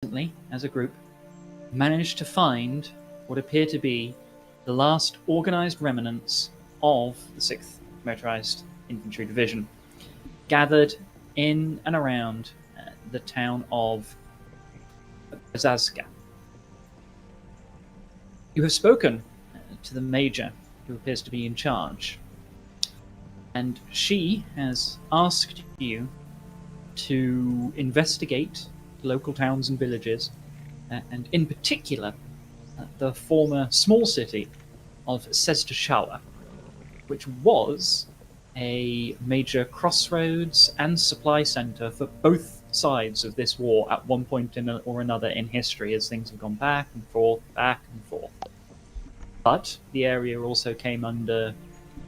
recently, as a group, managed to find what appear to be the last organized remnants of the 6th Motorized Infantry Division, gathered in and around the town of Zazka. You have spoken to the major, who appears to be in charge, and she has asked you to investigate local towns and villages, and in particular the former small city of Seztashala, which was a major crossroads and supply center for both sides of this war at one point or another in history, as things have gone back and forth. But the area also came under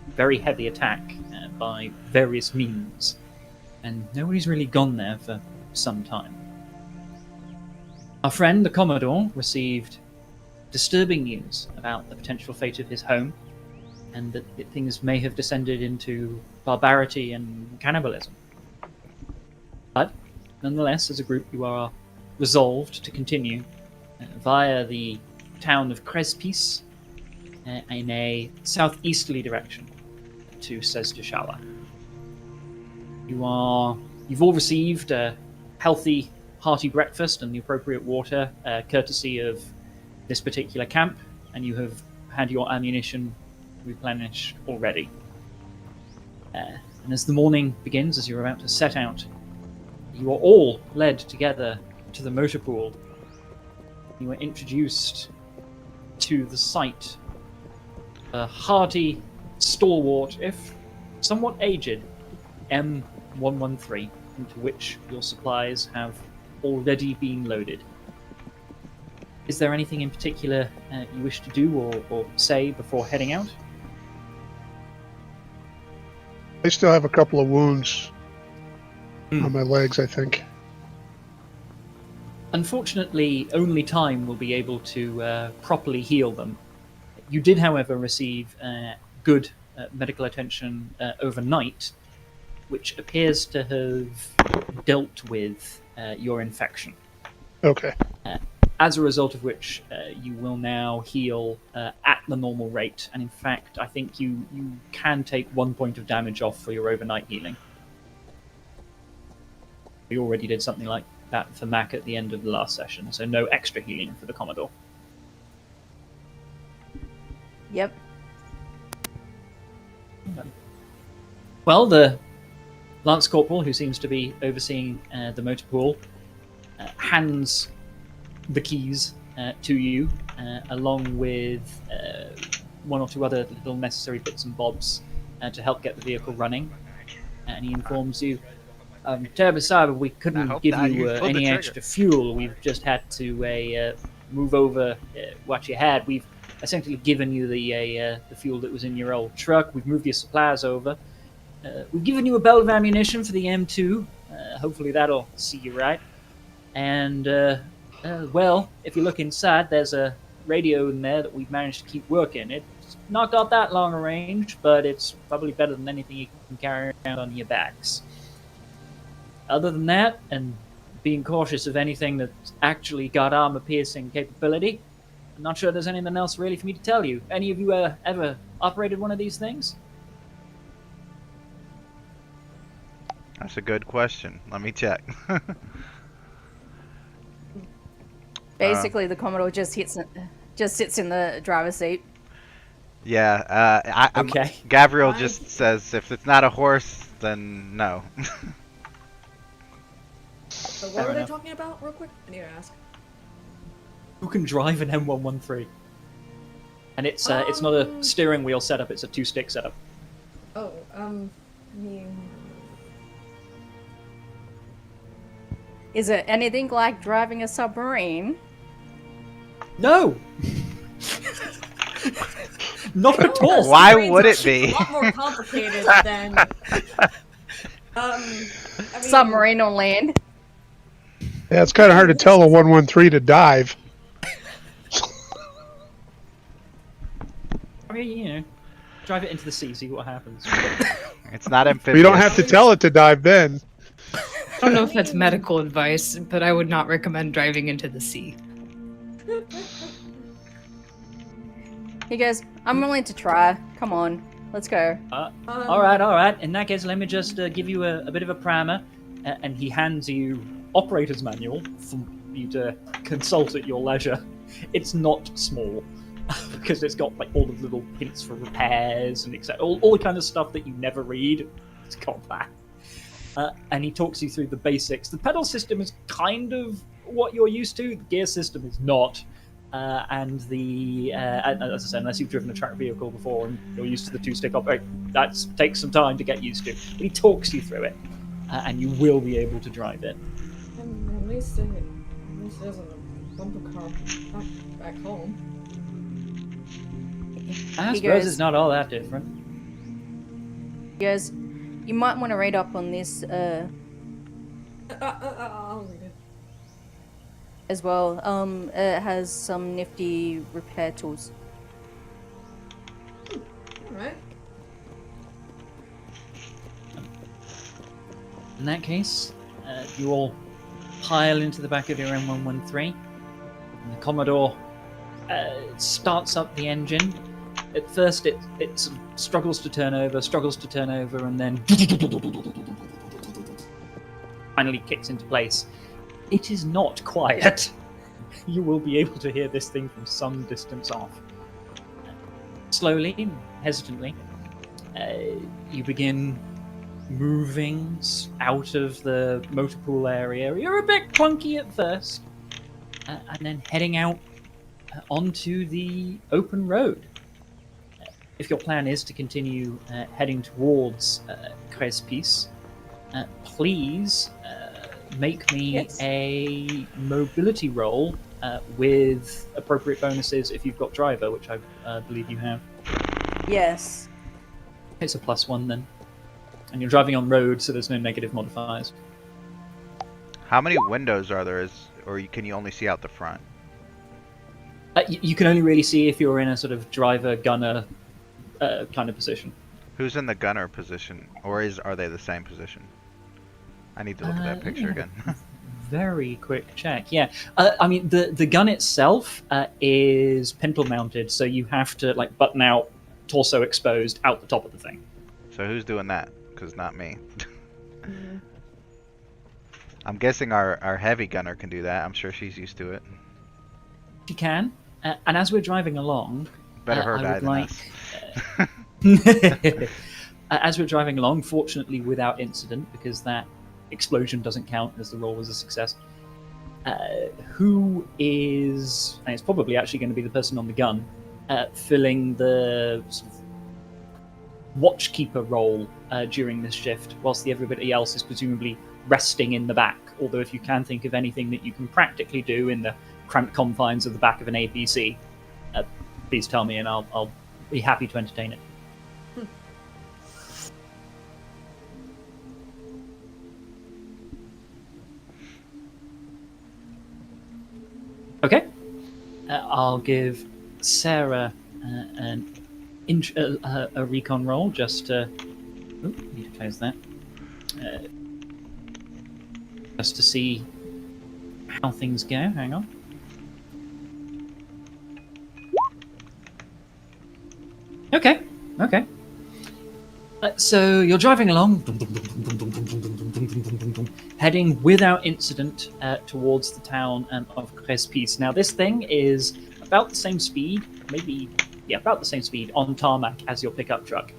very heavy attack by various means, and nobody's really gone there for some time. Our friend, the Commodore, received disturbing news about the potential fate of his home, and that things may have descended into barbarity and cannibalism. But, nonetheless, as a group, you are resolved to continue via the town of Crespis in a southeasterly direction to Seztashala. You've all received a healthy, hearty breakfast and the appropriate water, courtesy of this particular camp, and you have had your ammunition replenished already. And as the morning begins, as you're about to set out, you are all led together to the motor pool. You are introduced to the site. A hardy, stalwart, if somewhat aged, M113, into which your supplies have already been loaded. Is there anything in particular you wish to do or say before heading out? I still have a couple of wounds on my legs, I think. Unfortunately, only time will be able to properly heal them. You did, however, receive good medical attention overnight, which appears to have dealt with your infection. Okay. As a result of which, you will now heal at the normal rate. And in fact, I think you can take 1 point of damage off for your overnight healing. We already did something like that for Mac at the end of the last session, so no extra healing for the Commodore. Yep. Well, the Lance Corporal, who seems to be overseeing the motor pool, hands the keys to you, along with one or two other little necessary bits and bobs to help get the vehicle running. And he informs you, terribly sorry, but we couldn't give you any extra fuel. We've just had to move over what you had. We've essentially given you the fuel that was in your old truck. We've moved your supplies over. We've given you a belt of ammunition for the M2. Hopefully that'll see you right. And, well, if you look inside, there's a radio in there that we've managed to keep working. It's not got that long a range, but it's probably better than anything you can carry around on your backs. Other than that, and being cautious of anything that's actually got armor-piercing capability, I'm not sure there's anything else really for me to tell you. Any of you ever operated one of these things? That's a good question. Let me check. Basically, the Commodore just sits in the driver's seat. Yeah, Okay. Gabriel just says if it's not a horse, then no. So what Fair were they enough. talking about, real quick? I need to ask. Who can drive an M113? And it's not a steering wheel setup, it's a two-stick setup. Oh, I mean... Is it anything like driving a submarine? No! Not at all! Why Submarines would are it be? A lot more complicated than... I mean, Submarine on land? Yeah, it's kind of hard to tell a 113 to dive. I mean, you know, drive it into the sea, see what happens. It's not amphibious. We don't have to tell it to dive then. don't know if that's medical advice, but I would not recommend driving into the sea. He goes, I'm willing to try. Come on, let's go. All right. In that case, let me just give you a bit of a primer. And he hands you operator's manual for you to consult at your leisure. It's not small because it's got like all the little hints for repairs and etc. All the kind of stuff that you never read. It's got that. And he talks you through the basics. The pedal system is kind of what you're used to. The gear system is not. And as I said, unless you've driven a track vehicle before and you're used to the two-stick operate, that takes some time to get used to. But he talks you through it, and you will be able to drive it. At least it doesn't bump a car back home. I He suppose goes- it's not all that different. He goes, you might want to read up on this I'll read it. as well. It has some nifty repair tools. Alright. In that case, you all pile into the back of your M113, and the Commodore starts up the engine. At first, it sort of struggles to turn over, and then finally kicks into place. It is not quiet. You will be able to hear this thing from some distance off. Slowly, hesitantly, you begin moving out of the motor pool area. You're a bit clunky at first, and then heading out onto the open road. If your plan is to continue heading towards Crespis, please make me Yes. a mobility roll with appropriate bonuses if you've got driver, which I believe you have. Yes. It's a +1 then. And you're driving on road, so there's no negative modifiers. How many windows are there? Can you only see out the front? You can only really see if you're in a sort of driver-gunner kind of position. Who's in the gunner position, or are they the same position? I need to look at that picture yeah. again. Very quick check. Yeah, I mean the gun itself is pintle mounted, so you have to like button out, torso exposed, out the top of the thing. So who's doing that? Because not me. I'm guessing our heavy gunner can do that. I'm sure she's used to it. She can, and as we're driving along, Better her I die would than like, us. as we're driving along, fortunately without incident, because that explosion doesn't count as the roll was a success. Who is, and it's probably actually going to be the person on the gun, filling the sort of watchkeeper role during this shift, whilst everybody else is presumably resting in the back. Although if you can think of anything that you can practically do in the cramped confines of the back of an APC, please tell me and I'll be happy to entertain it. Okay. I'll give Sarah a recon roll just to... Oh, need to close that. Just to see how things go. Hang on. Okay. So you're driving along, heading without incident towards the town of Crespis. Now, this thing is about the same speed, about the same speed on tarmac as your pickup truck.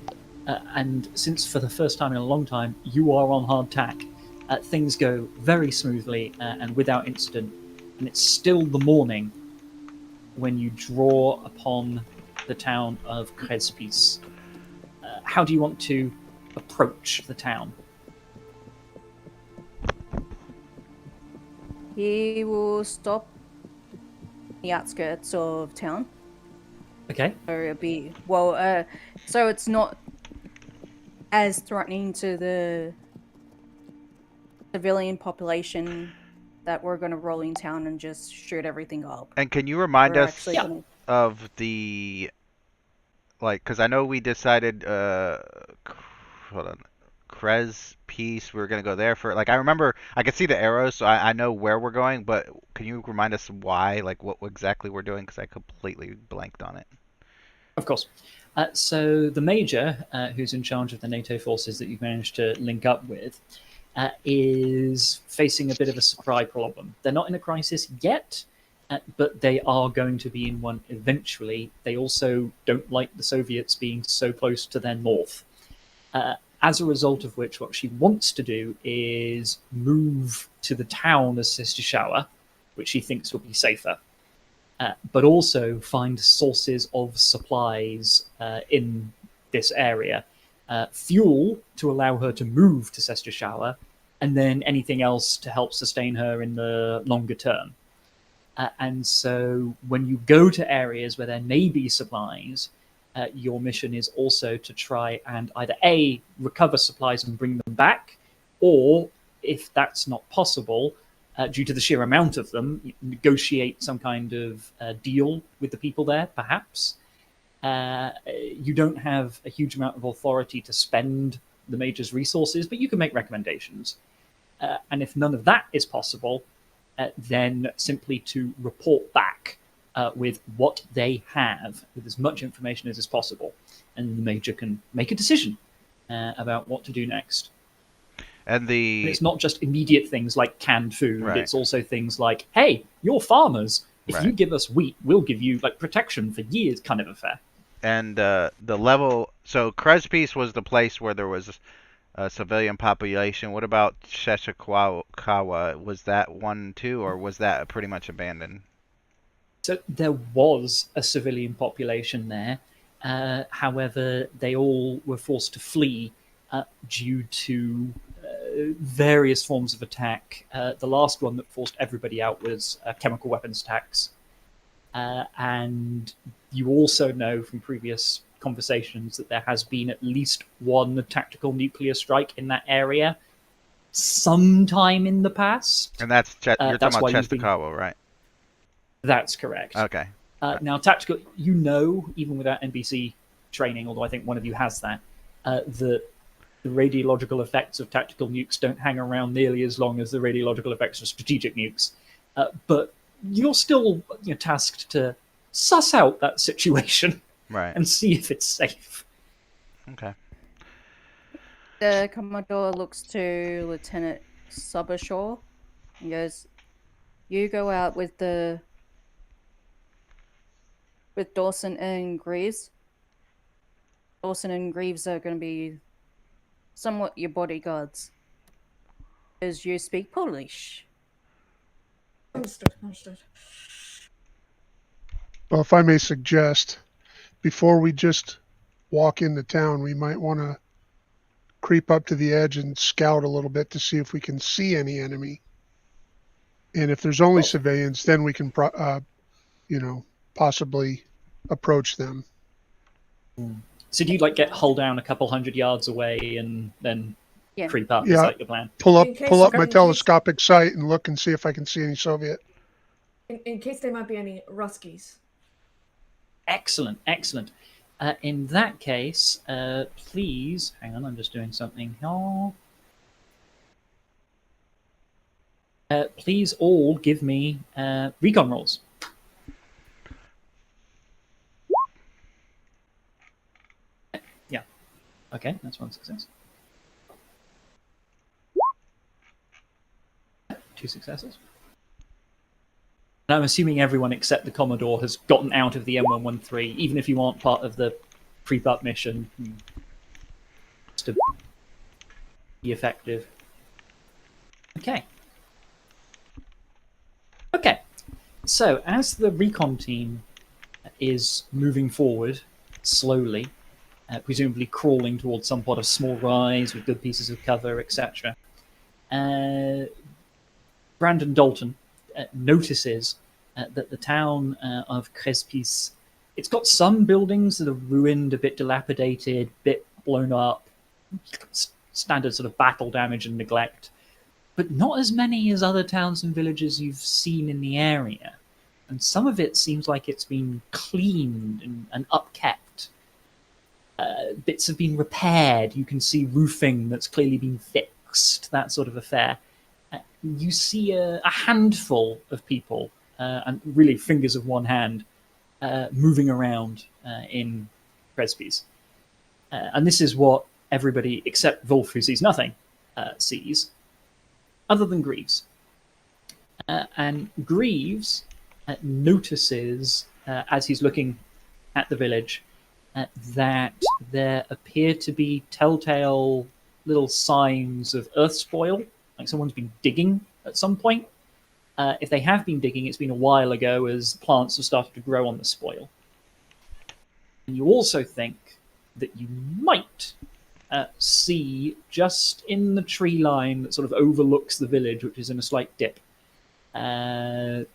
And since for the first time in a long time you are on hard tack, things go very smoothly and without incident. And it's still the morning when you draw upon the town of Crespis. How do you want to approach the town? He will stop the outskirts of town. Okay. So it'll be so it's not as threatening to the civilian population that we're going to roll in town and just shoot everything up. And can you remind We're us actually gonna- of the, like, because I know we decided, hold on, Krez piece. We were gonna go there for like I remember I could see the arrows, so I know where we're going. But can you remind us why, like what exactly we're doing? Because I completely blanked on it. Of course. So the major, who's in charge of the NATO forces that you've managed to link up with, is facing a bit of a supply problem. They're not in a crisis yet, but they are going to be in one eventually. They also don't like the Soviets being so close to their north. As a result of which, what she wants to do is move to the town of Sistishawa, which she thinks will be safer. But also find sources of supplies in this area. Fuel to allow her to move to Sestashawa, and then anything else to help sustain her in the longer term. And so when you go to areas where there may be supplies, your mission is also to try and either A, recover supplies and bring them back, or if that's not possible, due to the sheer amount of them, negotiate some kind of deal with the people there, perhaps. You don't have a huge amount of authority to spend the major's resources, but you can make recommendations. And if none of that is possible, then simply to report back with what they have, with as much information as is possible. And the major can make a decision about what to do next. And And it's not just immediate things like canned food. Right. It's also things like, hey, you're farmers. If you Right. give us wheat, we'll give you like protection for years, kind of affair. And the level. So Krez piece was the place where there was a civilian population. What about Sheshikawa? Was that one too, or was that pretty much abandoned? So there was a civilian population there. However, they all were forced to flee due to various forms of attack. The last one that forced everybody out was chemical weapons attacks. And you also know from previous conversations that there has been at least one tactical nuclear strike in that area sometime in the past. And that's you're that's talking why about you've been- Chestakawa, right? That's correct. Okay. Now, tactical, even without NBC training, although I think one of you has that, that the radiological effects of tactical nukes don't hang around nearly as long as the radiological effects of strategic nukes. But you're still tasked to suss out that situation Right. and see if it's safe. Okay. The Commodore looks to Lieutenant Subershaw and goes, "You go out with Dawson and Greaves. Dawson and Greaves are going to be somewhat your bodyguards, as you speak Polish." Understood. Understood. Well, if I may suggest, before we just walk into town, we might want to creep up to the edge and scout a little bit to see if we can see any enemy. And if there's only civilians, then we can, possibly approach them. So do you get hull down a couple 100 yards away and then Yeah. creep up? Yeah. Is that your plan? Pull up In case- my in case- telescopic sight and look and see if I can see any Soviet. In case there might be any Ruskies. Excellent, excellent. In that case, please hang on. I'm just doing something here. Please all give me recon rolls. Yeah. Okay, that's one success. 2 successes. And I'm assuming everyone except the Commodore has gotten out of the M113, even if you aren't part of the creep up mission, just to be effective. Okay. Okay. So as the recon team is moving forward slowly, presumably crawling towards some sort of small rise with good pieces of cover, etc., Brandon Dalton notices that the town of Crespis, it's got some buildings that are ruined, a bit dilapidated, a bit blown up, standard sort of battle damage and neglect, but not as many as other towns and villages you've seen in the area. And some of it seems like it's been cleaned and upkept. bits have been repaired. You can see roofing that's clearly been fixed, that sort of affair. You see a handful of people, and really fingers of one hand, moving around in Presby's. And this is what everybody except Wolf, who sees nothing, sees, other than Greaves. And Greaves notices, as he's looking at the village, that there appear to be telltale little signs of earth spoil, like someone's been digging at some point. If they have been digging, it's been a while ago as plants have started to grow on the spoil. And you also think that you might see just in the tree line that sort of overlooks the village, which is in a slight dip,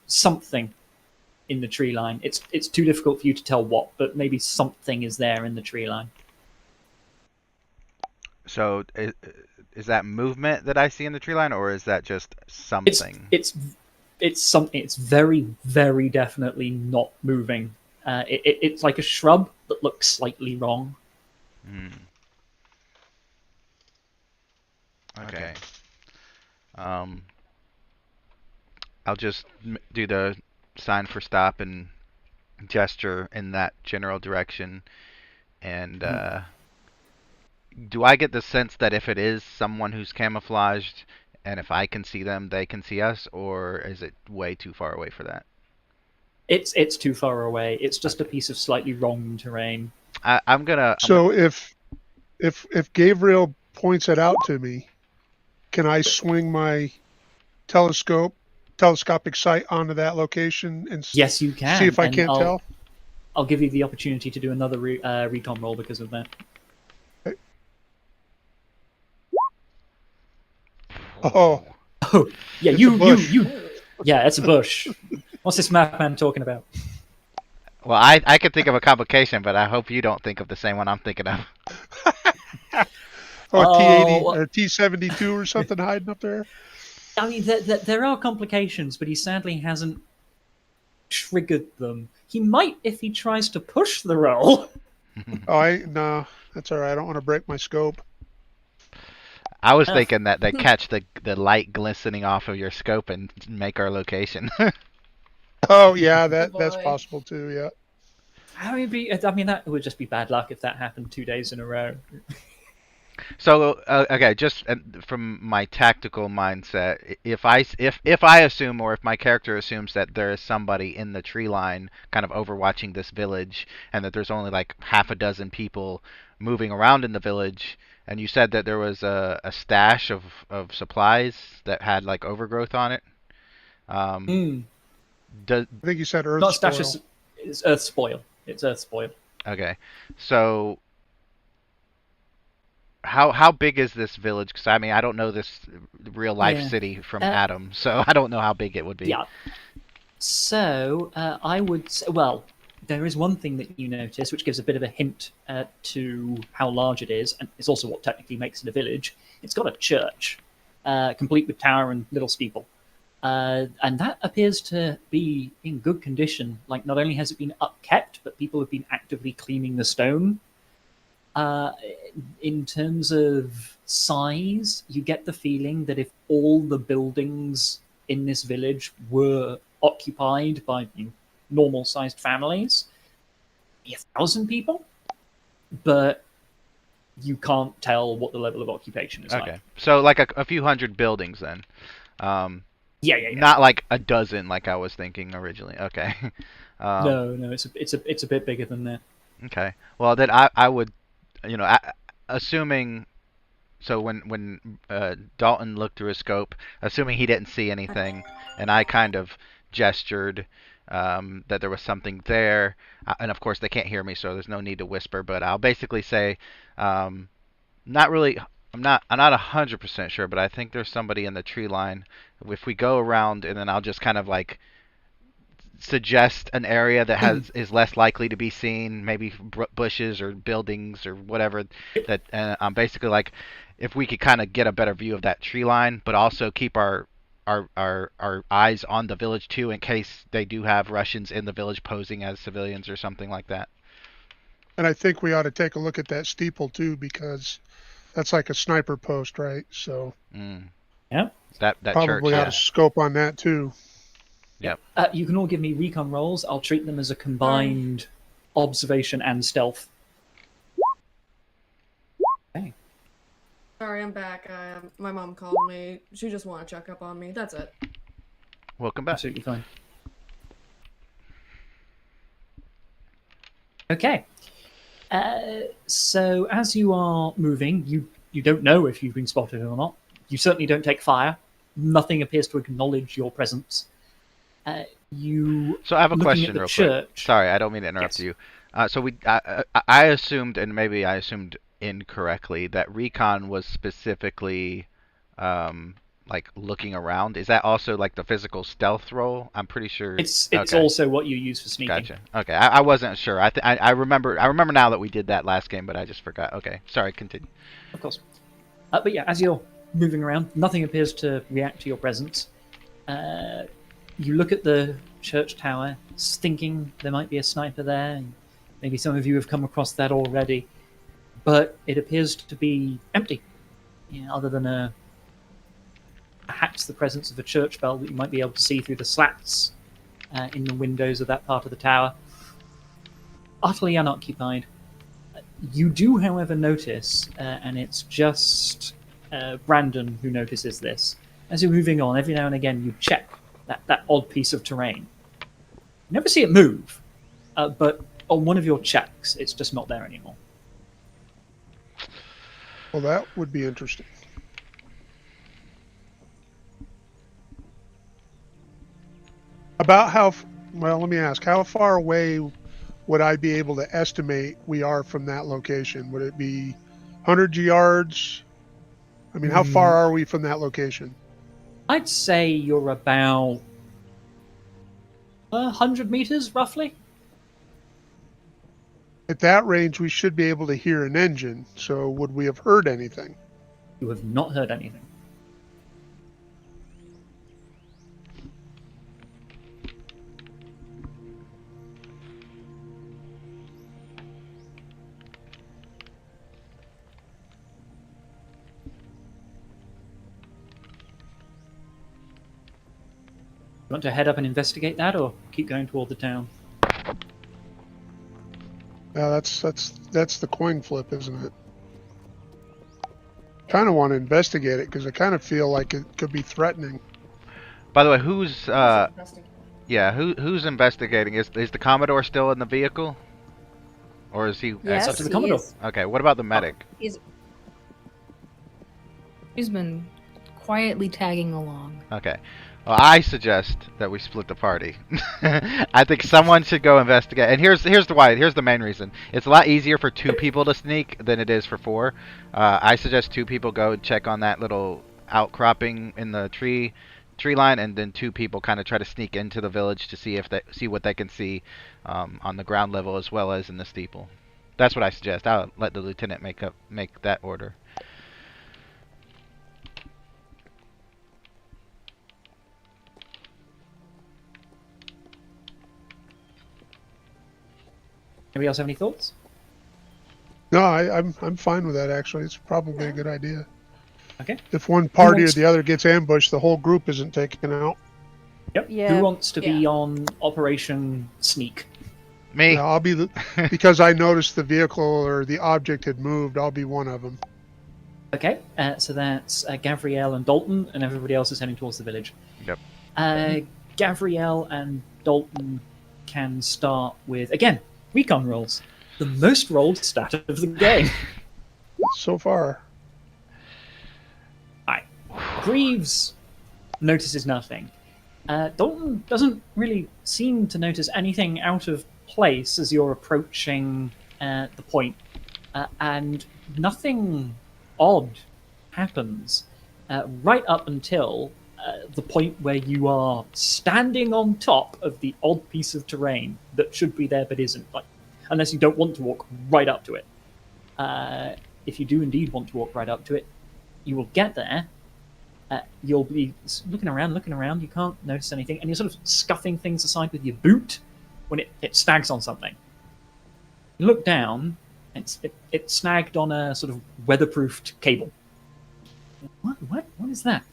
something in the tree line. It's too difficult for you to tell what, but maybe something is there in the tree line. So is that movement that I see in the tree line, or is that just something? It's something. It's very, very definitely not moving. It's like a shrub that looks slightly wrong. Okay. I'll just do the sign for stop and gesture in that general direction. And do I get the sense that if it is someone who's camouflaged, and if I can see them, they can see us, or is it way too far away for that? It's too far away. It's just a piece of slightly wrong terrain. I'm gonna. So if Gabriel points it out to me, can I swing my telescopic sight onto that location and Yes, you can. see if I and can't tell? I'll give you the opportunity to do another recon roll because of that. Oh, Oh, yeah, It's a bush. yeah, it's a bush. What's this map man talking about? Well, I could think of a complication, but I hope you don't think of the same one I'm thinking of. T80 or T72 or something hiding up there. I mean, there are complications, but he sadly hasn't triggered them. He might if he tries to push the roll. No, that's all right. I don't want to break my scope. I was thinking that they catch the light glistening off of your scope and make our location. Oh yeah, that's Boy. possible too. Yeah. I mean, that would just be bad luck if that happened 2 days in a row. So okay, just from my tactical mindset, if I assume, or if my character assumes that there is somebody in the tree line kind of overwatching this village, and that there's only like half a dozen people moving around in the village, and you said that there was a stash of supplies that had like overgrowth on it. Does I think you said earth Not spoil. stash, it's earth spoil. It's earth spoil. Okay, so how big is this village? Because I mean, I don't know this real life Yeah. city from Adam, so I don't know how big it would be. Yeah. So I would say, well, there is one thing that you notice, which gives a bit of a hint to how large it is, and it's also what technically makes it a village. It's got a church, complete with tower and little steeple. And that appears to be in good condition. Like, not only has it been upkept, but people have been actively cleaning the stone. In terms of size, you get the feeling that if all the buildings in this village were occupied by normal-sized families, 1,000 people, but you can't tell what the level of occupation is Okay, like. so like a few hundred buildings then. Yeah. Not like a dozen like I was thinking originally. Okay. No, it's a bit bigger than that. Okay. Well, then I would, assuming. So when Dalton looked through his scope, assuming he didn't see anything, and I kind of gestured that there was something there, and of course they can't hear me, so there's no need to whisper. But I'll basically say, not really. I'm not 100% sure, but I think there's somebody in the tree line. If we go around, and then I'll just kind of like suggest an area that is less likely to be seen, maybe bushes or buildings or whatever. That I'm basically like, if we could kind of get a better view of that tree line, but also keep our eyes on the village too, in case they do have Russians in the village posing as civilians or something like that. And I think we ought to take a look at that steeple too, because that's like a sniper post, right? So Yeah. That church, probably ought yeah. to scope on that too. Yep. You can all give me recon rolls. I'll treat them as a combined observation and stealth. Okay. Sorry, I'm back. My mom called me. She just wanted to check up on me. That's it. Welcome back. Absolutely fine. Okay. So as you are moving, you don't know if you've been spotted or not. You certainly don't take fire. Nothing appears to acknowledge your presence. You So I have a looking question at the real church. quick. Sorry, I don't mean to interrupt Yes. you. I assumed, and maybe I assumed incorrectly, that recon was specifically like looking around. Is that also like the physical stealth roll? I'm pretty sure. It's okay. also what you use for sneaking. Gotcha. Okay, I wasn't sure. I remember now that we did that last game, but I just forgot. Okay, sorry. Continue. Of course. But yeah, as you're moving around, nothing appears to react to your presence. You look at the church tower, thinking there might be a sniper there. And maybe some of you have come across that already. But it appears to be empty. Other than perhaps the presence of a church bell that you might be able to see through the slats in the windows of that part of the tower. Utterly unoccupied. You do, however, notice, and it's just Brandon who notices this. As you're moving on, every now and again you check that odd piece of terrain. You never see it move, but on one of your checks, it's just not there anymore. Well, that would be interesting. About well, let me ask, how far away would I be able to estimate we are from that location? Would it be hundreds of yards? I mean, how far are we from that location? I'd say you're about 100 meters, roughly. At that range, we should be able to hear an engine. So would we have heard anything? You have not heard anything. You want to head up and investigate that, or keep going toward the town? Yeah, that's the coin flip, isn't it? Kind of want to investigate it because I kind of feel like it could be threatening. By the way, who's Interesting. who's investigating? Is the Commodore still in the vehicle, or is he? Yes, up to the he Commodore. is. Okay. What about the medic? He's He's been quietly tagging along. Okay. Well, I suggest that we split the party. I think someone should go investigate. And here's the why. Here's the main reason. It's a lot easier for 2 people to sneak than it is for 4. I suggest 2 people go and check on that little outcropping in the tree line, and then 2 people kind of try to sneak into the village to see what they can see on the ground level as well as in the steeple. That's what I suggest. I'll let the lieutenant make that order. Anybody else have any thoughts? No, I'm fine with that actually. It's probably a good idea. Okay. If one party or wants- the other gets ambushed, the whole group isn't taken out. Yep. Yeah. Who wants to be on Operation Sneak? Me. Yeah, I'll be because I noticed the vehicle or the object had moved. I'll be one of them. Okay, so that's Gavriel and Dalton, and everybody else is heading towards the village. Yep. Gavriel and Dalton can start with, again, recon rolls. The most rolled stat of the game. So far, Greaves notices nothing. Dalton doesn't really seem to notice anything out of place as you're approaching the point, and nothing odd happens right up until the point where you are standing on top of the odd piece of terrain that should be there but isn't, like, unless you don't want to walk right up to it. If you do indeed want to walk right up to it, you will get there. You'll be looking around, you can't notice anything, and you're sort of scuffing things aside with your boot when it snags on something. You look down. It's snagged on a sort of weatherproofed cable. What is that?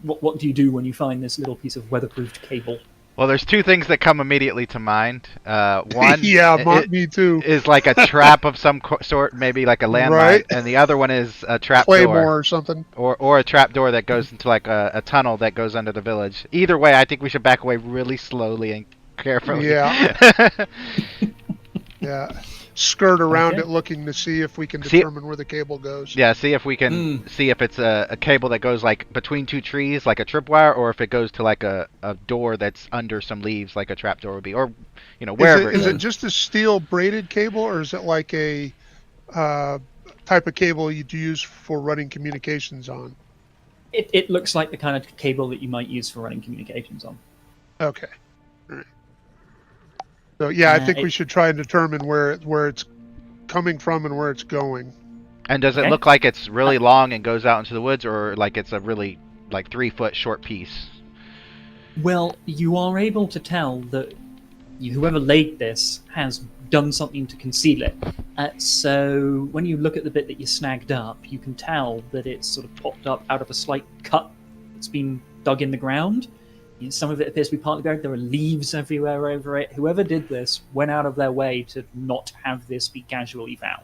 What do you do when you find this little piece of weatherproofed cable? Well, there's two things that come immediately to mind. One Yeah, me too. is like a trap of some sort, maybe like a landmine, Right. and the other one is a trap Claymore door. or something. Or a trap door that goes into like a tunnel that goes under the village. Either way, I think we should back away really slowly and carefully. Yeah. Yeah. Skirt around Okay. it looking to see if we can See- determine where the cable goes. Yeah, see if we can see if it's a cable that goes like between two trees, like a tripwire, or if it goes to like a door that's under some leaves, like a trap door would be, or wherever. Is it just a steel braided cable, or is it like a type of cable you'd use for running communications on? It looks like the kind of cable that you might use for running communications on. Okay. All right. So yeah, I think we it- should try and determine where it's coming from and where it's going. And does it Okay. look like it's really long and goes out into the woods, or like it's a really like 3-foot short piece? Well, you are able to tell that whoever laid this has done something to conceal it. So when you look at the bit that you snagged up, you can tell that it's sort of popped up out of a slight cut that's been dug in the ground. Some of it appears to be partly buried. There are leaves everywhere over it. Whoever did this went out of their way to not have this be casually found.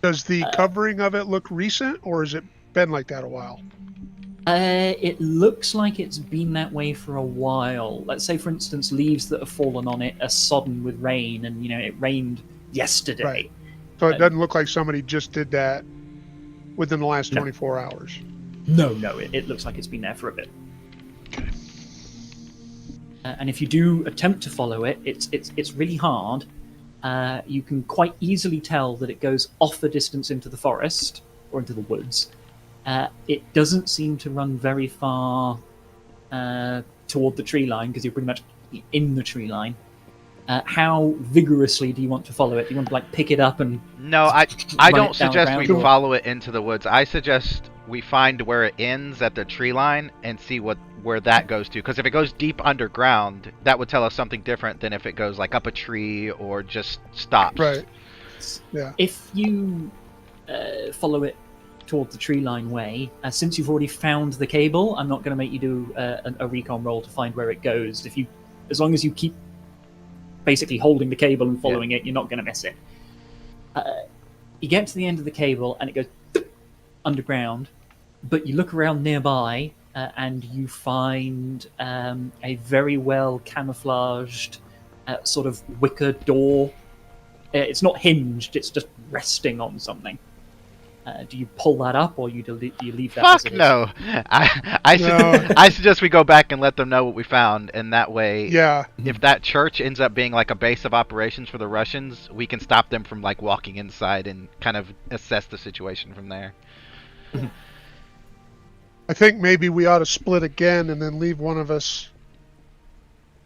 Does the covering of it look recent, or has it been like that a while? It looks like it's been that way for a while. Let's say, for instance, leaves that have fallen on it are sodden with rain, and it rained yesterday. Right. So it doesn't look like somebody just did that within the last 24 hours. No, it looks like it's been there for a bit. And if you do attempt to follow it, it's really hard. You can quite easily tell that it goes off a distance into the forest or into the woods. It doesn't seem to run very far toward the tree line because you're pretty much in the tree line. How vigorously do you want to follow it? Do you want to pick it up and No, I run don't it down suggest the we ground, or- follow it into the woods. I suggest we find where it ends at the tree line and see where that goes to. Because if it goes deep underground, that would tell us something different than if it goes like up a tree or just stops. Right. Yeah. If you follow it toward the tree line way, since you've already found the cable, I'm not going to make you do a recon roll to find where it goes. As long as you keep basically holding the cable and following it, you're not going to miss it. You get to the end of the cable and it goes underground, but you look around nearby and you find a very well camouflaged sort of wicker door. It's not hinged; it's just resting on something. Do you pull that up, or do you leave that? as Fuck it is? no! No. I suggest we go back and let them know what we found, and that way, Yeah. if that church ends up being like a base of operations for the Russians, we can stop them from like walking inside and kind of assess the situation from there. I think maybe we ought to split again and then leave one of us,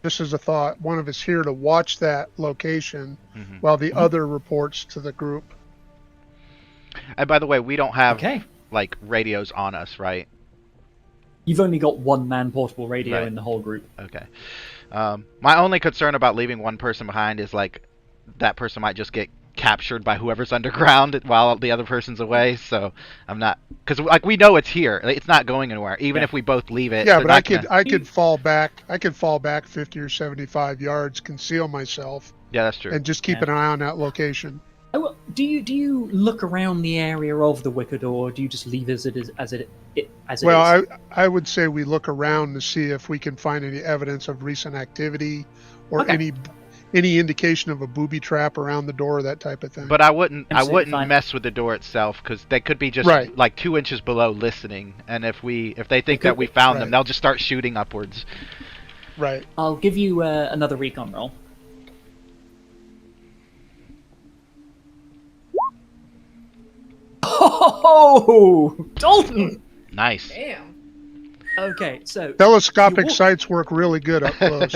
just as a thought, one of us here to watch that location while the other reports to the group. And by the way, we don't have Okay. like radios on us, right? You've only got one man portable radio Right. in the whole group. Okay. My only concern about leaving one person behind is like that person might just get captured by whoever's underground while the other person's away. So I'm not, because like we know it's here. It's not going anywhere. Even Yeah. if we both leave it. Yeah, they're but not I could fall back. I could fall back 50 or 75 yards, conceal myself, Yeah, that's true. and just keep Yeah. an eye on that location. Oh, well, do you look around the area of the wicker door, or do you just leave as it is? Well, I would say we look around to see if we can find any evidence of recent activity or Okay. any indication of a booby trap around the door, that type of thing. But I wouldn't Absolutely fine. mess with the door itself because they could be just Right. like 2 inches below listening, and if they think that we found them, Right. they'll just start shooting upwards. Right. I'll give you another recon roll. Oh, Dalton! Nice. Damn. Okay, so Telescopic You- sights work really good up close.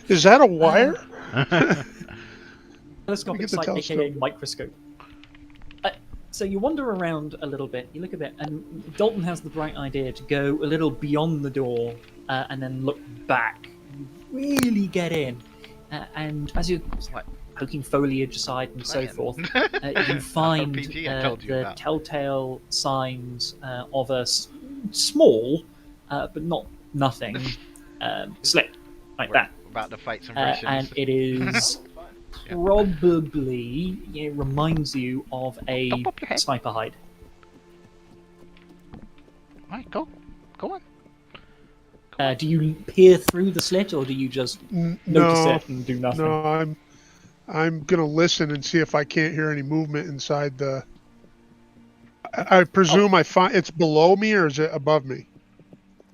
Is that a wire? telescopic Get the sight, aka telescope. microscope. So you wander around a little bit, you look a bit, and Dalton has the bright idea to go a little beyond the door and then look back. really get in. And as you're like poking foliage aside and so Plan. forth, you find RPG I told you the about. telltale signs of a small, but not nothing, slit like We're that. about to fight some And Russians. it is Yeah. probably, it reminds you of a Don't bump your head. sniper hide. Alright, go on. Do you peer through the slit, or do you just notice No, it and do nothing? no, I'm gonna listen and see if I can't hear any movement inside the. I presume I find it's below me, or is it above me?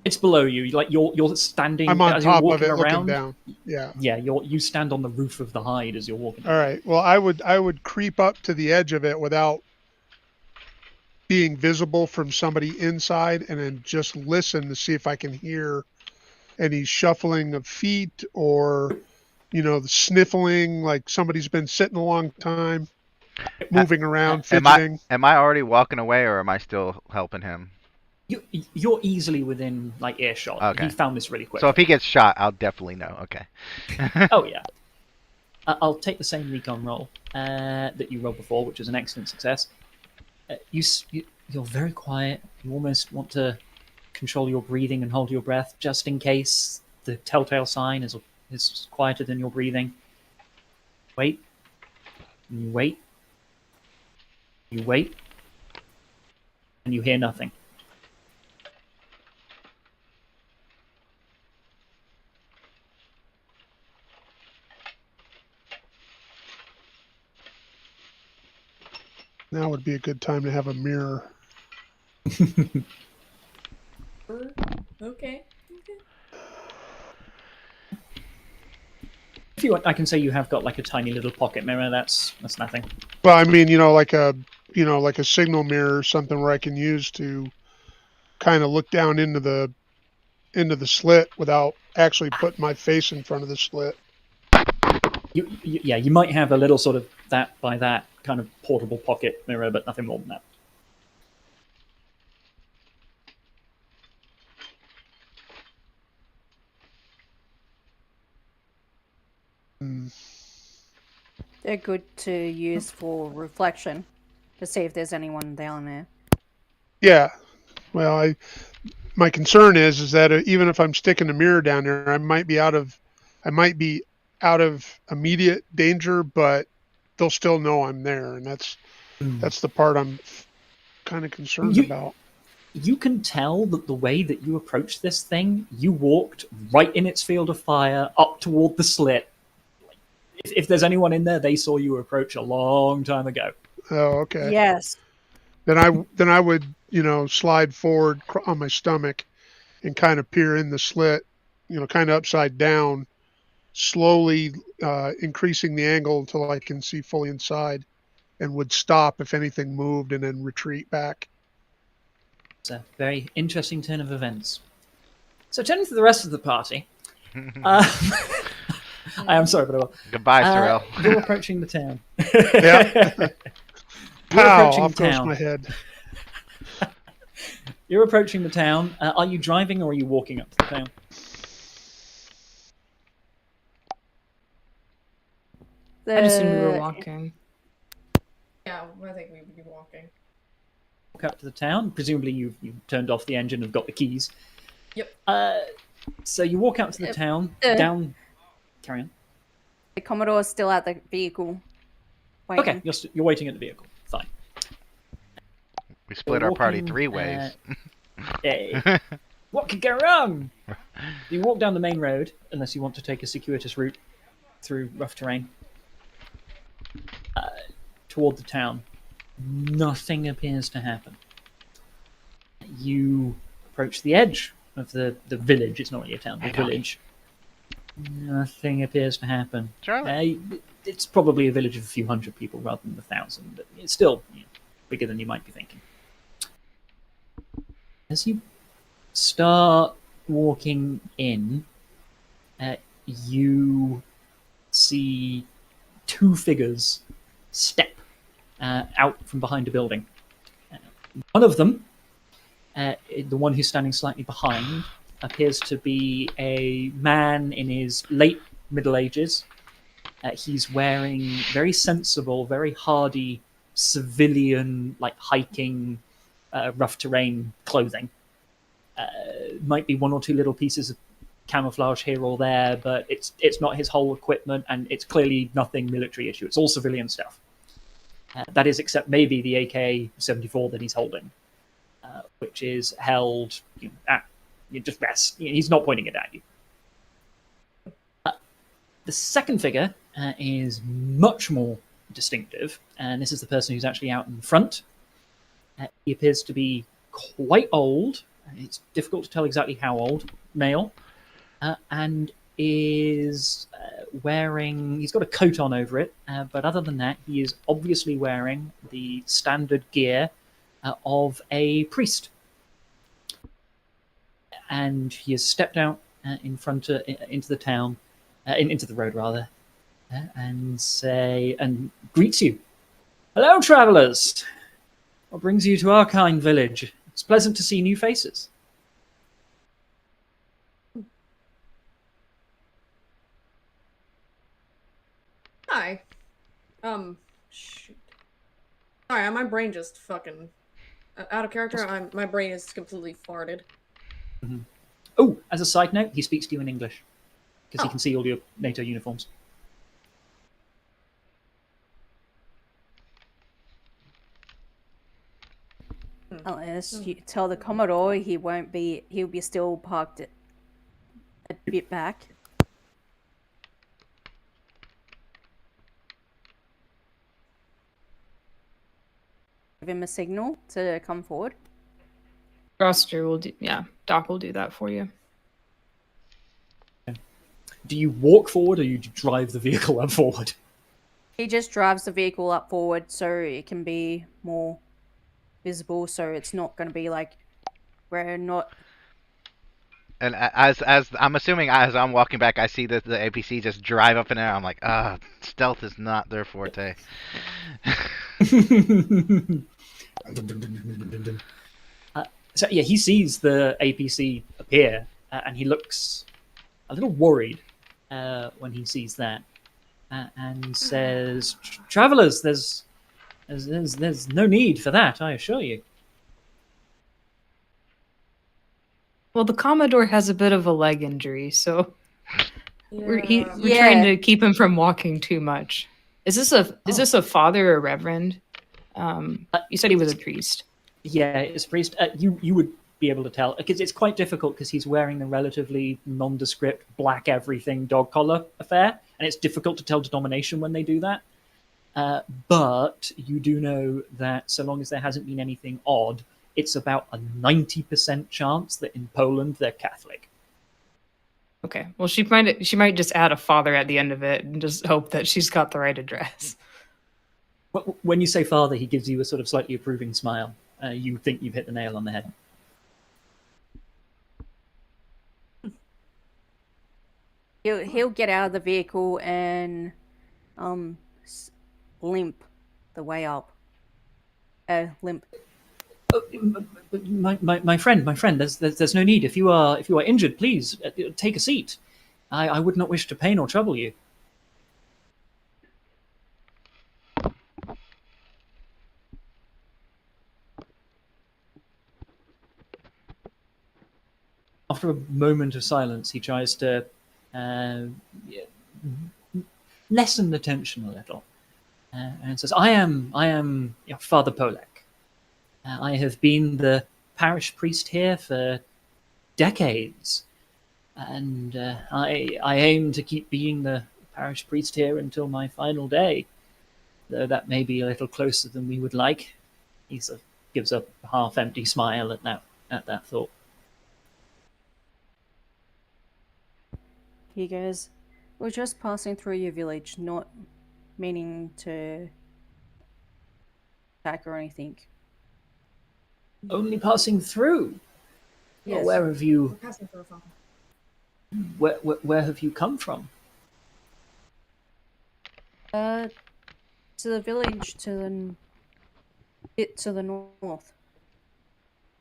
It's below you. Like you're standing I'm on as you're top of walking it, around. looking down. Yeah. Yeah, you stand on the roof of the hide as you're walking. All right. Well, I would creep up to the edge of it without being visible from somebody inside, and then just listen to see if I can hear any shuffling of feet or, the sniffling, like somebody's been sitting a long time, moving around, fidgeting. Am I already walking away, or am I still helping him? You're easily within like earshot. Okay. He found this really quick. So if he gets shot, I'll definitely know. Okay. Oh yeah. I'll take the same recon roll that you rolled before, which was an excellent success. You're very quiet. You almost want to control your breathing and hold your breath, just in case the telltale sign is quieter than your breathing. Wait. And you wait. You wait. And you hear nothing. Now would be a good time to have a mirror. Okay. If you want, I can say you have got like a tiny little pocket mirror. That's nothing. Well, I mean, like a signal mirror or something where I can use to kind of look down into the slit without actually putting my face in front of the slit. You might have a little sort of that by that kind of portable pocket mirror, but nothing more than that. They're good to use for reflection to see if there's anyone down there. Yeah. Well, my concern is that even if I'm sticking a mirror down there, I might be out of immediate danger, but they'll still know I'm there, and that's the part I'm kind of concerned about. You can tell that the way that you approached this thing, you walked right in its field of fire up toward the slit. If there's anyone in there, they saw you approach a long time ago. Oh, okay. Yes. Then I would, slide forward on my stomach and kind of peer in the slit, kind of upside down, slowly increasing the angle until I can see fully inside, and would stop if anything moved and then retreat back. It's a very interesting turn of events. So turning to the rest of the party, I am sorry, but I will. Goodbye, Sorrel. You're approaching the town. Yeah. You're Pow! approaching Off goes town. my head. You're approaching the town. Are you driving or are you walking up to the town? I just assumed we were walking. Yeah, I think we would be walking. Walk up to the town. Presumably you've turned off the engine and got the keys. Yep. So you walk out to the town. Down. Carry on. The Commodore's still at the vehicle. Waiting. Okay, you're waiting at the vehicle. Fine. We split You're our party walking, 3 ways. Hey, what could go wrong? You walk down the main road, unless you want to take a circuitous route through rough terrain, toward the town. Nothing appears to happen. You approach the edge of the village. It's not really a town, the village. Nothing appears to happen. Charlie. It's probably a village of a few hundred people rather than 1,000, but it's still bigger than you might be thinking. As you start walking in, you see 2 figures step out from behind a building. One of them, the one who's standing slightly behind, appears to be a man in his late middle ages. He's wearing very sensible, very hardy civilian, like hiking, rough terrain clothing. Might be one or two little pieces of camouflage here or there, but it's not his whole equipment, and it's clearly nothing military issue. It's all civilian stuff. That is, except maybe the AK-74 that he's holding, which is held at you just rest. He's not pointing it at you. The second figure is much more distinctive, and this is the person who's actually out in front. He appears to be quite old. It's difficult to tell exactly how old, male, and is wearing. He's got a coat on over it, but other than that, he is obviously wearing the standard gear of a priest. And he has stepped out in front into the town, into the road rather, and greets you. Hello, travellers. What brings you to our kind village? It's pleasant to see new faces. Hi. Shoot. Sorry, my brain just fucking out of character. My brain is completely farted. Mm-hmm. Oh, as a side note, he speaks to you in English because he Oh. can see all your NATO uniforms. Unless you tell the Commodore he'll be still parked a bit back. Give him a signal to come forward. Roster will do. Yeah, Doc will do that for you. Do you walk forward or you drive the vehicle up forward? He just drives the vehicle up forward so it can be more visible, so it's not going to be like we're not. And as I'm assuming, as I'm walking back, I see the APC just drive up in there. I'm like, stealth is not their forte. So yeah, he sees the APC appear, and he looks a little worried when he sees that, and says, "Travelers, there's no need for that, I assure you." Well, the Commodore has a bit of a leg injury, so we're Yeah. trying to keep him from walking too much. Is this a father or reverend? You said he was a priest. Yeah, it's a priest. You would be able to tell because it's quite difficult because he's wearing the relatively nondescript black everything dog collar affair, and it's difficult to tell denomination when they do that. But you do know that so long as there hasn't been anything odd, it's about a 90% chance that in Poland they're Catholic. Okay. Well, she might just add a father at the end of it and just hope that she's got the right address. When you say father, he gives you a sort of slightly approving smile. You think you've hit the nail on the head. He'll get out of the vehicle and limp the way up. Limp. My friend, there's no need. If you are injured, please take a seat. I would not wish to pain or trouble you. After a moment of silence, he tries to lessen the tension a little, and says, "I am Father Polak. I have been the parish priest here for decades, and I aim to keep being the parish priest here until my final day, though that may be a little closer than we would like." He sort of gives a half-empty smile at that thought. He goes, "We're just passing through your village, not meaning to attack or anything." Only passing through. Yes. Well, where have you? We're passing through a fountain. Where have you come from? To the village to the north.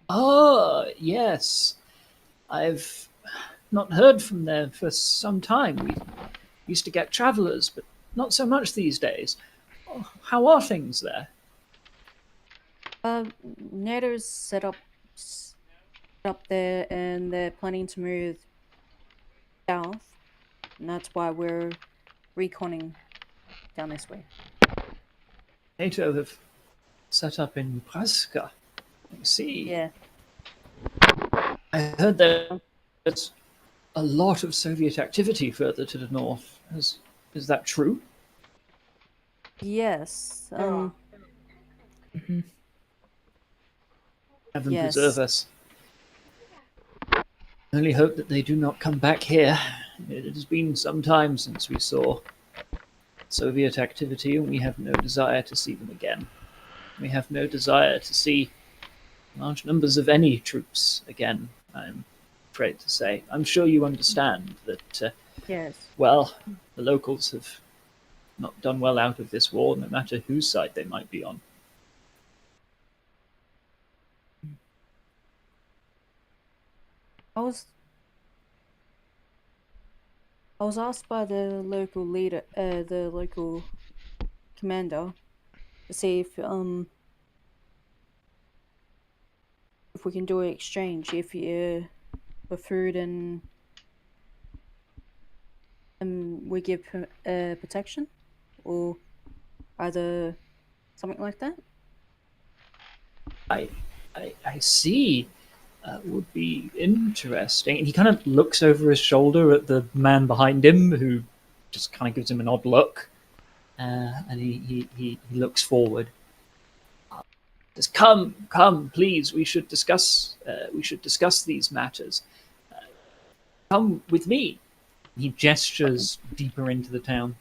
Oh, yes. I've not heard from there for some time. We used to get travelers, but not so much these days. Oh, how are things there? NATO's set up there, and they're planning to move south, and that's why we're reconning down this way. NATO have set up in Nebraska. I see. Yeah. I heard there's a lot of Soviet activity further to the north. Is that true? Yes. Heaven Yes. preserve us. I only hope that they do not come back here. It has been some time since we saw Soviet activity, and we have no desire to see them again. We have no desire to see large numbers of any troops again, I'm afraid to say. I'm sure you understand that, Yes. well, the locals have not done well out of this war, no matter whose side they might be on. I was asked by the local leader, the local commander, to see if we can do an exchange, if you for food and we give protection, or either something like that. I see. Would be interesting. And he kind of looks over his shoulder at the man behind him, who just kind of gives him an odd look, and he looks forward. Says, "Come, please. We should discuss. We should discuss these matters. Come with me." He gestures deeper into the town.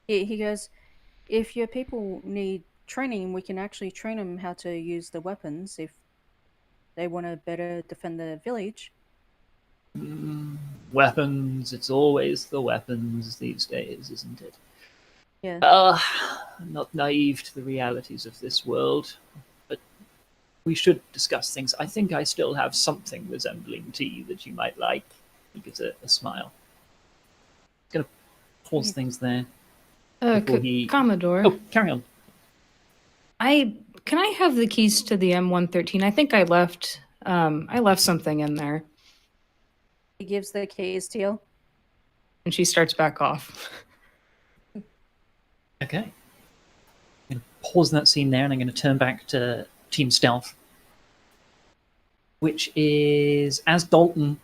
He goes, if your people need training, we can actually train them how to use the weapons if they want to better defend the village. Weapons. It's always the weapons these days, isn't it? Yeah. I'm not naive to the realities of this world, but we should discuss things. I think I still have something resembling tea that you might like. He gives a smile. He's going to pause things there. before he... Commodore. Oh, carry on. Can I have the keys to the M113? I think I left something in there. He gives the keys to you. And she starts back off. Okay. I'm going to pause that scene there, and I'm going to turn back to Team Stealth, which is as Dalton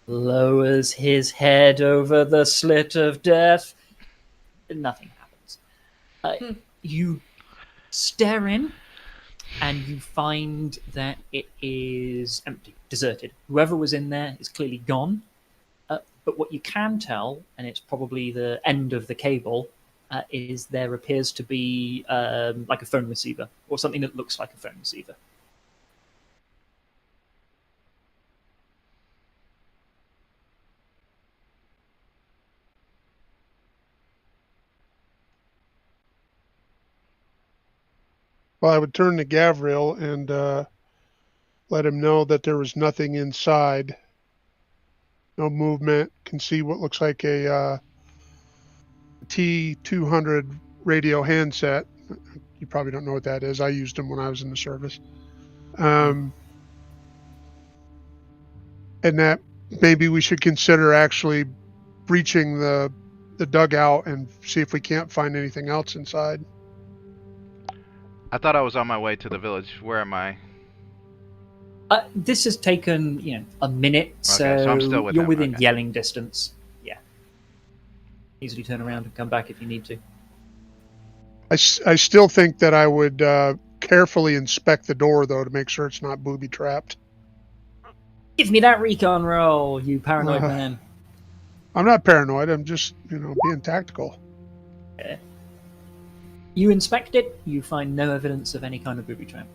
lowers his head over the slit of death, nothing happens. You stare in, and you find that it is empty, deserted. Whoever was in there is clearly gone. But what you can tell, and it's probably the end of the cable, is there appears to be like a phone receiver, or something that looks like a phone receiver. Well, I would turn to Gavril and let him know that there was nothing inside. No movement. Can see what looks like a T200 radio handset. You probably don't know what that is. I used them when I was in the service. And that maybe we should consider actually breaching the dugout and see if we can't find anything else inside. I thought I was on my way to the village. Where am I? This has taken, a minute, so I'm still with you're him, within okay. yelling distance. Yeah. Easily turn around and come back if you need to. I still think that I would carefully inspect the door, though, to make sure it's not booby-trapped. Give me that recon roll, you paranoid man. I'm not paranoid. I'm just, being tactical. Okay. You inspect it, you find no evidence of any kind of booby trap.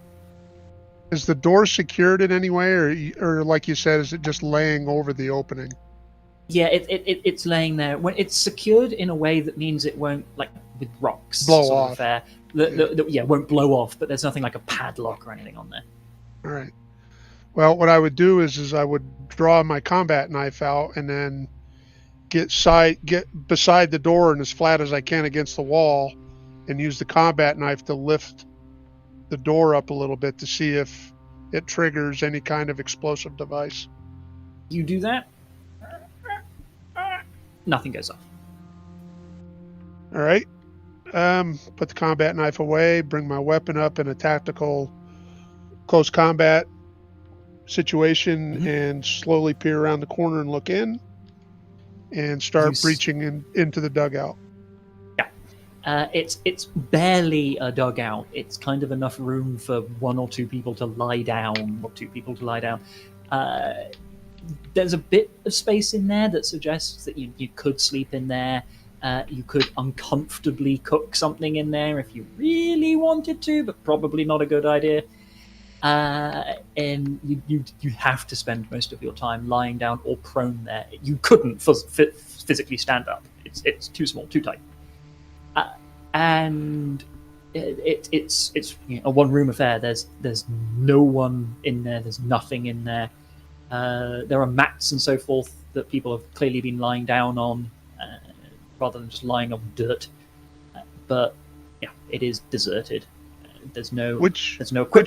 Is the door secured in any way, or like you said, is it just laying over the opening? Yeah, it's laying there. When it's secured in a way that means it won't, like with rocks, Blow sort off. of affair. Won't blow off. But there's nothing like a padlock or anything on there. All right. Well, what I would do is I would draw my combat knife out and then get beside the door and as flat as I can against the wall, and use the combat knife to lift the door up a little bit to see if it triggers any kind of explosive device. You do that, nothing goes off. All right. Put the combat knife away, bring my weapon up in a tactical close combat situation, and slowly peer around the corner and look in and start breaching into the dugout. It's barely a dugout. It's kind of enough room for one or two people to lie down, there's a bit of space in there that suggests that you could sleep in there. You could uncomfortably cook something in there if you really wanted to, but probably not a good idea. And you have to spend most of your time lying down or prone there. You couldn't physically stand up. It's too small, too tight. And it's a one room affair. There's no one in there. There's nothing in there. There are mats and so forth that people have clearly been lying down on, rather than just lying on dirt. But yeah, it is deserted. There's no Which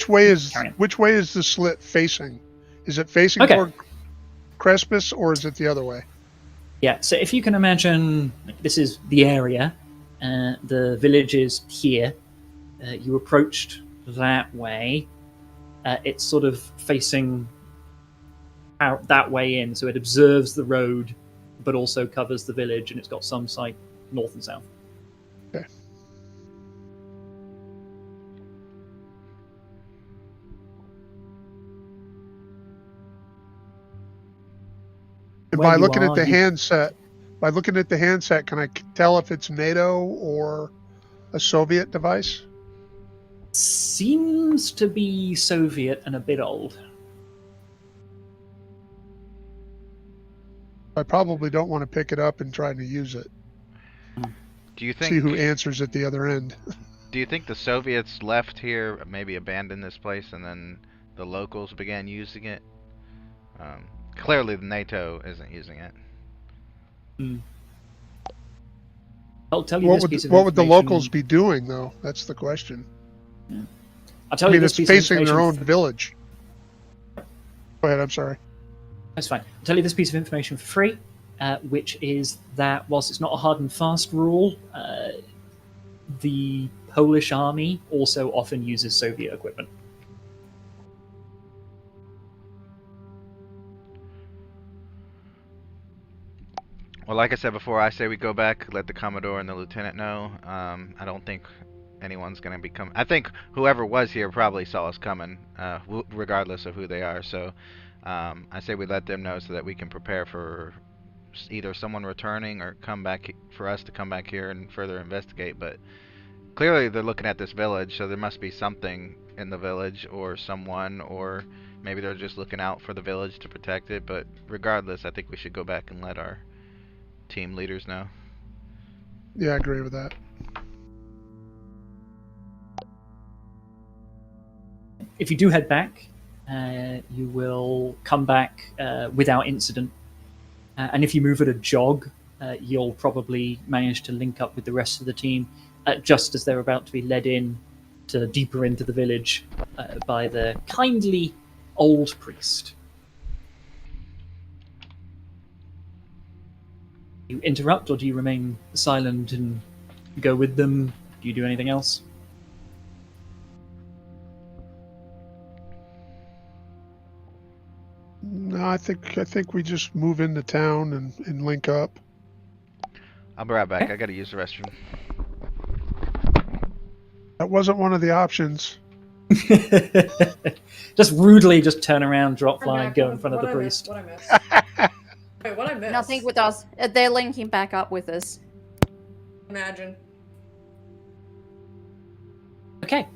way is the slit facing? Is it facing toward Crespus, or is it the other way? Yeah. So if you can imagine, this is the area. The village is here. You approached that way. It's sort of facing out that way in, so it observes the road, but also covers the village, and it's got some sight north and south. Okay. And by looking at the handset, can I tell if it's NATO or a Soviet device? Seems to be Soviet and a bit old. I probably don't want to pick it up and try to use it. Do you think? See who answers at the other end. Do you think the Soviets left here, maybe abandoned this place, and then the locals began using it? Clearly, the NATO isn't using it. I'll tell you what this piece of what would the information. locals be doing, though? That's the question. Yeah. I'll tell you this it's piece facing of their own information. village. Go ahead, I'm sorry. That's fine. I'll tell you this piece of information for free, which is that whilst it's not a hard and fast rule, the Polish army also often uses Soviet equipment. Well, like I said before, I say we go back, let the Commodore and the Lieutenant know. I don't think anyone's going to be coming. I think whoever was here probably saw us coming, regardless of who they are. So I say we let them know so that we can prepare for either someone returning or for us to come back here and further investigate. But clearly they're looking at this village, so there must be something in the village or someone, or maybe they're just looking out for the village to protect it. But regardless, I think we should go back and let our team leaders know. Yeah, I agree with that. If you do head back, you will come back without incident. And if you move at a jog, you'll probably manage to link up with the rest of the team just as they're about to be led in to deeper into the village by the kindly old priest. Do you interrupt, or do you remain silent and go with them? Do you do anything else? No, I think we just move into town and link up. I'll be right back. I gotta use the restroom. That wasn't one of the options. Just rudely turn around, drop I'm fly, back. go in front of the priest. What I missed? Wait, what I missed? Nothing with us. They're linking back up with us. Imagine. Okay.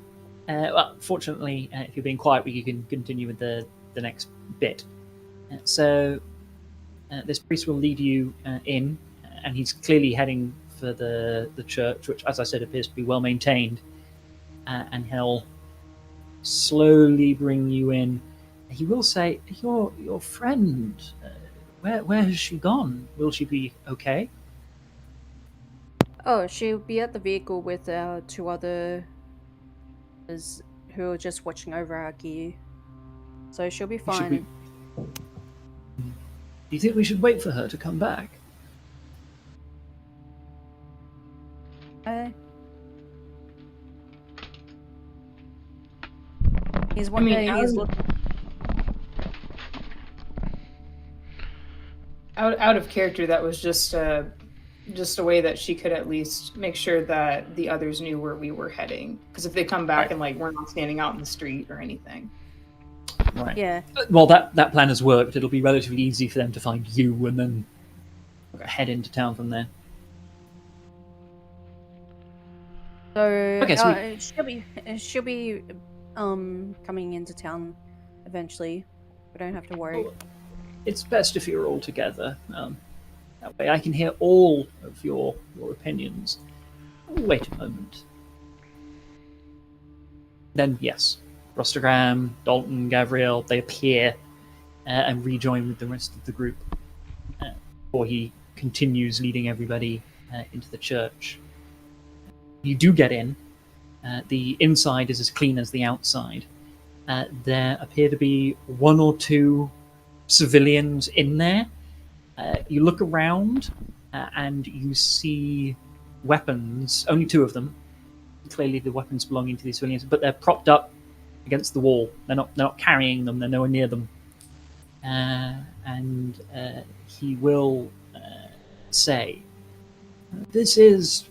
Well, fortunately, if you're being quiet, you can continue with the next bit. So this priest will lead you in, and he's clearly heading for the church, which, as I said, appears to be well maintained. And he'll slowly bring you in he will say, "Your friend, where has she gone? Will she be okay?" Oh, she'll be at the vehicle with two others who are just watching over our gear. So she'll be Should we? fine. Do you think we should wait for her to come back? Uh, he's I mean, he's looking. out of character, that was just a way that she could at least make sure that the others knew where we were heading. Because if they come back Right. and like we're not standing out in the street or anything. Right. Yeah. Well, that plan has worked. It'll be relatively easy for them to find you and then head into town from there. So Okay, so she'll be coming into town eventually. We don't have to worry. It's best if you're all together. That way, I can hear all of your opinions. Wait a moment. Then, yes, Rostogram, Dalton, Gabriel, they appear and rejoin with the rest of the group. Before he continues leading everybody into the church. You do get in. The inside is as clean as the outside. There appear to be one or two civilians in there. You look around and you see weapons, only two of them. Clearly the weapons belonging to these civilians, but they're propped up against the wall. They're not carrying them, they're nowhere near them. And he will say, "This is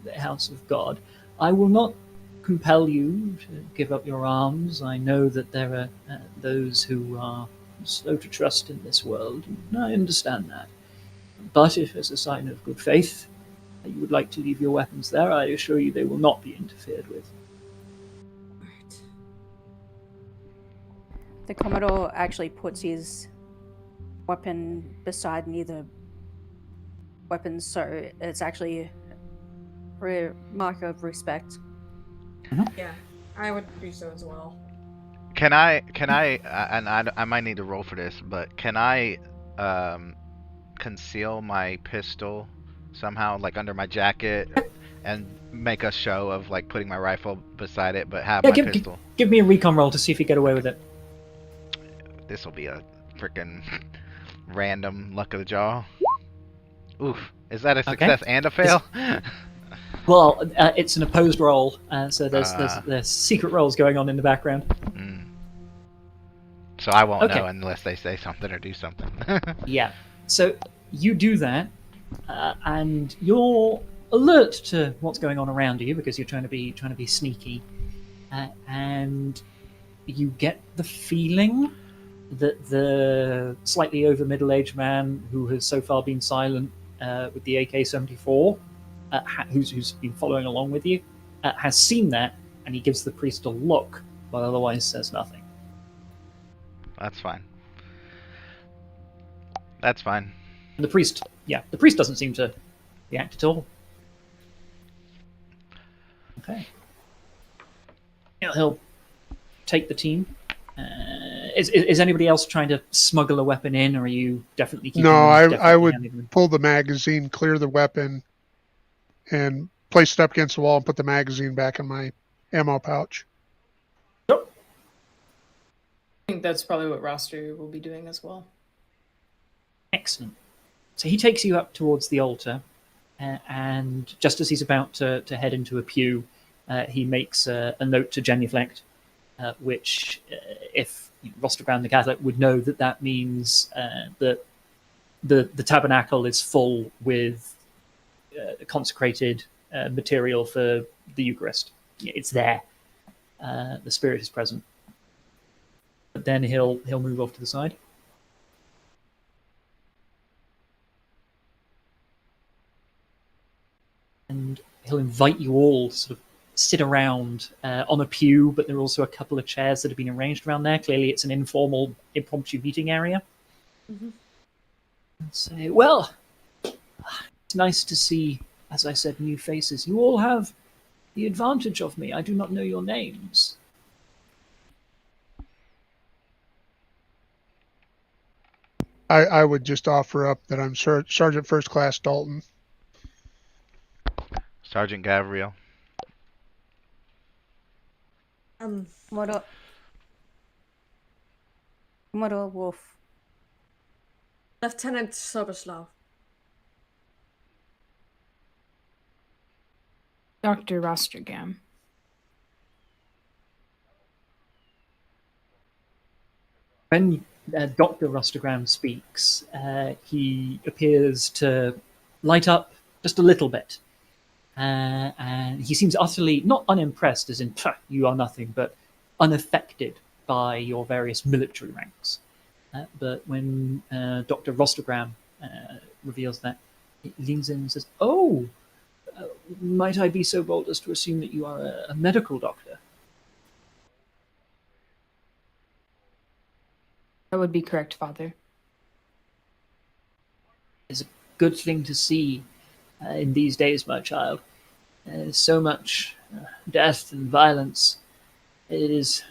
the house of God. I will not compel you to give up your arms. I know that there are those who are slow to trust in this world, and I understand that. But if, as a sign of good faith, you would like to leave your weapons there, I assure you they will not be interfered with." Right. The Commodore actually puts his weapon beside neither weapons, so it's actually a mark of respect. Yeah, I would do so as well. Can I, and I might need to roll for this, but can I conceal my pistol somehow, like under my jacket, and make a show of like putting my rifle beside it, but have Yeah, my give, pistol? give me a recon roll to see if you get away with it. This will be a freaking random luck of the draw. Oof. Is that a success and a fail? Well, it's an opposed roll, so there's secret rolls going on in the background. So I won't Okay. know unless they say something or do something. Yeah. So you do that, and you're alert to what's going on around you because you're trying to be sneaky, and you get the feeling that the slightly over middle-aged man who has so far been silent with the AK-74, who's been following along with you, has seen that, and he gives the priest a look, but otherwise says nothing. That's fine. That's fine. And the priest doesn't seem to react at all. Okay. Yeah, he'll take the team. Is anybody else trying to smuggle a weapon in, or are you definitely keeping No, them I definitely would handing them? pull the magazine, clear the weapon, and place it up against the wall and put the magazine back in my ammo pouch. I think that's probably what Roster will be doing as well. Excellent. So he takes you up towards the altar, and just as he's about to head into a pew, he makes a note to genuflect, which, if Rosterbrand the Catholic would know, that means that the tabernacle is full with consecrated material for the Eucharist. It's there. The Spirit is present. But then he'll move off to the side. And he'll invite you all to sort of sit around on a pew, but there are also a couple of chairs that have been arranged around there. Clearly, it's an informal, impromptu meeting area. Mm-hmm. And say, well, it's nice to see, as I said, new faces. You all have the advantage of me. I do not know your names. I would just offer up that I'm Sergeant First Class Dalton. Sergeant Gabriel. Commodore. Commodore Wolf. Lieutenant Soboslav. Dr. Rostergam. When Dr. Rostergram speaks, he appears to light up just a little bit. And he seems utterly, not unimpressed, as in, you are nothing, but unaffected by your various military ranks. But when Dr. Rostergram reveals that, he leans in and says, "Oh, might I be so bold as to assume that you are a medical doctor?" That would be correct, Father. It's a good thing to see in these days, my child. There's so much death and violence. It is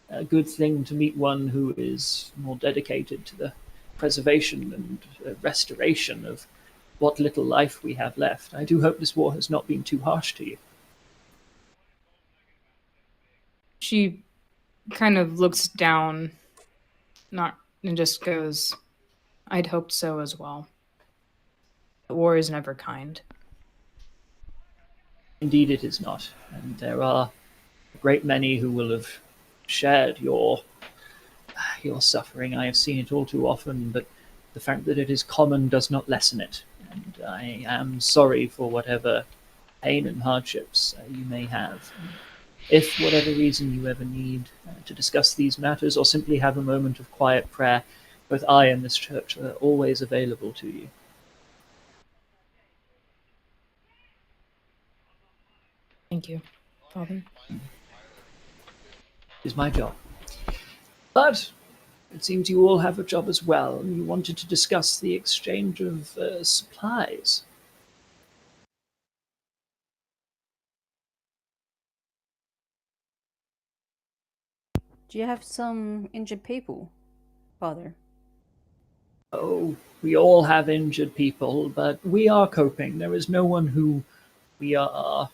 a good thing to meet one who is more dedicated to the preservation and restoration of what little life we have left. I do hope this war has not been too harsh to you. She kind of looks down, and just goes, "I'd hoped so as well. War is never kind." Indeed, it is not, and there are a great many who will have shared your suffering. I have seen it all too often, but the fact that it is common does not lessen it, and I am sorry for whatever pain and hardships you may have. If, for whatever reason, you ever need to discuss these matters or simply have a moment of quiet prayer, both I and this church are always available to you. Thank you, Father. It is my job. But it seems you all have a job as well, and you wanted to discuss the exchange of supplies. Do you have some injured people, Father? Oh, we all have injured people, but we are coping. There is no one who we are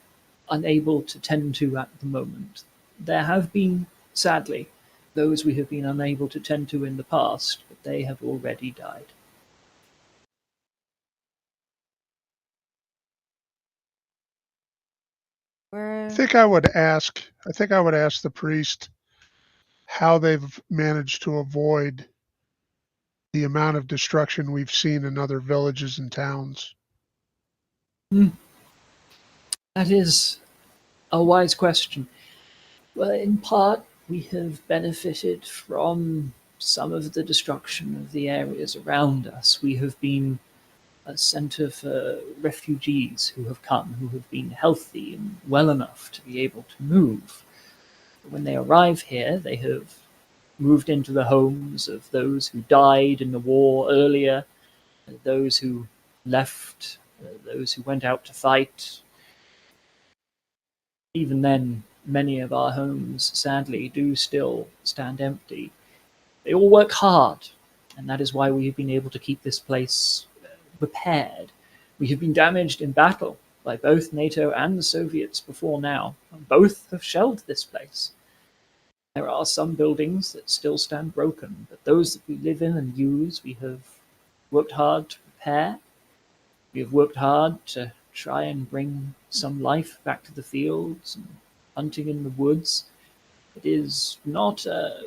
unable to tend to at the moment. There have been, sadly, those we have been unable to tend to in the past, but they have already died. We're I think I would ask the priest how they've managed to avoid the amount of destruction we've seen in other villages and towns. That is a wise question. Well, in part, we have benefited from some of the destruction of the areas around us. We have been a center for refugees who have come, who have been healthy and well enough to be able to move. When they arrive here, they have moved into the homes of those who died in the war earlier, those who left, those who went out to fight. Even then, many of our homes, sadly, do still stand empty. They all work hard, and that is why we have been able to keep this place repaired. We have been damaged in battle by both NATO and the Soviets before now, and both have shelled this place. There are some buildings that still stand broken, but those that we live in and use, we have worked hard to repair. We have worked hard to try and bring some life back to the fields and hunting in the woods. It is not a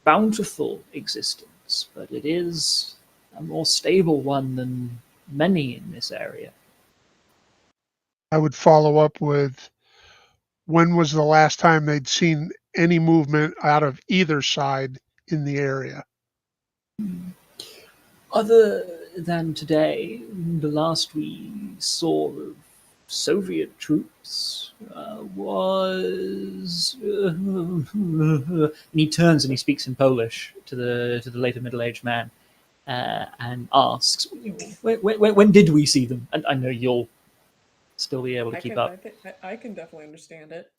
bountiful existence, but it is a more stable one than many in this area. I would follow up with when was the last time they'd seen any movement out of either side in the area? Other than today, the last we saw of Soviet troops was. And he turns and he speaks in Polish to the later middle-aged man and asks, when did we see them? And I know you'll still be able to keep up. I can definitely understand it.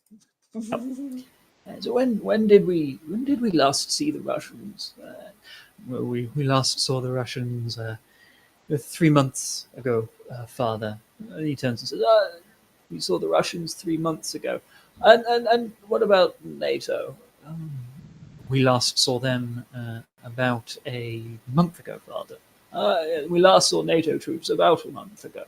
So when did we last see the Russians? Well, we last saw the Russians 3 months ago, Father. And he turns and says, we saw the Russians 3 months ago. And what about NATO? Um, we last saw them about a month ago, Father. We last saw NATO troops about a month ago.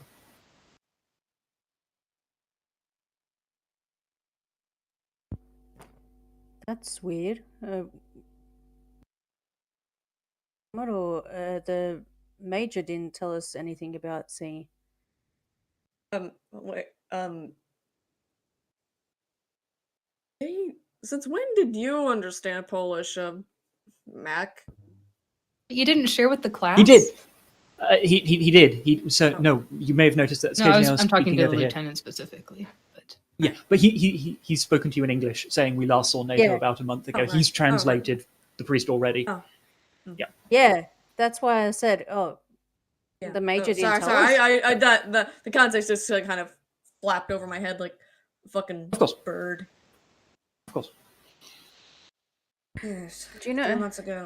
That's weird. Model, the major didn't tell us anything about sea. Wait, since when did you understand Polish, Mac? You didn't share with the class? He did. He did. Oh. No, you may have noticed that No, occasionally I I'm talking speaking to the over here. lieutenant specifically. But Yeah, but he's spoken to you in English, saying we last saw NATO Yeah. about a month ago. Oh, right. He's Oh, right. translated the priest already. Oh. Yeah, that's why I said, Yeah. the major Oh, didn't tell sorry. us. I the context just kind of flapped over my head like a fucking Of course. bird. Of course. Yes. Do you know? 3 months ago.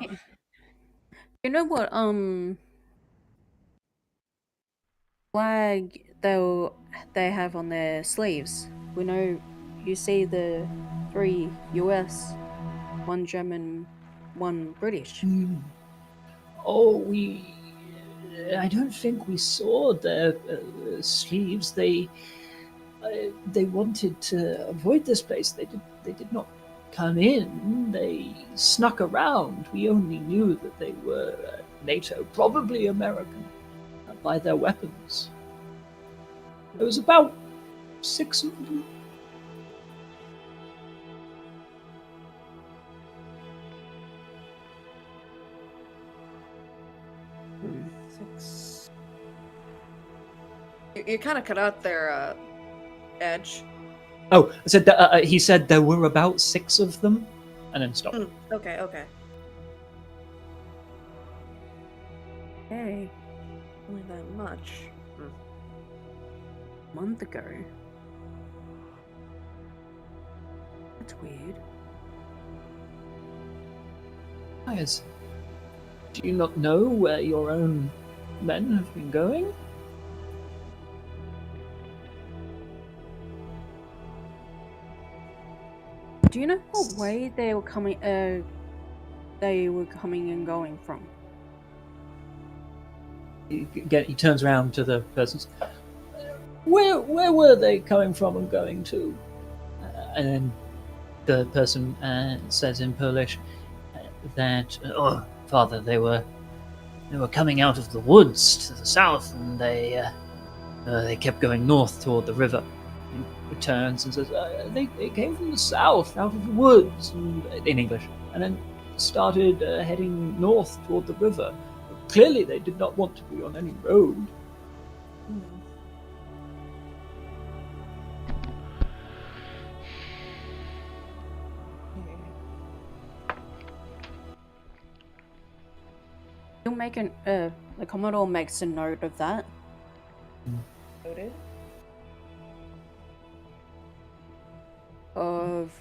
You know what? Flag they have on their sleeves. We know you see the 3 US, 1 German, 1 British. Oh, I don't think we saw their sleeves. They wanted to avoid this place. They did not come in. They snuck around. We only knew that they were NATO, probably American, by their weapons. There was about 6 of them. Six. You kind of cut out their edge. Oh, I said that, he said there were about 6 of them, and then stopped. Okay. Hey, Only that much. a month ago. That's weird. Guys, do you not know where your own men have been going? Do you know what way they were coming and going from? He turns around to the person. Where were they coming from and going to? And then the person says in Polish that, Father, they were coming out of the woods to the south, and they kept going north toward the river. He returns and says, they came from the south, out of the woods, in English, and then started heading north toward the river. Clearly, they did not want to be on any road. You'll make the Commodore makes a note of that. Noted. Of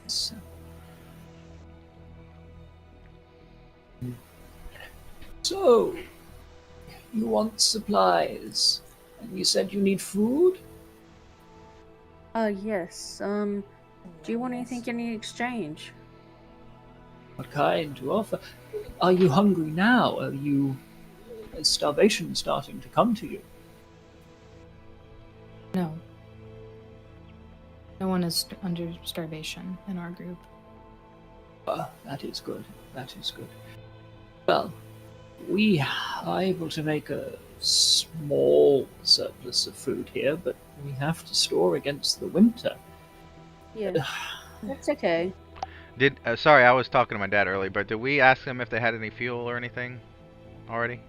So, you want supplies, and you said you need food? yes. Do you want anything in exchange? What kind to offer? Are you hungry now? Are you... Is starvation starting to come to you? no. No one is under starvation in our group. That is good. That is good. Well, we are able to make a small surplus of food here, but we have to store against the winter. Yeah, that's okay. Sorry, I was talking to my dad earlier, but did we ask them if they had any fuel or anything already?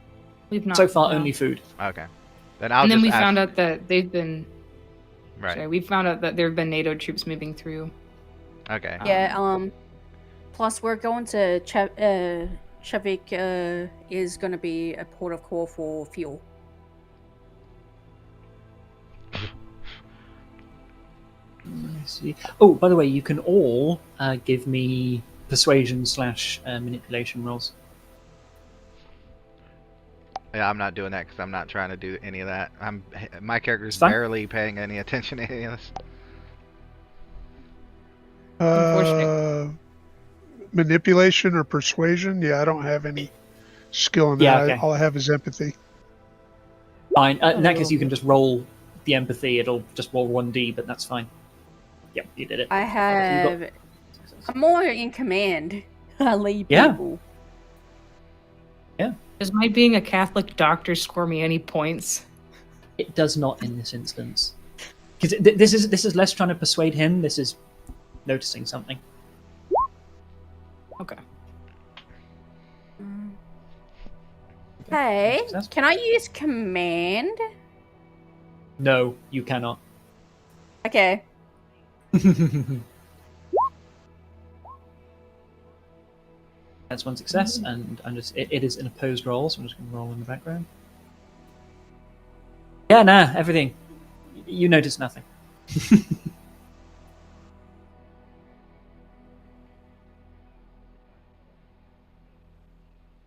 We've not. So far, no. only food. Okay. Then I'll And then just we ask... found out that they've been. Right. Sorry, we found out that there have been NATO troops moving through. Okay. Yeah. Plus, we're going to Chevik. Is going to be a port of call for fuel. I see. Oh, by the way, you can all give me persuasion / manipulation rolls. Yeah, I'm not doing that because I'm not trying to do any of that. My character's It's fine. barely paying any attention to any of this. Unfortunate. Manipulation or persuasion? Yeah, I don't have any skill in that. Yeah, okay. All I have is empathy. Fine. In that Oh. case, you can just roll the empathy. It'll just roll 1d, but that's fine. Yep, you did it. I So have. you I'm more in command. I lead Yeah. people. Does my being a Catholic doctor score me any points? It does not in this instance, because this is less trying to persuade him. This is noticing something. Okay. Hey, Success? can I use command? No, you cannot. Okay. That's one success, and I'm just it is an opposed roll, so I'm just going to roll in the background. Yeah, nah, everything. You notice nothing.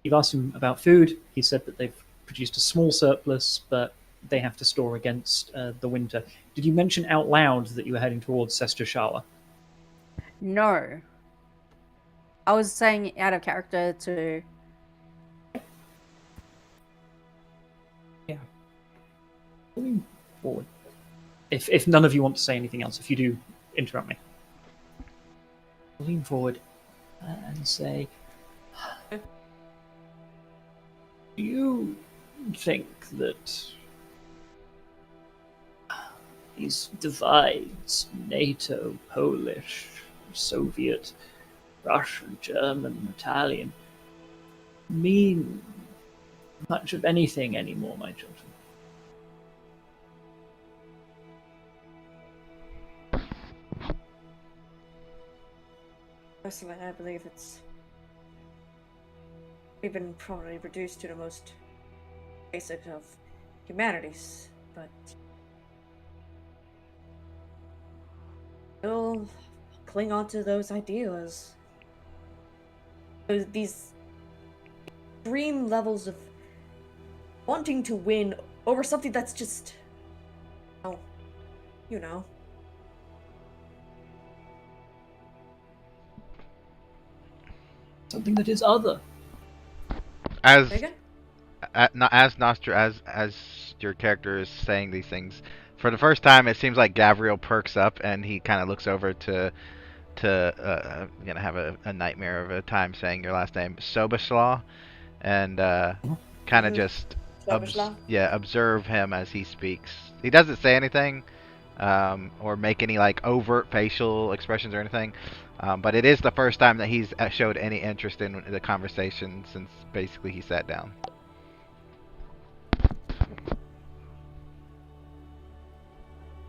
You've asked him about food. He said that they've produced a small surplus, but they have to store against the winter. Did you mention out loud that you were heading towards Sestashawa? No. I was saying out of character to. Moving forward. If none of you want to say anything else, if you do, interrupt me. Lean forward and say, do you think that these divides, NATO, Polish, Soviet, Russian, German, Italian, mean much of anything anymore, my children? Personally, I believe it's even probably reduced to the most basic of humanities, but still cling on to those ideas. These extreme levels of wanting to win over something that's just, oh, you know. Something that is other. As Megan? not as Nostra as your character is saying these things, for the first time, it seems like Gavriel perks up and he kind of looks over to I'm gonna have a nightmare of a time saying your last name, Sobislaw, and kind of just Sobislaw? observe him as he speaks. He doesn't say anything or make any like overt facial expressions or anything. But it is the first time that he's showed any interest in the conversation since basically he sat down.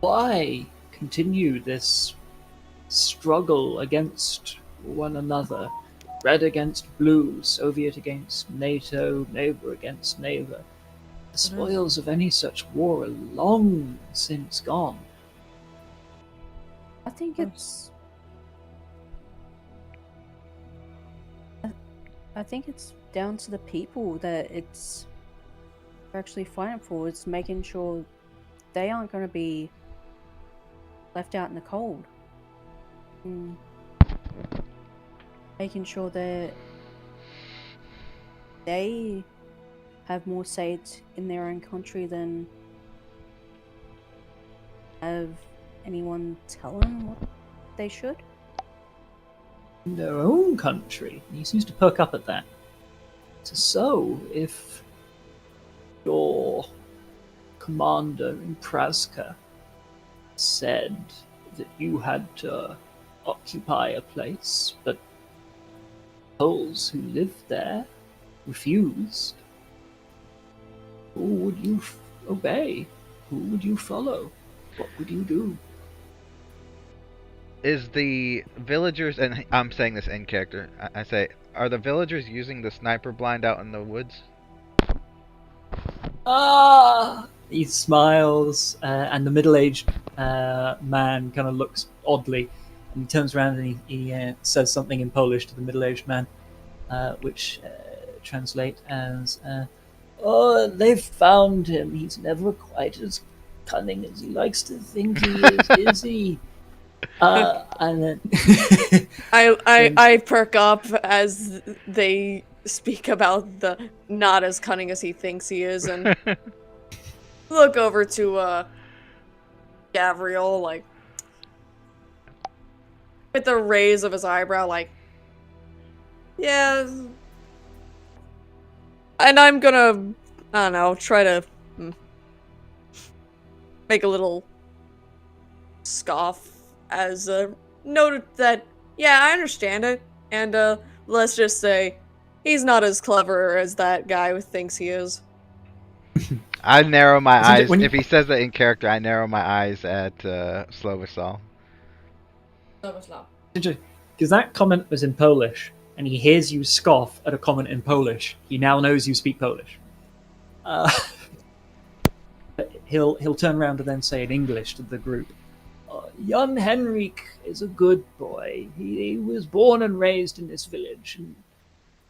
Why continue this struggle against one another? Red against blue, Soviet against NATO, neighbor against neighbor. The spoils of any such war are long since gone. I think it's. I think it's down to the people that it's actually fighting for. It's making sure they aren't going to be left out in the cold. And making sure that they have more say in their own country than have anyone tell them what they should. In their own country. He seems to perk up at that. So, if your commander in Praska said that you had to occupy a place, but Poles who lived there refused, who would you obey? Who would you follow? What would you do? Is the villagers, and I'm saying this in character, I say, are the villagers using the sniper blind out in the woods? Ah! He smiles, and the middle-aged man kind of looks oddly, and he turns around and he says something in Polish to the middle-aged man, which translate as Oh, they've found him. He's never quite as cunning as he likes to think he is he? And then I perk up as they speak about the not as cunning as he thinks he is, and look over to Gavriel, like with a raise of his eyebrow, like, yeah. And I'm gonna, I don't know, try to make a little scoff as noted that, yeah, I understand it, and let's just say he's not as clever as that guy who thinks he is. I narrow my Isn't it eyes. when you- If he says that in character, I narrow my eyes at Slovisol. because that comment was in Polish, and he hears you scoff at a comment in Polish. He now knows you speak Polish. He'll turn around and then say in English to the group, "Jan Henrik is a good boy. He was born and raised in this village, and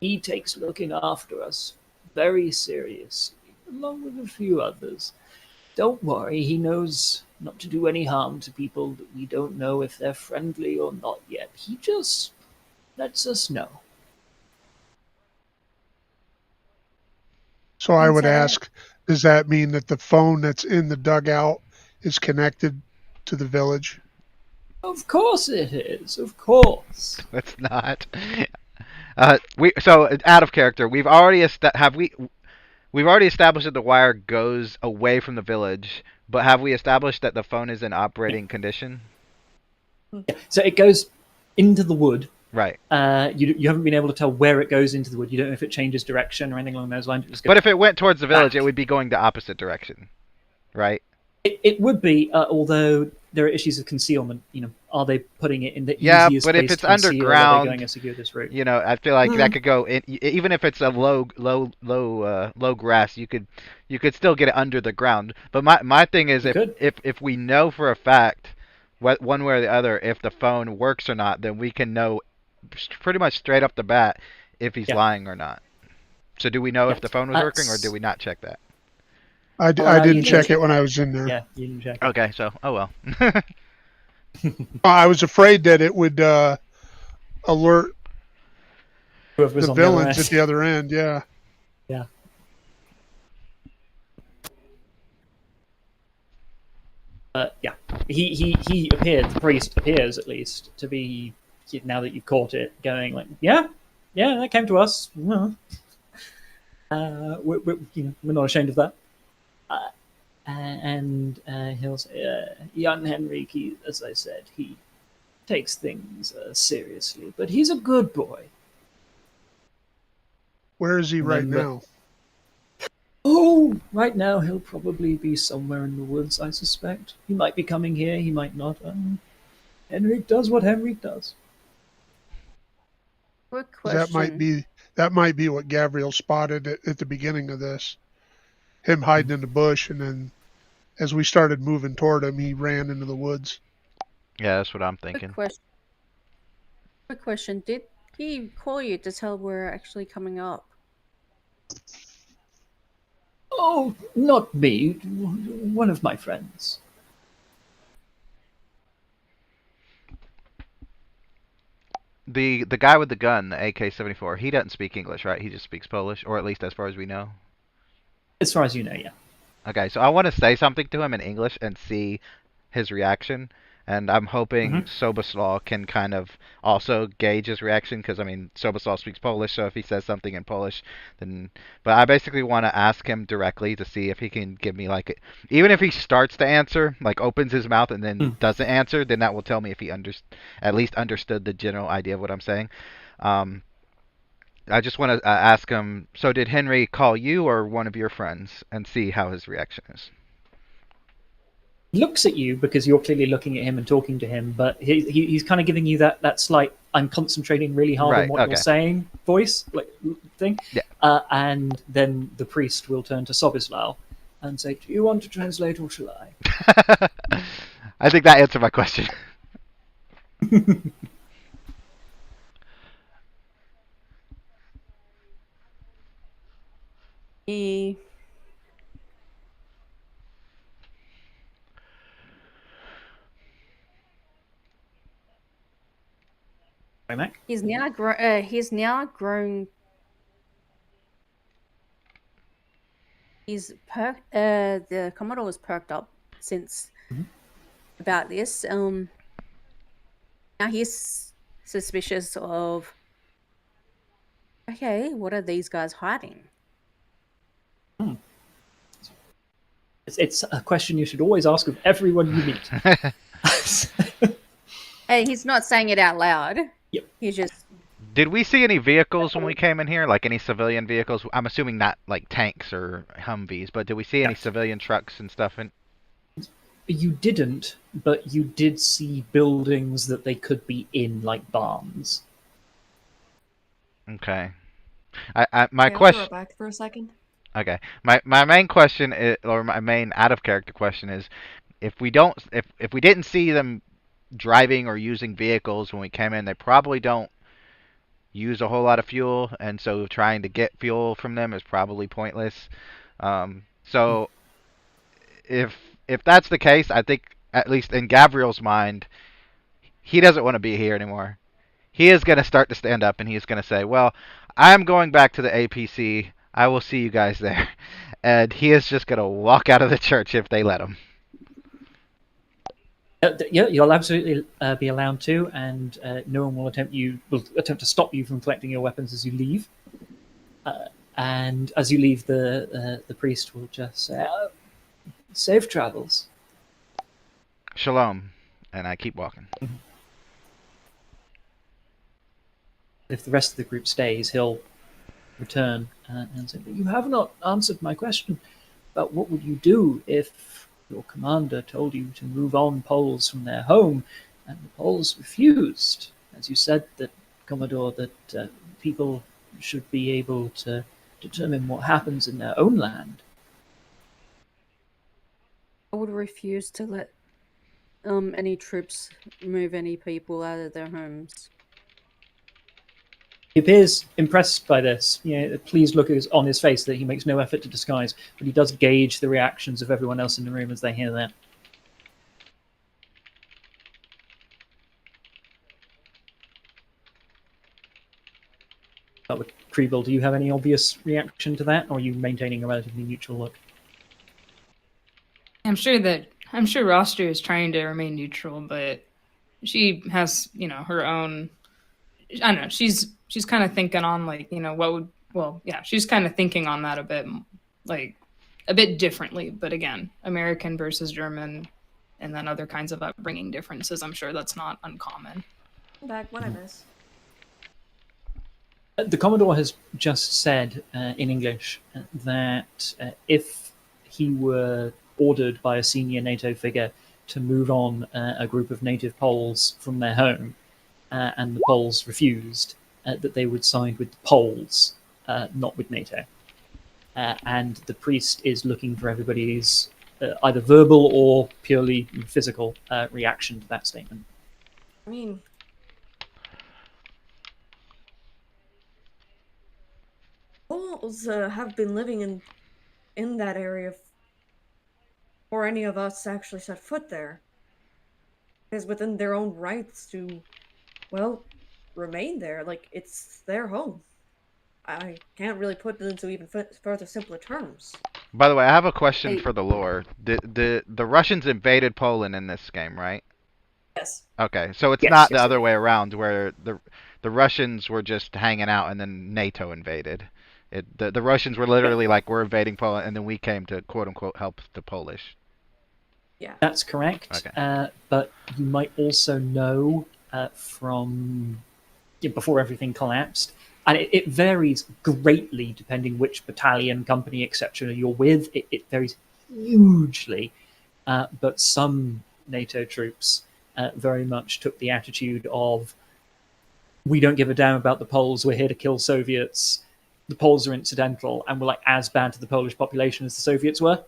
he takes looking after us very seriously, along with a few others. Don't worry, he knows not to do any harm to people that we don't know if they're friendly or not yet. He just lets us know." So I would Inside out. ask, does that mean that the phone that's in the dugout is connected to the village? Of course it is. Of course. That's not. So out of character. We've already we've already established that the wire goes away from the village, but have we established that the phone is in operating condition? So it goes into the wood. Right. You haven't been able to tell where it goes into the wood. You don't know if it changes direction or anything along those lines. It just goes But if it went towards the village, back. it would be going the opposite direction, right? It would be, although there are issues of concealment. Are they putting it in the Yeah, easiest but if place it's to conceal? Are they underground, going a circuitous route? I feel like that could go in, even if it's a low grass, you could still get it under the ground. But my thing is, You could. if we know for a fact, one way or the other, if the phone works or not, then we can know pretty much straight up the bat if he's Yeah. lying or not. So do we know if Yeah. the phone was working, or That's- did we not check that? I you didn't check did. it when I was in there. Yeah, you didn't check. Okay, so oh well. I was afraid that it would alert Whoever was the on the other villains end. at the other end. Yeah. Yeah. Yeah. He appeared. The priest appears, at least, to be, now that you've caught it, going like, yeah, that came to us. We're not ashamed of that. And he'll say, Jan Henrik, as I said, he takes things seriously, but he's a good boy. Where is he right Remember- now? Oh, right now he'll probably be somewhere in the woods, I suspect. He might be coming here, he might not. Henrik does what Henrik does. Quick question. That might be what Gavriel spotted at the beginning of this. Him hiding in the bush, and then as we started moving toward him, he ran into the woods. Yeah, that's what I'm thinking. Quick question. Did he call you to tell we're actually coming up? Oh, not me. One of my friends. The guy with the gun, the AK-74, he doesn't speak English, right? He just speaks Polish, or at least as far as we know. As far as you know, yeah. Okay, so I want to say something to him in English and see his reaction. And I'm hoping Soboslaw can kind of also gauge his reaction, because, I mean, Soboslaw speaks Polish, so if he says something in Polish, then... But I basically want to ask him directly to see if he can give me, like... Even if he starts to answer, like, opens his mouth and then doesn't answer, then that will tell me if he at least understood the general idea of what I'm saying. I just want to ask him, so did Henry call you or one of your friends, and see how his reaction is? He looks at you because you're clearly looking at him and talking to him, but he's kind of giving you that slight, I'm concentrating really hard on what you're saying voice thing. Yeah. And then the priest will turn to Sobislaw and say, do you want to translate or shall I? I think that answered my question. He Sorry, Mac. he's now grown. The Commodore was perked up since Mhm. about this. Now he's suspicious of. Okay, what are these guys hiding? It's a question you should always ask of everyone you meet. Hey, he's not saying it out loud. Yep. He's just. Did we see any vehicles when we came in here? Like any civilian vehicles? I'm assuming not like tanks or Humvees, but did we see any Yes. civilian trucks and stuff? You didn't, but you did see buildings that they could be in, like barns. Okay. My Okay, I'll throw question. it back for a second. Okay. My main question is, or my main out of character question is, if we didn't see them driving or using vehicles when we came in, they probably don't use a whole lot of fuel, and so trying to get fuel from them is probably pointless. So if that's the case, I think at least in Gabriel's mind, he doesn't want to be here anymore. He is going to start to stand up and he's going to say, "Well, I'm going back to the APC. I will see you guys there." And he is just going to walk out of the church if they let him. Yeah, you'll absolutely be allowed to, and no one will attempt to stop you from collecting your weapons as you leave. And as you leave, the priest will just say, "Safe travels." Shalom. And I keep walking. If the rest of the group stays, he'll return and say, "But you have not answered my question about what would you do if your commander told you to move on Poles from their home, and the Poles refused? As you said, that Commodore, that people should be able to determine what happens in their own land." I would refuse to let any troops move any people out of their homes. He appears impressed by this. A pleased look is on his face that he makes no effort to disguise, but he does gauge the reactions of everyone else in the room as they hear that. With Kriebel, do you have any obvious reaction to that, or are you maintaining a relatively neutral look? I'm sure Roster is trying to remain neutral, but she has, her own. I don't know. She's kind of thinking on she's kind of thinking on that a bit, like a bit differently. But again, American versus German, and then other kinds of upbringing differences. I'm sure that's not uncommon. Back when I miss. The Commodore has just said in English that if he were ordered by a senior NATO figure to move on a group of native Poles from their home, and the Poles refused, that they would side with the Poles, not with NATO. And the priest is looking for everybody's either verbal or purely physical reaction to that statement. I mean, Poles have been living in that area before any of us actually set foot there. It is within their own rights to, well, remain there. Like, it's their home. I can't really put it into even further simpler terms. By the way, I have a question Hey. for the lore. The Russians invaded Poland in this game, right? Yes. Okay, so it's Yes, not the yes. other way around where the Russians were just hanging out and then NATO invaded. The Russians were literally like, we're invading Poland, and then we came to quote unquote help the Polish. Yeah. That's correct. Okay. But you might also know from before everything collapsed, and it varies greatly depending which battalion, company, etc. you're with. It varies hugely, but some NATO troops very much took the attitude of, "We don't give a damn about the Poles. We're here to kill Soviets. The Poles are incidental, and we're like as bad to the Polish population as the Soviets were."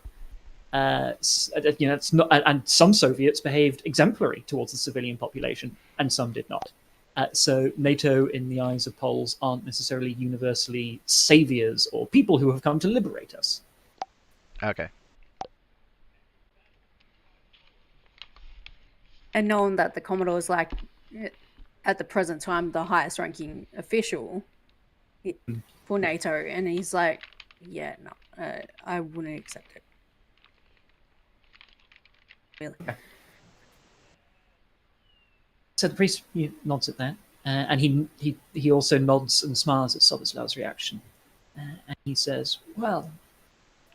It's not, and some Soviets behaved exemplary towards the civilian population, and some did not. So NATO, in the eyes of Poles, aren't necessarily universally saviors or people who have come to liberate us. Okay. And knowing that the Commodore is like, at the present time, the highest ranking official for NATO, and he's like, yeah, no, I wouldn't accept it. Really. So the priest nods at that, and he also nods and smiles at Soboslav's reaction, and he says, "Well,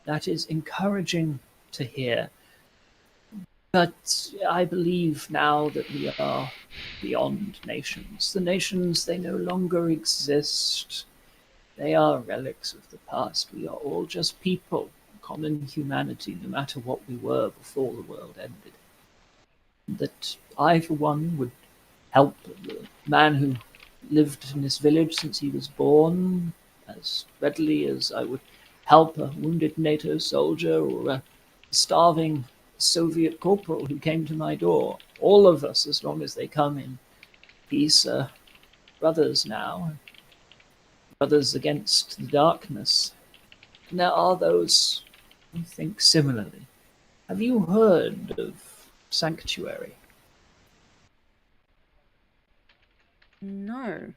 that is encouraging to hear. But I believe now that we are beyond nations. The nations, they no longer exist. They are relics of the past. We are all just people, common humanity, no matter what we were before the world ended. That I, for one, would help the man who lived in this village since he was born as readily as I would help a wounded NATO soldier or a starving Soviet corporal who came to my door. All of us, as long as they come in peace, are brothers now, brothers against the darkness. And there are those who think similarly. Have you heard of Sanctuary? No.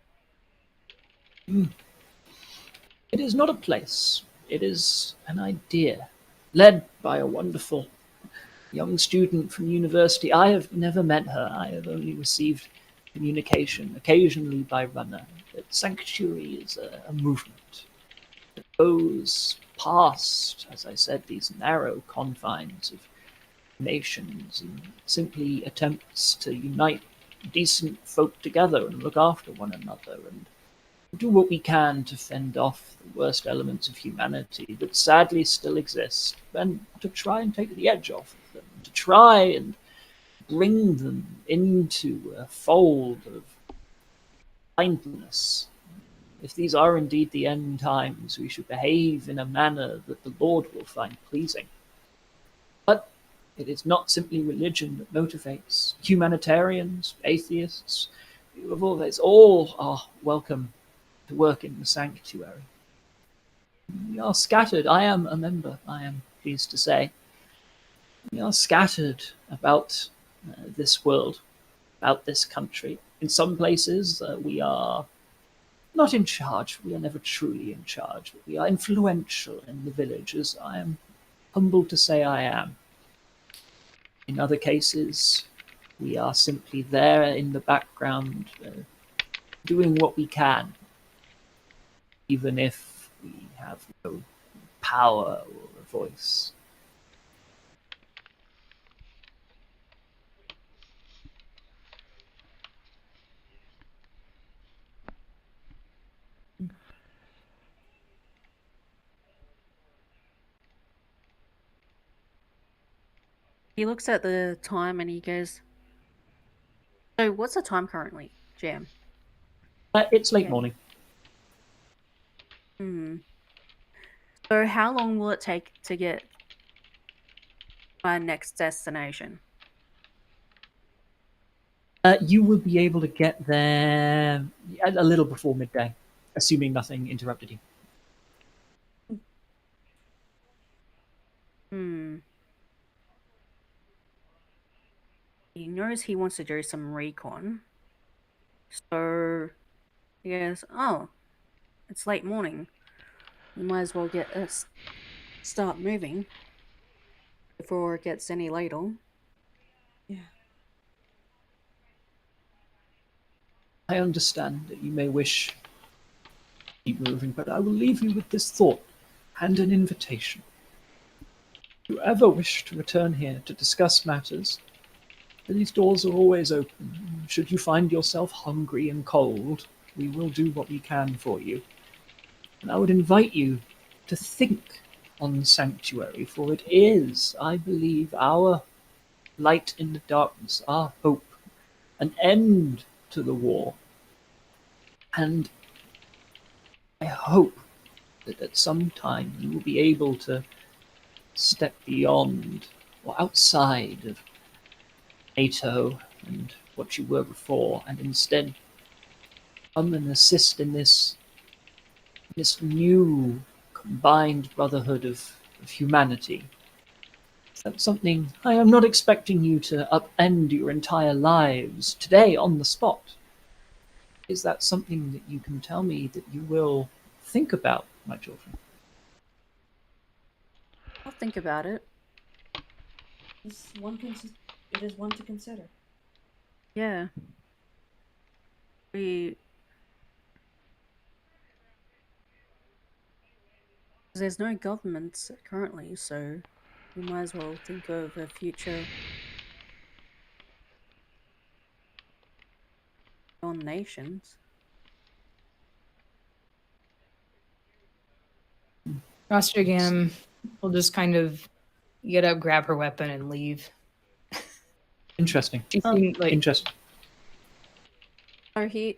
It is not a place. It is an idea, led by a wonderful young student from university. I have never met her. I have only received communication, occasionally by runner, that Sanctuary is a movement that goes past, as I said, these narrow confines of nations and simply attempts to unite decent folk together and look after one another and do what we can to fend off the worst elements of humanity that sadly still exist, and to try and take the edge off of them, to try and bring them into a fold of kindness. If these are indeed the end times, we should behave in a manner that the Lord will find pleasing. But it is not simply religion that motivates. Humanitarians, atheists, people of all faiths, all are welcome to work in the sanctuary. We are scattered. I am a member, I am pleased to say. We are scattered about this world, about this country. In some places, we are not in charge. We are never truly in charge. But we are influential in the villages. I am humbled to say I am. In other cases, we are simply there in the background, doing what we can, even if we have no power or a voice. He looks at the time and he goes, so what's the time currently, Jam? It's late Yeah. morning. So how long will it take to get my next destination? You will be able to get there a little before midday, assuming nothing interrupted you. He knows he wants to do some recon. So he goes, oh, it's late morning. We might as well get us start moving before it gets any later. Yeah. I understand that you may wish to keep moving, but I will leave you with this thought and an invitation. If you ever wish to return here to discuss matters, these doors are always open. Should you find yourself hungry and cold, we will do what we can for you. And I would invite you to think on Sanctuary, for it is, I believe, our light in the darkness, our hope, an end to the war. And I hope that at some time you will be able to step beyond or outside of NATO and what you were before, and instead come and assist in this new combined brotherhood of humanity. That's something I am not expecting you to upend your entire lives today on the spot. Is that something that you can tell me that you will think about, my children? I'll think about it. It is one to consider. Yeah. There's no governments currently, so we might as well think of a future on nations. Rostrogam will just kind of get up, grab her weapon, and leave. Interesting. She seemed like Interesting. So he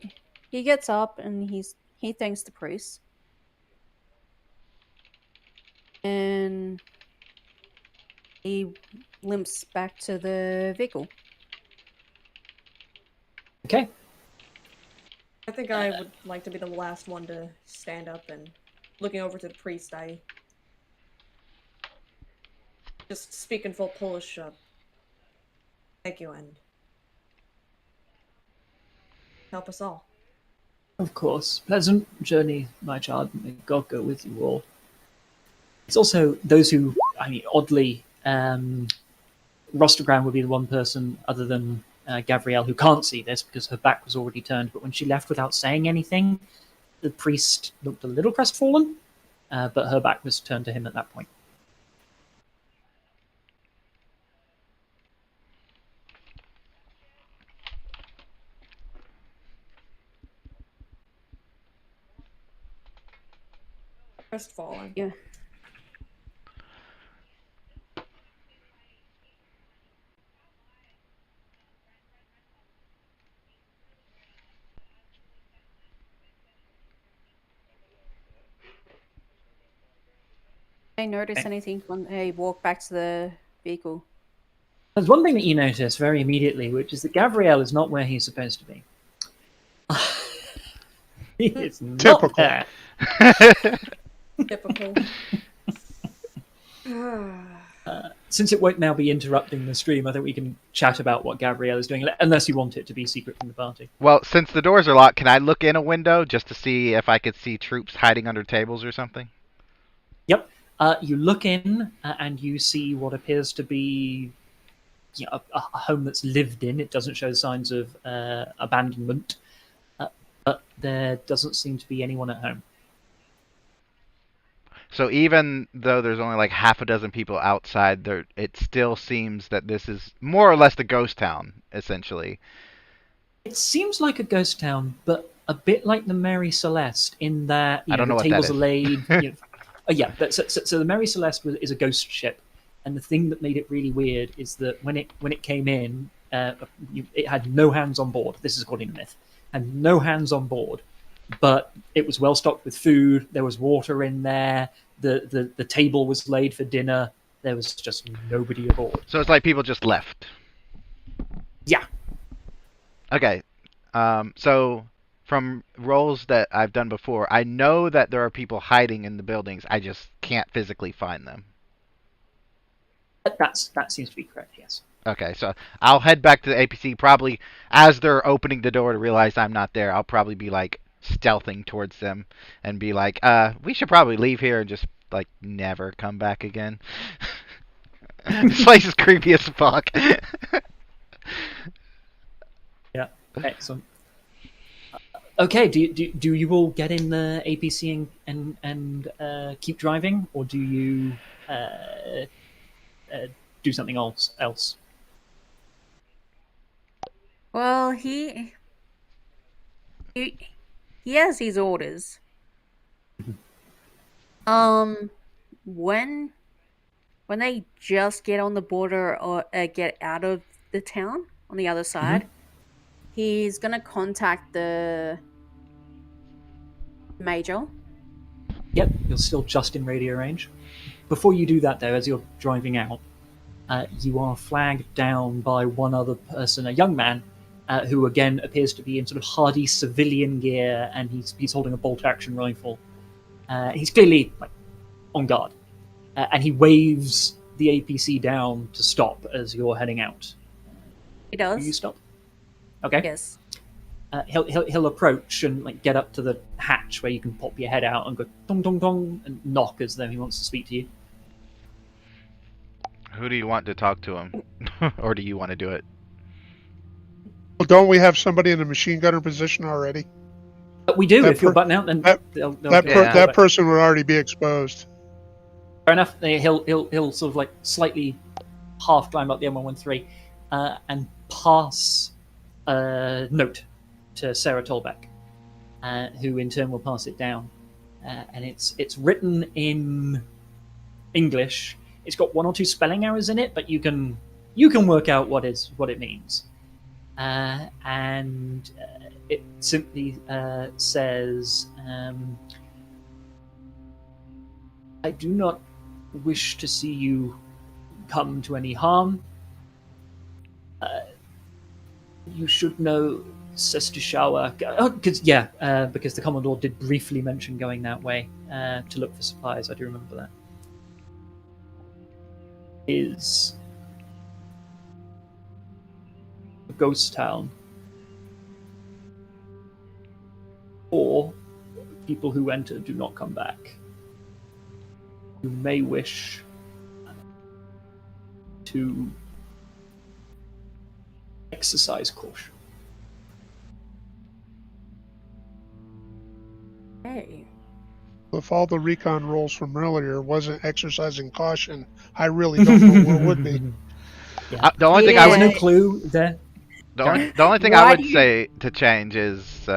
gets up and he thanks the priest. And he limps back to the vehicle. Okay. I think I would like to be the last one to stand up, and looking over to the priest, I just speak in full Polish. Thank you, and help us all. Of course. Pleasant journey, my child. May God go with you all. It's also those who, I mean, oddly, Rostogram would be the one person other than Gabrielle who can't see this because her back was already turned. But when she left without saying anything, the priest looked a little crestfallen, but her back was turned to him at that point. Crestfallen. Yeah. They notice Okay. anything when they walk back to the vehicle. There's one thing that you notice very immediately, which is that Gabrielle is not where he's supposed to be. He is not Typical. there. Typical. Since it won't now be interrupting the stream, I think we can chat about what Gabrielle is doing, unless you want it to be secret from the party. Well, since the doors are locked, can I look in a window just to see if I could see troops hiding under tables or something? Yep. You look in and you see what appears to be a home that's lived in. It doesn't show signs of abandonment, but there doesn't seem to be anyone at home. So even though there's only like half a dozen people outside, there it still seems that this is more or less the ghost town, essentially. It seems like a ghost town, but a bit like the Mary Celeste in that I don't know the what that tables is. are laid. Yeah, but so the Mary Celeste is a ghost ship, and the thing that made it really weird is that when it came in, it had no hands on board. This is according to myth, and no hands on board, but it was well stocked with food. There was water in there. The table was laid for dinner. There was just nobody aboard. So it's like people just left. Yeah. Okay. So from roles that I've done before, I know that there are people hiding in the buildings. I just can't physically find them. That seems to be correct, yes. Okay, so I'll head back to the APC probably as they're opening the door to realize I'm not there. I'll probably be like stealthing towards them and be like, we should probably leave here and just like never come back again. This place is creepy as fuck. Yeah, excellent. Okay, do you all get in the APC and keep driving, or do you do something else? Well, he has his orders. When they just get on the border or get out of the town on the other side, he's gonna contact the major. Yep, you're still just in radio range. Before you do that, though, as you're driving out, you are flagged down by one other person, a young man, who again appears to be in sort of hardy civilian gear, and he's holding a bolt-action rifle. He's clearly like on guard, and he waves the APC down to stop as you're heading out. He Do you does. stop? Okay. Yes. He'll approach and like get up to the hatch where you can pop your head out and go dong dong dong and knock as though he wants to speak to you. Who do you want to talk to him? Or do you want to do it? Well, don't we have somebody in a machine gunner position already? But we do. That If you're per- button out, then that- they'll That person would already be exposed. Fair enough. He'll sort of like slightly half climb up the M113 and pass a note to Sarah Tolbeck, who in turn will pass it down. And it's written in English. It's got 1 or 2 spelling errors in it, but you can work out what it means. And it simply says, "I do not wish to see you come to any harm. You should know Sestishawa." Because the Commodore did briefly mention going that way to look for supplies. I do remember that. Is a ghost town, or people who enter do not come back. You may wish to exercise caution. Hey. If all the recon rolls from earlier wasn't exercising caution, I really don't know what would be. The only thing I There's would no clue there. the only thing I would say to change is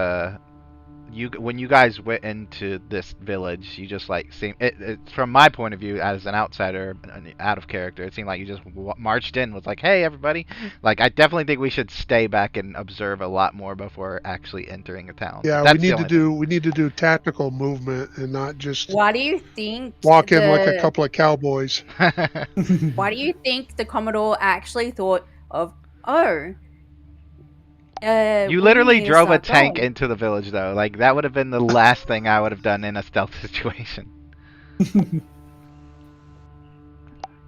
when you guys went into this village, you just like seemed it from my point of view as an outsider, out of character. It seemed like you just marched in, was like, "Hey, everybody!" Like, I definitely think we should stay back and observe a lot more before actually entering a town. Yeah, That's we the need to do tactical movement and not just Why do you think walk in like a couple of cowboys. only Why do you think the Commodore actually thought of You literally drove a tank into the village, though. Like, that would have been the last thing I would have done in a stealth situation.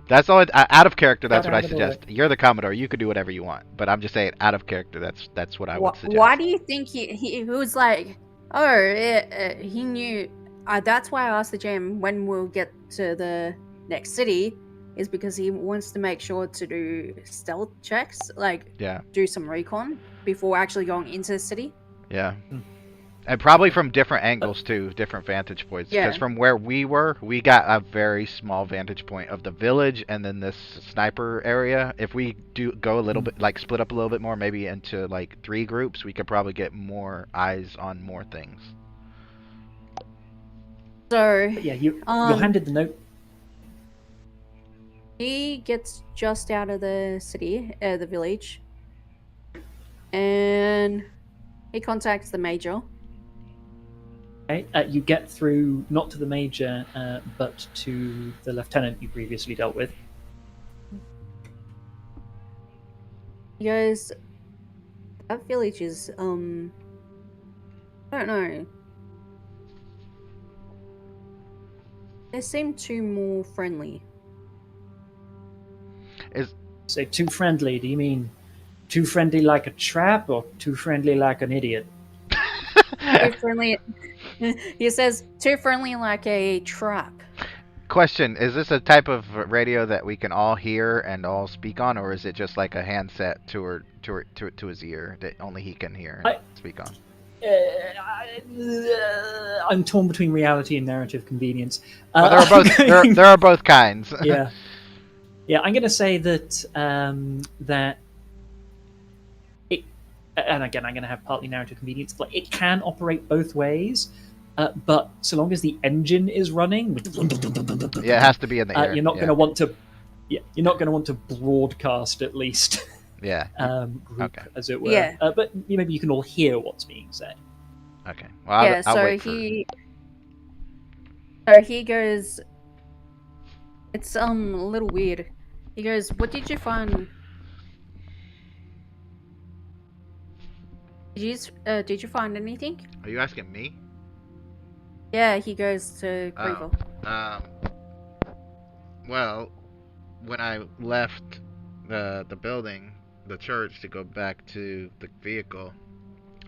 That's all. Out of character, that's what I suggest. You're the Commodore. You could do whatever you want. But I'm just saying, out of character, that's what I would suggest. Why do you think he was like, he knew? That's why I asked the GM when we'll get to the next city, is because he wants to make sure to do stealth checks, like do some recon before actually going into the city. Yeah. And probably from different angles too, different vantage points. Because from where we were, we got a very small vantage point of the village and then this sniper area. If we do go a little bit, like split up a little bit more, maybe into like 3 groups, we could probably get more eyes on more things. So yeah, you're handed the note. He gets just out of the city, the village, and he contacts the major. Okay, you get through not to the major, but to the lieutenant you previously dealt with. He goes, that village is, I don't know. They seem too more friendly. Say too friendly, do you mean too friendly like a trap or too friendly like an idiot? Too friendly. He says, too friendly like a trap. Question, is this a type of radio that we can all hear and all speak on, or is it just like a handset to his ear that only he can hear and speak on? I'm torn between reality and narrative convenience. Well, there are both. There are both kinds. Yeah, I'm going to say that that it, and again, I'm going to have partly narrative convenience. Like, it can operate both ways, but so long as the engine is running, it has to be in the ear. You're not going to want to. Yeah, you're not going to want to broadcast at least. Yeah. Group, as it were. Yeah. But maybe you can all hear what's being said. Okay. Well, I'll wait so he goes. It's a little weird. He goes, "What did you find?" Did you find anything? Are you asking me? Yeah, he goes to Oh. Creeville. Well, when I left the building, the church, to go back to the vehicle,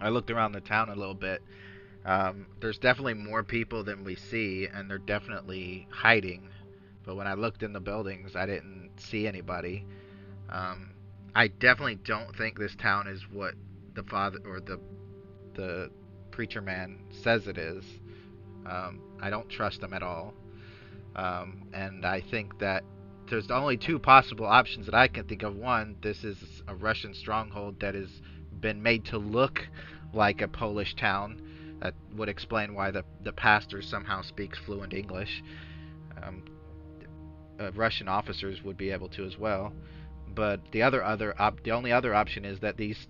I looked around the town a little bit. There's definitely more people than we see, and they're definitely hiding. But when I looked in the buildings, I didn't see anybody. Um, I definitely don't think this town is what the father or the preacher man says it is. I don't trust him at all. And I think that there's only two possible options that I can think of. One, this is a Russian stronghold that has been made to look like a Polish town. That would explain why the pastor somehow speaks fluent English. Um, Russian officers would be able to as well. But the only other option is that these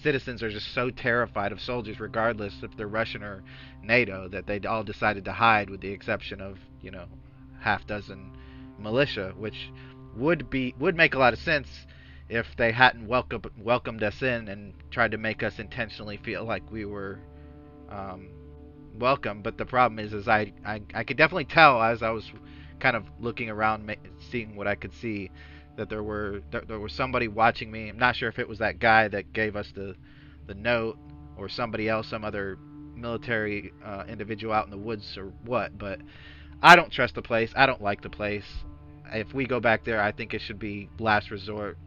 citizens are just so terrified of soldiers, regardless if they're Russian or NATO, that they all decided to hide, with the exception of half dozen militia, which would make a lot of sense if they hadn't welcomed us in and tried to make us intentionally feel like we were um, welcome. But the problem is I could definitely tell as I was kind of looking around, seeing what I could see, that there was somebody watching me. I'm not sure if it was that guy that gave us the note, or somebody else, some other military individual out in the woods or what. But I don't trust the place. I don't like the place. If we go back there, I think it should be last resort,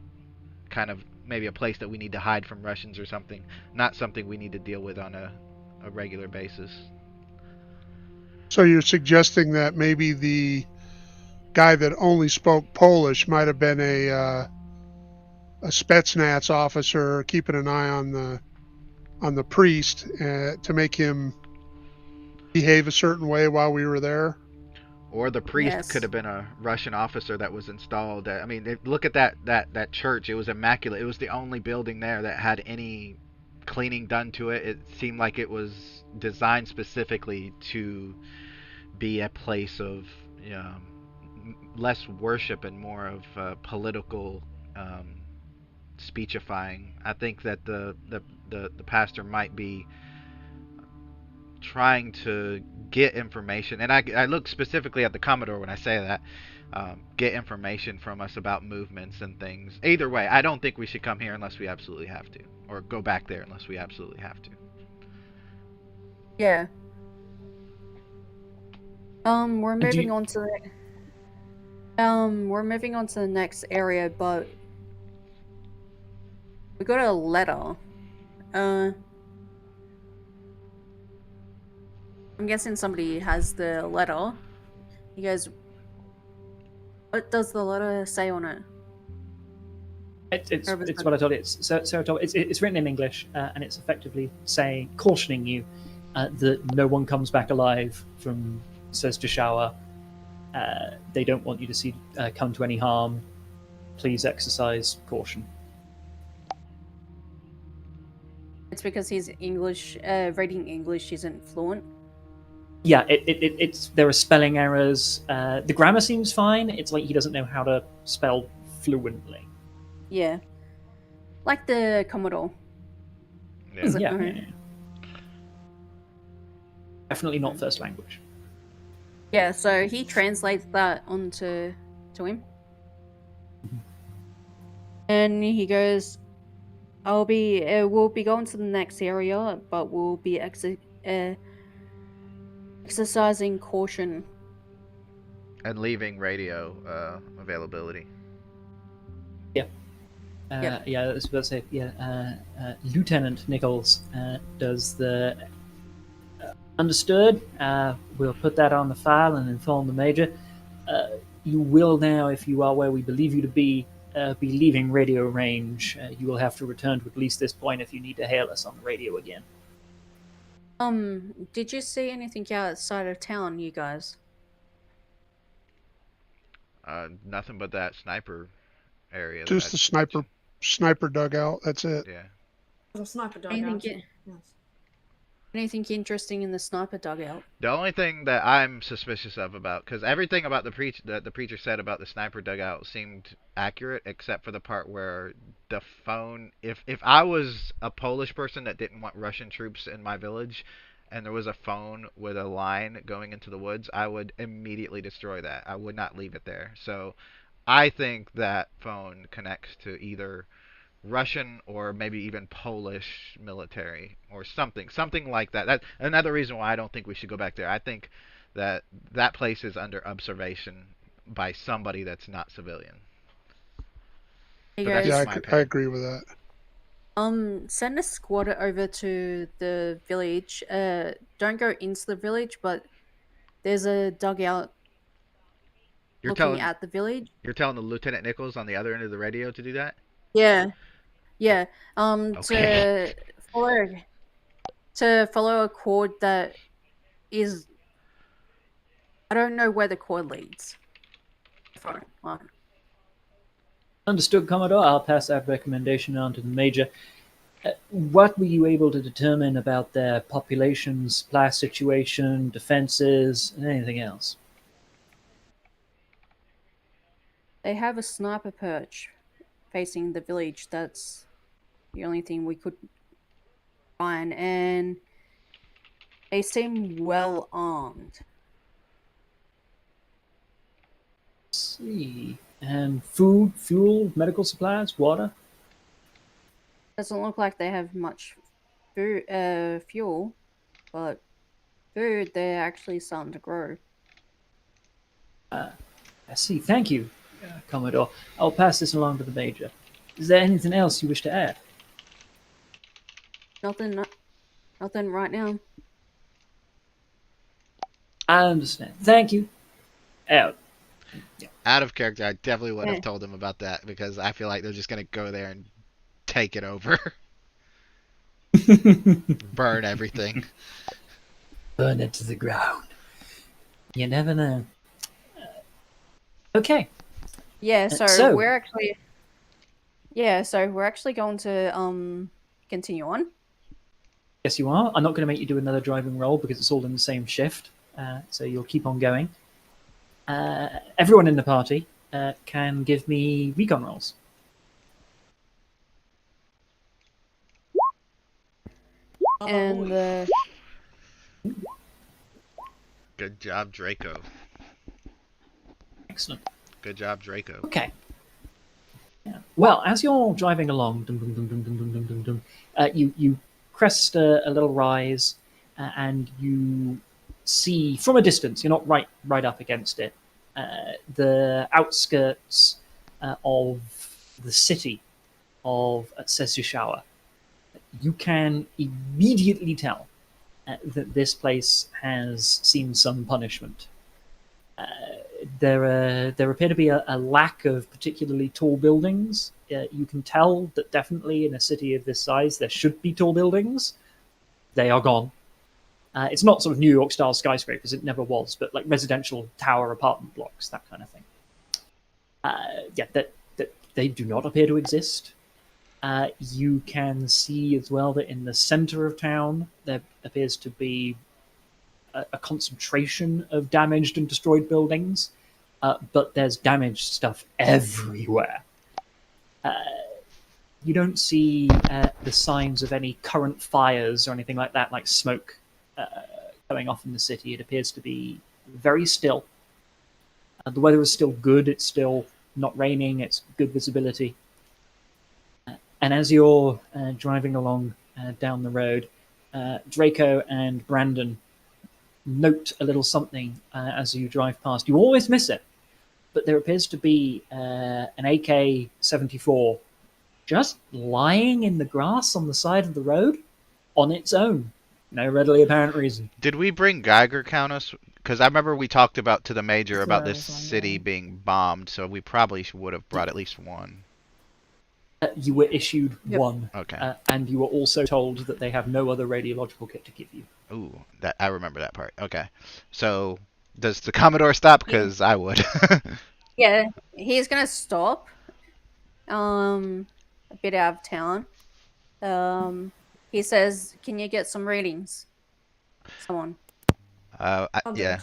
kind of maybe a place that we need to hide from Russians or something, not something we need to deal with on a regular basis. So you're suggesting that maybe the guy that only spoke Polish might have been a Spetsnaz officer keeping an eye on the priest to make him behave a certain way while we were there. Or the priest could Yes. have been a Russian officer that was installed. I mean, look at that church. It was immaculate. It was the only building there that had any cleaning done to it. It seemed like it was designed specifically to be a place of less worship and more of political speechifying. I think that the pastor might be trying to get information, and I look specifically at the Commodore when I say that. Get information from us about movements and things. Either way, I don't think we should come here unless we absolutely have to, or go back there unless we absolutely have to. Yeah. We're And do moving you, on to the next area, but we got a letter. I'm guessing somebody has the letter. You guys, what does the letter say on it? it's what I told you. It's written in English, and it's effectively saying, cautioning you that no one comes back alive from says Jashawa. They don't want you to come to any harm. Please exercise caution. It's because he's English, reading English isn't fluent. Yeah, it's there are spelling errors. The grammar seems fine. It's like he doesn't know how to spell fluently. Yeah. Like the Commodore. Yeah. Is it- Yeah, okay. yeah. Definitely not first language. Yeah, so he translates that onto him. And he goes, we'll be going to the next area, but we'll be exercising caution. And leaving radio availability. Yeah, I was about to say, Lieutenant Nichols does the understood. We'll put that on the file and inform the Major. You will now, if you are where we believe you to be leaving radio range. You will have to return to at least this point if you need to hail us on the radio again. Did you see anything outside of town, you guys? Nothing but that sniper area. Just the sniper dugout. That's it. Yeah. The sniper Anything dugout. get Yes. Anything interesting in the sniper dugout? The only thing that I'm suspicious of about, because everything about the preacher said about the sniper dugout seemed accurate, except for the part where the phone. If I was a Polish person that didn't want Russian troops in my village, and there was a phone with a line going into the woods, I would immediately destroy that. I would not leave it there. So, I think that phone connects to either Russian or maybe even Polish military or something like that. That's another reason why I don't think we should go back there. I think that that place is under observation by somebody that's not civilian. Hey But that's Yeah, guys, just my I opinion. agree with that. send a squad over to the village. Don't go into the village, but there's a dugout You're looking telling at the village. you're telling the Lieutenant Nichols on the other end of the radio to do that? Yeah, yeah. Okay. Follow to follow a cord that is. I don't know where the cord leads. Phone line. Understood, Commodore. I'll pass that recommendation on to the Major. What were you able to determine about their population, supply situation, defenses, and anything else? They have a sniper perch facing the village. That's the only thing we could find, and they seem well armed. Let's see. And food, fuel, medical supplies, water? Doesn't look like they have much fuel, but food they're actually starting to grow. I see. Thank you, Commodore. I'll pass this along to the Major. Is there anything else you wish to add? Nothing, nothing right now. I understand. Thank you. Out. Out of character, I definitely would have Yeah. told them about that because I feel like they're just gonna go there and take it over, burn everything. Burn it to the ground. You never know. Okay. Yeah, so, so- we're actually. Yeah, so we're actually going to continue on. Yes, you are. I'm not going to make you do another driving roll because it's all in the same shift. So you'll keep on going. Everyone in the party can give me recon rolls. And Good job, Draco. Excellent. Good job, Draco. Okay. Yeah. Well, as you're driving along, you crest a little rise, and you see from a distance. You're not right up against it. The outskirts of the city of Sezushawa. You can immediately tell that this place has seen some punishment. There appear to be a lack of particularly tall buildings. You can tell that definitely in a city of this size there should be tall buildings. They are gone. It's not sort of New York style skyscrapers, it never was, but like residential tower apartment blocks, that kind of thing. That they do not appear to exist. You can see as well that in the center of town there appears to be a concentration of damaged and destroyed buildings, but there's damaged stuff everywhere. You don't see the signs of any current fires or anything like that, like smoke coming off in the city. It appears to be very still. The weather is still good. It's still not raining. It's good visibility. And as you're driving along down the road, Draco and Brandon note a little something as you drive past. You always miss it, but there appears to be an AK-74 just lying in the grass on the side of the road on its own. No readily apparent reason. Did we bring Geiger counters? Because I remember we talked about to the Major That's about what I this was city wondering. being bombed, so we probably would have brought at least one. You were issued Yep. one, Okay. and you were also told that they have no other radiological kit to give you. Ooh, that I remember that part. Okay. So does the Commodore stop? Because I would. yeah, he's gonna stop. A bit out of town. He says, "Can you get some readings?" Someone. I'll do Yeah. it.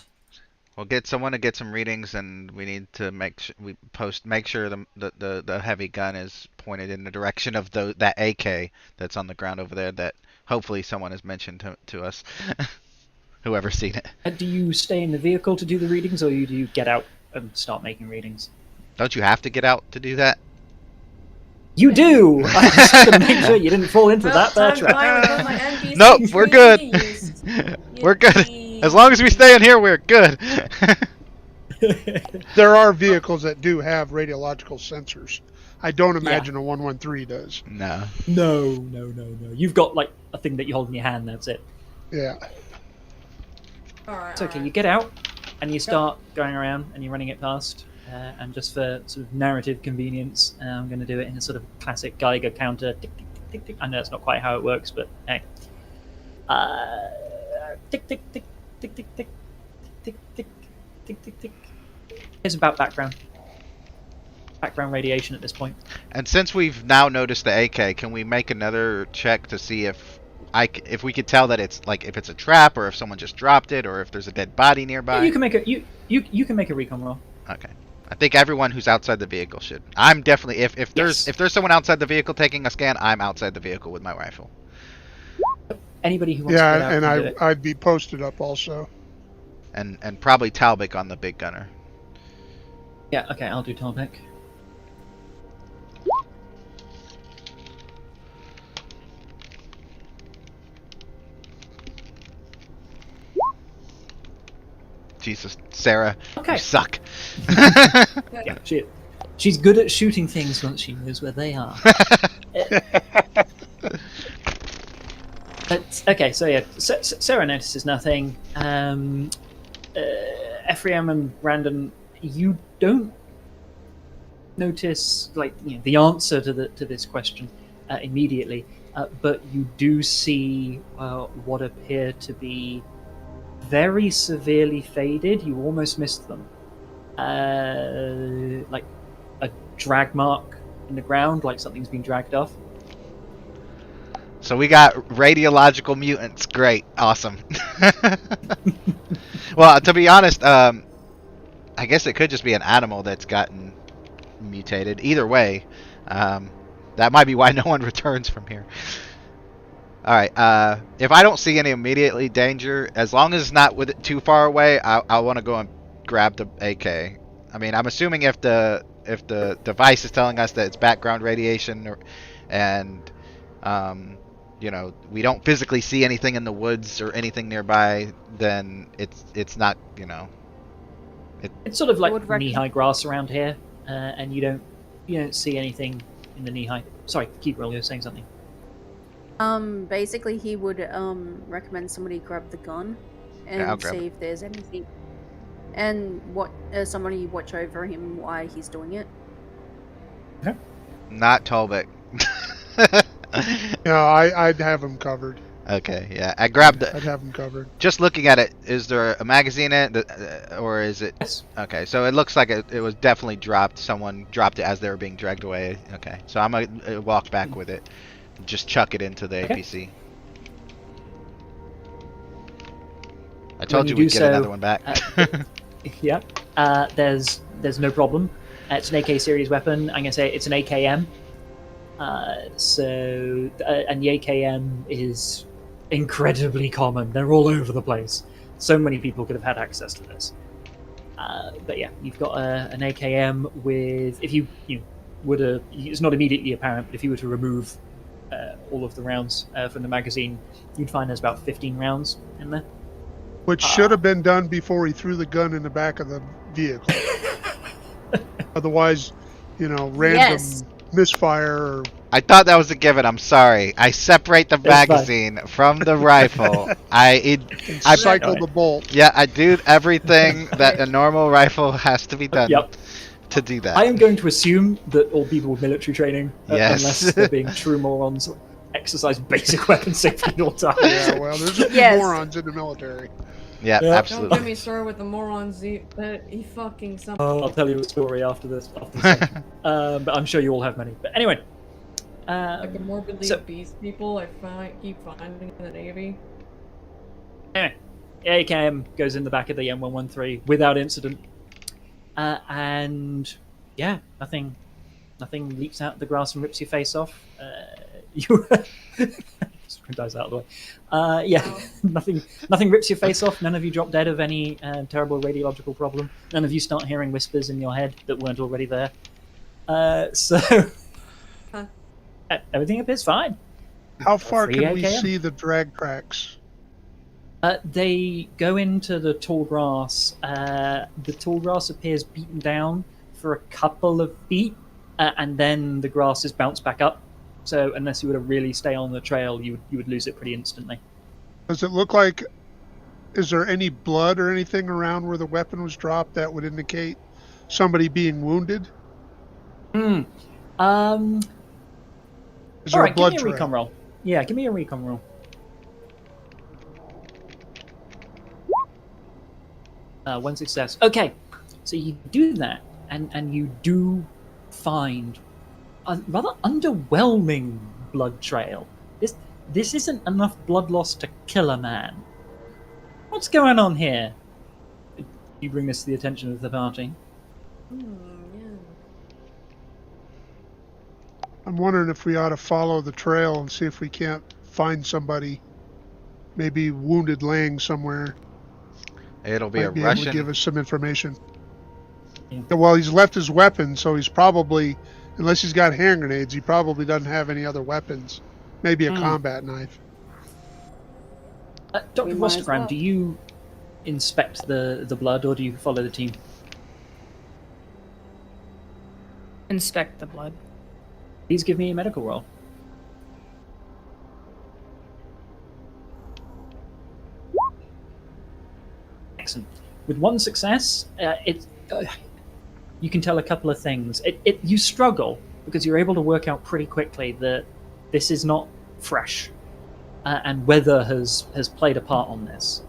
We'll get someone to get some readings, and we need to make sure the heavy gun is pointed in the direction of that AK that's on the ground over there. That hopefully someone has mentioned to us, whoever's seen it. Do you stay in the vehicle to do the readings, or do you get out and start making readings? Don't you have to get out to do that? You do! I was just going to make sure you didn't fall into that bear I'm trap. fine with all my NPC Nope, we're good. trees. We're good. Yippee. As long as we stay in here, we're good. There are vehicles that do have radiological sensors. I don't imagine a 113 does. No. No. You've got, like, a thing that you hold in your hand, that's it. Yeah. Alright, It's okay, alright. you get out, and you start going around, and you're running it past. And just for sort of narrative convenience, I'm going to do it in a sort of classic Geiger counter. Tick, tick, tick, tick, tick. I know that's not quite how it works, but hey. Tick, tick, tick, tick, tick, tick, tick, tick, tick, tick, tick. It's about background radiation at this point. And since we've now noticed the AK, can we make another check to see if we could tell that it's like if it's a trap or if someone just dropped it or if there's a dead body nearby? Yeah, you can make a you can make a recon roll. Okay. I think everyone who's outside the vehicle should. I'm definitely if there's someone outside the vehicle taking a scan, I'm outside the vehicle with my rifle. Anybody who wants to get out and can do it. I'd be posted up also. And probably Talbot on the big gunner. Yeah, okay, I'll do Talbek. Jesus, Sarah, Okay. you suck. Yeah, she's good at shooting things once she knows where they are. But okay, so yeah, Sarah notices nothing. Ephraim and Brandon, you don't notice the answer to this question immediately, but you do see what appear to be very severely faded. You almost missed them, like a drag mark in the ground, like something's been dragged off. So we got radiological mutants. Great. Awesome. Well, to be honest, I guess it could just be an animal that's gotten mutated. Either way, that might be why no one returns from here. Alright, if I don't see any immediately danger, as long as it's not too far away, I want to go and grab the AK. I mean, I'm assuming if the device is telling us that it's background radiation and we don't physically see anything in the woods or anything nearby, then it's not, It's sort of like would knee-high grass around here, and you don't see anything in the knee-high. Sorry, keep rolling. You're saying something. Basically, he would recommend somebody grab the gun and I'll grab see if there's anything, and somebody watch over him while he's doing it. Not Tolbeck. Yeah, I'd have him covered. Okay, yeah. I grabbed I'd have him covered. Just looking at it, is there a magazine in it, or is it? Yes. Okay, so it looks like it was definitely dropped. Someone dropped it as they were being dragged away. Okay, so I'm gonna walk back with it, just chuck it into the Okay. APC. I told When you you we'd do get so, another one back. Yeah. There's no problem. It's an AK series weapon. I'm gonna say it's an AKM. And the AKM is incredibly common. They're all over the place. So many people could have had access to this. But yeah, you've got an AKM with. If you were to, it's not immediately apparent, but if you were to remove all of the rounds from the magazine, you'd find there's about 15 rounds in there. Which should have been done before he threw the gun in the back of the vehicle. Otherwise, random Yes. misfire or I thought that was a given. I'm sorry. I separate the fine. magazine from the rifle. I cycle the bolt. Yeah, I do everything that a normal rifle has to be done Yep. to do that. I am going to assume that all people with military training, Yes. unless they're being true morons, exercise basic weapon safety at all times. Yeah, well, there's a few Yes. morons in the military. Yeah, Yeah. Don't absolutely. get me started with the morons. He fucking something. I'll tell you a story after this section. But I'm sure you all have many. But anyway, Like the morbidly so- obese people I keep finding in the Navy. Anyway, AKM goes in the back of the M113 without incident. And yeah, nothing leaps out of the grass and rips your face off. You dies out of the way. Yeah, nothing rips your face off. None of you drop dead of any terrible radiological problem. None of you start hearing whispers in your head that weren't already there. So Huh. everything appears fine. How far Free can we AKM. see the drag tracks? They go into the tall grass. The tall grass appears beaten down for a couple of feet, and then the grass is bounced back up. So unless you were to really stay on the trail, you would lose it pretty instantly. Does it look like? Is there any blood or anything around where the weapon was dropped that would indicate somebody being wounded? Hmm. Is All there right, a blood give me a trail? recon roll. Yeah, give me a recon roll. One success. Okay, so you do that, and you do find a rather underwhelming blood trail. This isn't enough blood loss to kill a man. What's going on here? You bring this to the attention of the party. Yeah. I'm wondering if we ought to follow the trail and see if we can't find somebody, maybe wounded laying somewhere. It'll be Might a be able to Russian. give us some information. Yeah. Well, he's left his weapon, so he's probably, unless he's got hand grenades, he probably doesn't have any other weapons. Maybe a combat knife. Dr. We might as Rostergram, well. do you inspect the blood, or do you follow the team? Inspect the blood. Please give me a medical roll. Excellent. With one success, you can tell a couple of things. You struggle because you're able to work out pretty quickly that this is not fresh, and weather has played a part on this.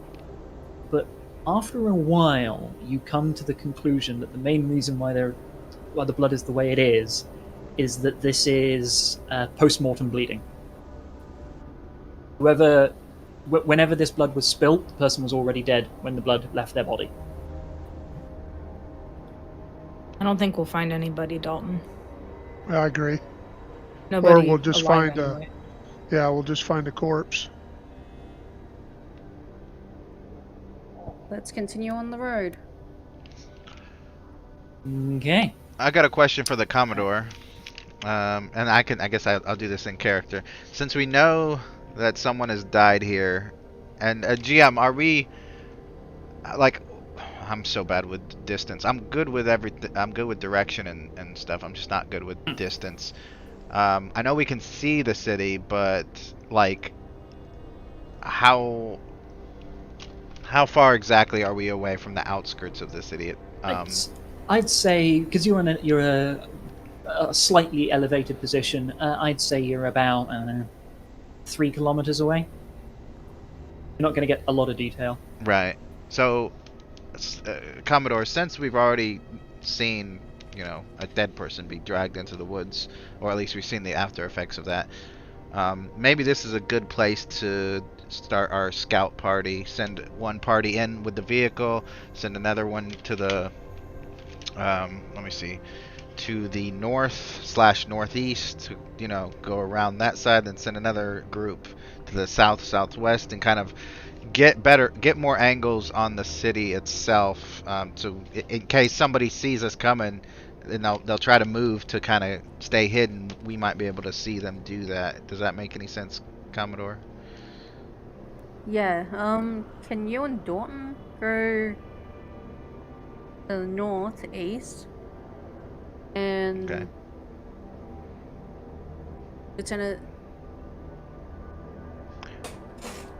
But after a while, you come to the conclusion that the main reason why the blood is the way it is that this is post-mortem bleeding. Whenever this blood was spilt, the person was already dead when the blood left their body. I don't think we'll find anybody, Dalton. I agree. Nobody. we'll just alive find a- anyway. Yeah, we'll just find a corpse. Let's continue on the road. Okay. I got a question for the Commodore, and I guess I'll do this in character. Since we know that someone has died here, and GM, are we like? I'm so bad with distance. I'm good with everything. I'm good with direction and stuff. I'm just not good with distance. I know we can see the city, but like, how far exactly are we away from the outskirts of the city? I'd say, because you're a slightly elevated position, I'd say you're about 3 kilometers away. You're not going to get a lot of detail. Right. So, Commodore, since we've already seen, a dead person be dragged into the woods, or at least we've seen the after effects of that, maybe this is a good place to start our scout party. Send one party in with the vehicle, send another one to the, let me see, to the north/northeast to, go around that side, then send another group to the southwest and kind of get more angles on the city itself, so in case somebody sees us coming, then they'll try to move to kind of stay hidden. We might be able to see them do that. Does that make any sense, Commodore? Yeah, can you and Dalton go to the northeast? And Okay. Lieutenant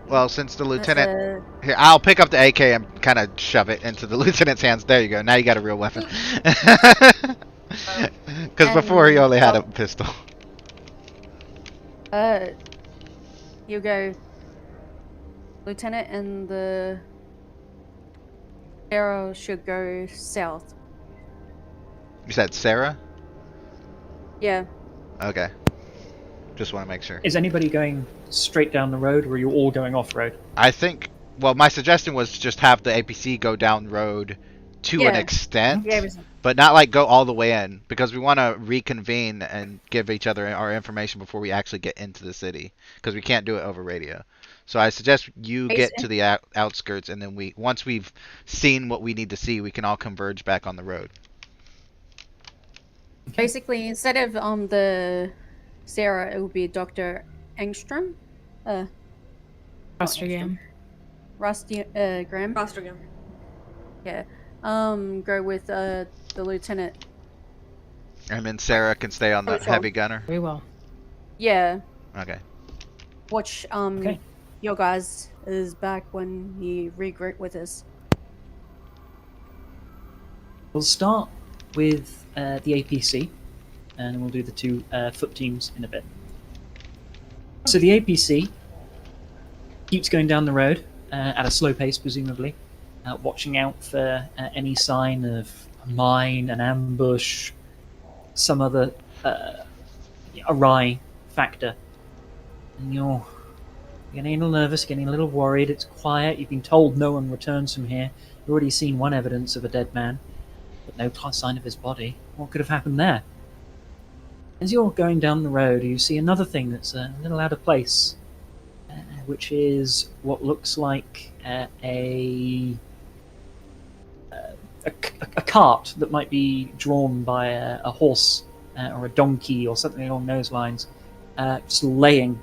Well, since the lieutenant here, I'll pick up the AK and kind of shove it into the lieutenant's hands. There you go. Now you got a real weapon. Because before he only had a pistol. you go, Lieutenant, and the arrow should go south. You said Sarah? Yeah. Okay. Just want to make sure. Is anybody going straight down the road, or are you all going off-road? I think Well, my suggestion was to just have the APC go down road to an Yeah. extent, Yeah, it was- but not like go all the way in, because we want to reconvene and give each other our information before we actually get into the city, because we can't do it over radio. So I suggest you get to the outskirts, and then once we've seen what we need to see, we can all converge back on the road. basically, instead of the Sarah, it would be Dr. Engstrom. Foster game. Rusty Graham. Rostergam. Yeah. Go with the lieutenant. And then Sarah can stay on the Oh, sure. heavy gunner. Very well. Yeah. Okay. Watch Okay. your guys is back when he regroup with us. We'll start with the APC, and we'll do the two foot teams in a bit. So the APC keeps going down the road at a slow pace, presumably, watching out for any sign of a mine, an ambush, some other awry factor. And you're getting a little nervous, getting a little worried. It's quiet. You've been told no one returns from here. You've already seen one evidence of a dead man, but no sign of his body. What could have happened there? As you're going down the road, you see another thing that's a little out of place, which is what looks like a cart that might be drawn by a horse or a donkey or something along those lines, just laying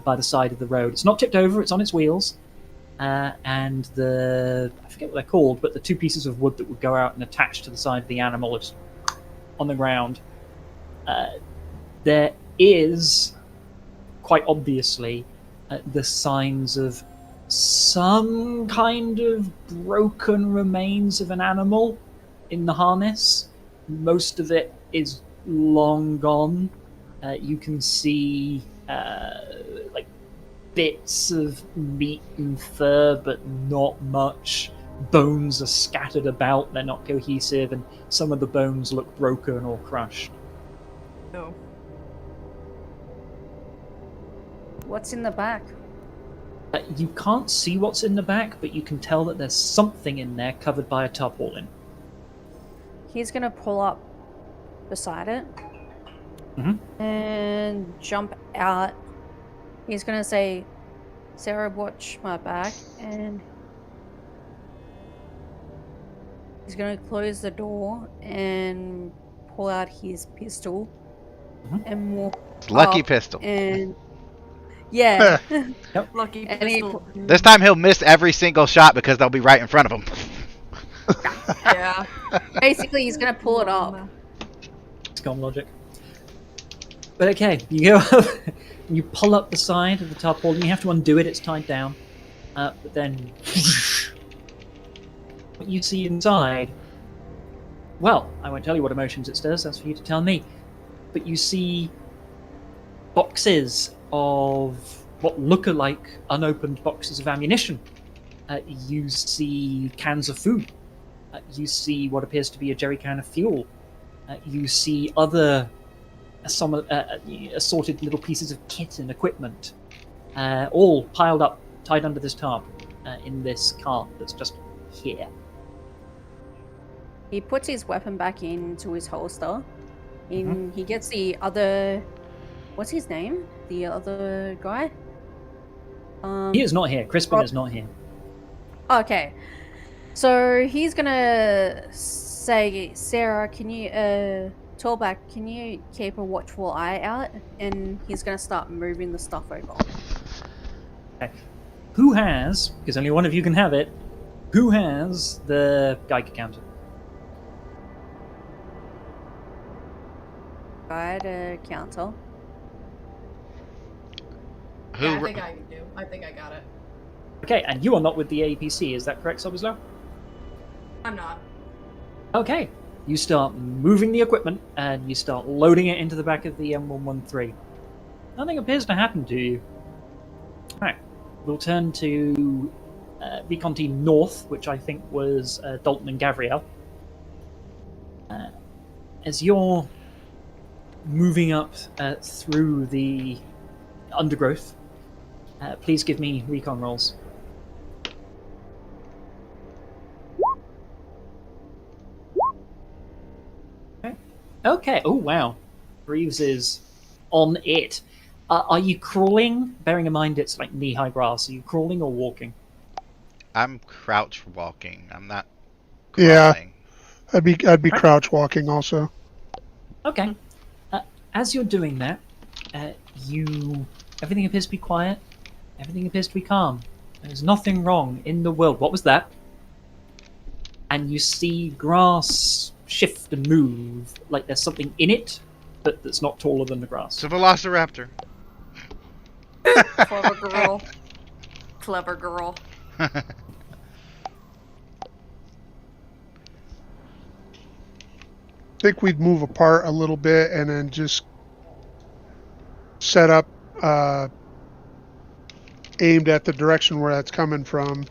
by the side of the road. It's not tipped over, it's on its wheels, and I forget what they're called, but the two pieces of wood that would go out and attach to the side of the animal is on the ground. There is, quite obviously, the signs of some kind of broken remains of an animal in the harness. Most of it is long gone. You can see like bits of meat and fur, but not much. Bones are scattered about, they're not cohesive, and some of the bones look broken or crushed. No. What's in the back? You can't see what's in the back, but you can tell that there's something in there covered by a tarpaulin. He's gonna pull up beside it and jump out. He's gonna say, "Sarah, watch my back," and he's gonna close the door and pull out his pistol and walk Lucky up pistol. and yeah. Lucky And he pistol. This time he'll miss every single shot because they'll be right in front of him. Yeah. Basically, he's gonna pull it up. Scum logic. But okay, you go up, you pull up the side of the tarpaulin. You have to undo it; it's tied down. But then, what you see inside, well, I won't tell you what emotions it stirs. That's for you to tell me. But you see boxes of what look like unopened boxes of ammunition. You see cans of food. You see what appears to be a jerry can of fuel. You see other assorted little pieces of kit and equipment, all piled up, tied under this tarp, in this cart that's just here. He puts his weapon back into his holster. He gets the other. What's his name? The other guy? He is not here. Crispin is not here. Okay. So he's gonna say, Sarah, can you, Tallback, can you keep a watchful eye out? And he's gonna start moving the stuff over. Okay. Who has, because only one of you can have it, who has the Geiger counter? Guide counter. Who? Yeah, I think I do. I think I got it. Okay, and you are not with the APC, is that correct, Sobislow? I'm not. Okay. You start moving the equipment, and you start loading it into the back of the M113. Nothing appears to happen to you. Alright, we'll turn to Recon Team North, which I think was Dalton and Gavriel. As you're moving up through the undergrowth, please give me recon rolls. Okay. Oh wow. Reeves is on it. Are you crawling? Bearing in mind it's like knee-high grass. Are you crawling or walking? I'm crouch walking. I'm not Yeah, crawling. I'd be Right. crouch walking also. Okay. As you're doing that, you everything appears to be quiet. Everything appears to be calm. There's nothing wrong in the world. What was that? And you see grass shift and move like there's something in it, but that's not taller than the grass. It's a velociraptor. Clever girl. Clever girl. I think we'd move apart a little bit and then just set up aimed at the direction where that's coming from.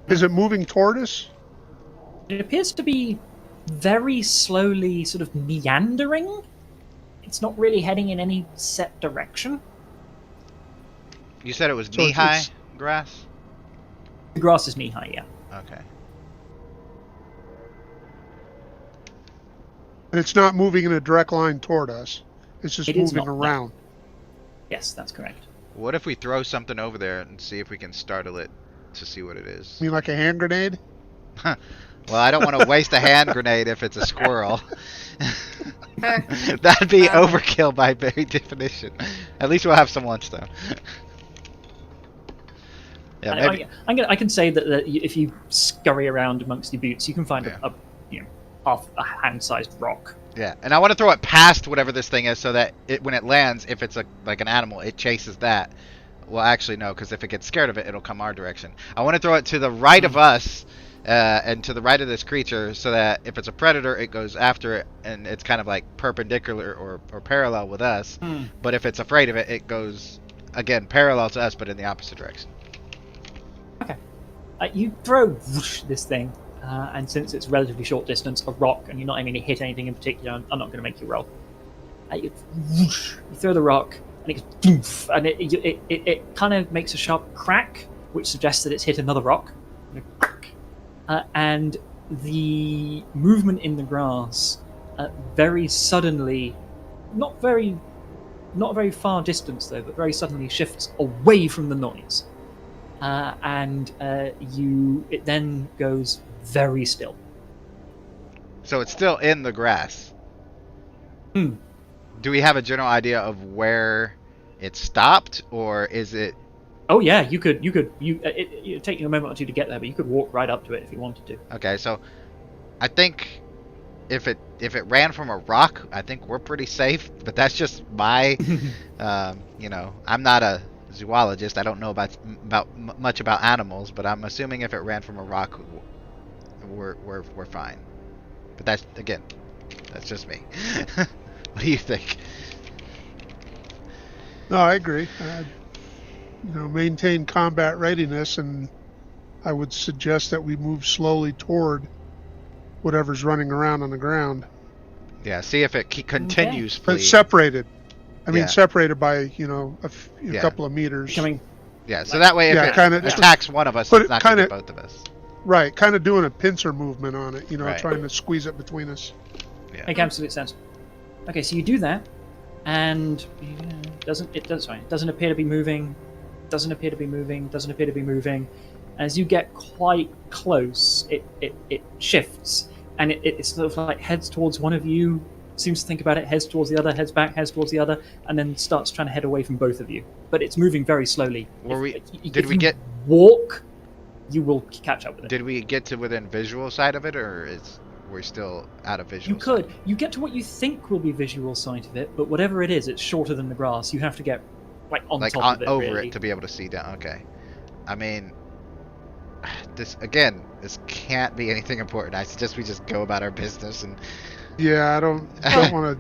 Is it moving toward us? It appears to be very slowly sort of meandering. It's not really heading in any set direction. You said it was So knee-high it's- grass? The grass is knee-high, yeah. Okay. And it's not moving in a direct line toward us. It's just It is moving not, no. around. Yes, that's correct. What if we throw something over there and see if we can startle it to see what it is? I mean, like a hand grenade? Well, I don't want to waste a hand grenade if it's a squirrel. That'd be overkill by very definition. At least we'll have some lunch, though. Yeah, maybe. I can say that if you scurry around amongst your boots, you can find Yeah. half a hand-sized rock. Yeah, and I want to throw it past whatever this thing is, so that when it lands, if it's like an animal, it chases that. Well, actually, no, because if it gets scared of it, it'll come our direction. I want to throw it to the right of us, and to the right of this creature, so that if it's a predator, it goes after it, and it's kind of like perpendicular or parallel with us. But if it's afraid of it, it goes, again, parallel to us, but in the opposite direction. Okay. You throw whoosh, this thing, and since it's relatively short distance, a rock, and you're not aiming to hit anything in particular, I'm not going to make you roll. You throw the rock, and it goes doof, and it kind of makes a sharp crack, which suggests that it's hit another rock. And the movement in the grass very suddenly, not very far distance though, but very suddenly shifts away from the noise. And it then goes very still. So it's still in the grass. Hmm. Do we have a general idea of where it stopped, or is it? Oh yeah, you could. It'd take you a moment or two to get there, but you could walk right up to it if you wanted to. Okay, so I think if it ran from a rock, I think we're pretty safe. But that's just my, I'm not a zoologist. I don't know much about animals, but I'm assuming if it ran from a rock, we're fine. But that's just me. What do you think? No, I agree. Maintain combat readiness, and I would suggest that we move slowly toward whatever's running around on the ground. Yeah, see if it continues. But Please. separated. I mean, Yeah. separated by a Yeah. couple of meters. Coming. Yeah, so that way if Yeah, it kinda- attacks one of us, but it's not it going to kinda- get both of us. Right, kind of doing a pincer movement on it. Right. Trying to squeeze it between us. Make absolute sense. Okay, so you do that, and it doesn't appear to be moving. Doesn't appear to be moving. Doesn't appear to be moving. As you get quite close, it shifts, and it sort of like heads towards one of you. Seems to think about it. Heads towards the other. Heads back. Heads towards the other, and then starts trying to head away from both of you. But it's moving very slowly. Did we get walk? You will catch up with it. Did we get to within visual side of it, or we're still out of visual? You could. You get to what you think will be visual sight of it, but whatever it is, it's shorter than the grass. You have to get on top of it. Over really. it to be able to see down. Okay. I mean, this can't be anything important. I suggest we just go about our business and. Yeah, I don't want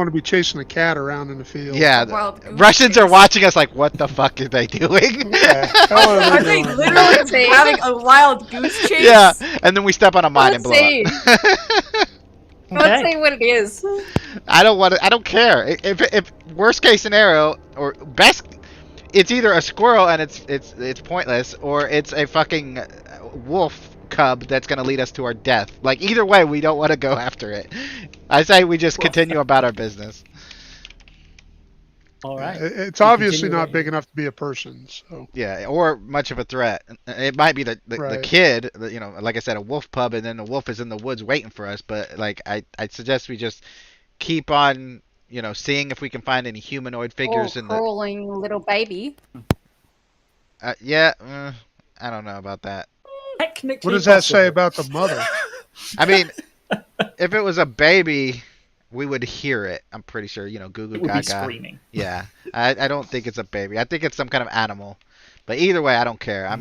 to be chasing a cat around in the field. Yeah, Wild goose Russians are chase. watching us like, what the fuck are they doing? Are they literally having a wild goose chase? Yeah, and then we step on a mine and blow Let's up. Let's say what it is. I don't care. If worst case scenario or best, it's either a squirrel and it's pointless, or it's a fucking wolf cub that's going to lead us to our death. Like, either way, we don't want to go after it. I say we just continue about our business. All right. It's You obviously continue not what big you- enough to be a person, so. Yeah, or much of a threat. It might be the Right. kid, you know, like I said, a wolf pub, and then the wolf is in the woods waiting for us. But like, I suggest we just keep on, you know, seeing if we can find any humanoid Or figures in the. crawling little baby. Yeah, I don't know about that. Technically What does that say possible. about the mother? I mean, if it was a baby, we would hear it. I'm pretty sure, you know, Goo Goo It would be Gaga. screaming. Yeah, I don't think it's a baby. I think it's some kind of animal. But either way, I don't care.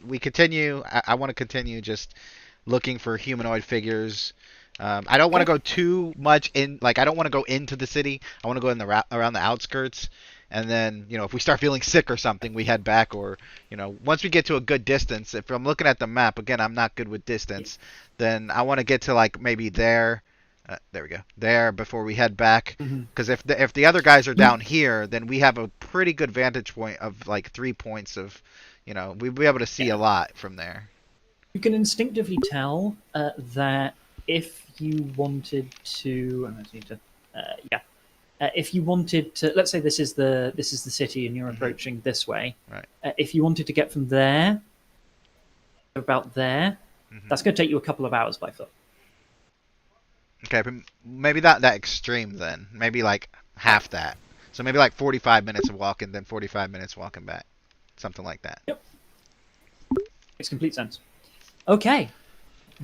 We continue. I want to continue just looking for humanoid figures. I don't want to go too much in. Like, I don't want to go into the city. I want to go in the around the outskirts. And then, you know, if we start feeling sick or something, we head back. Or, you know, once we get to a good distance, if I'm looking at the map, again, I'm not good with distance, then I want to get to, like, maybe there. There we go. There before we head back. Because if the other guys are down here, then we have a pretty good vantage point of, like, 3 points of, you know, we'll be able to see a lot from there. You can instinctively tell that if you wanted to, I just need to, if you wanted to, let's say this is the city, and you're approaching this way. Right. If you wanted to get from there to about there, that's going to take you a couple of hours by foot. Okay, but maybe not that extreme then. Maybe like half that. So maybe like 45 minutes of walking, then 45 minutes walking back. Something like that. Yep. Makes complete sense. Okay.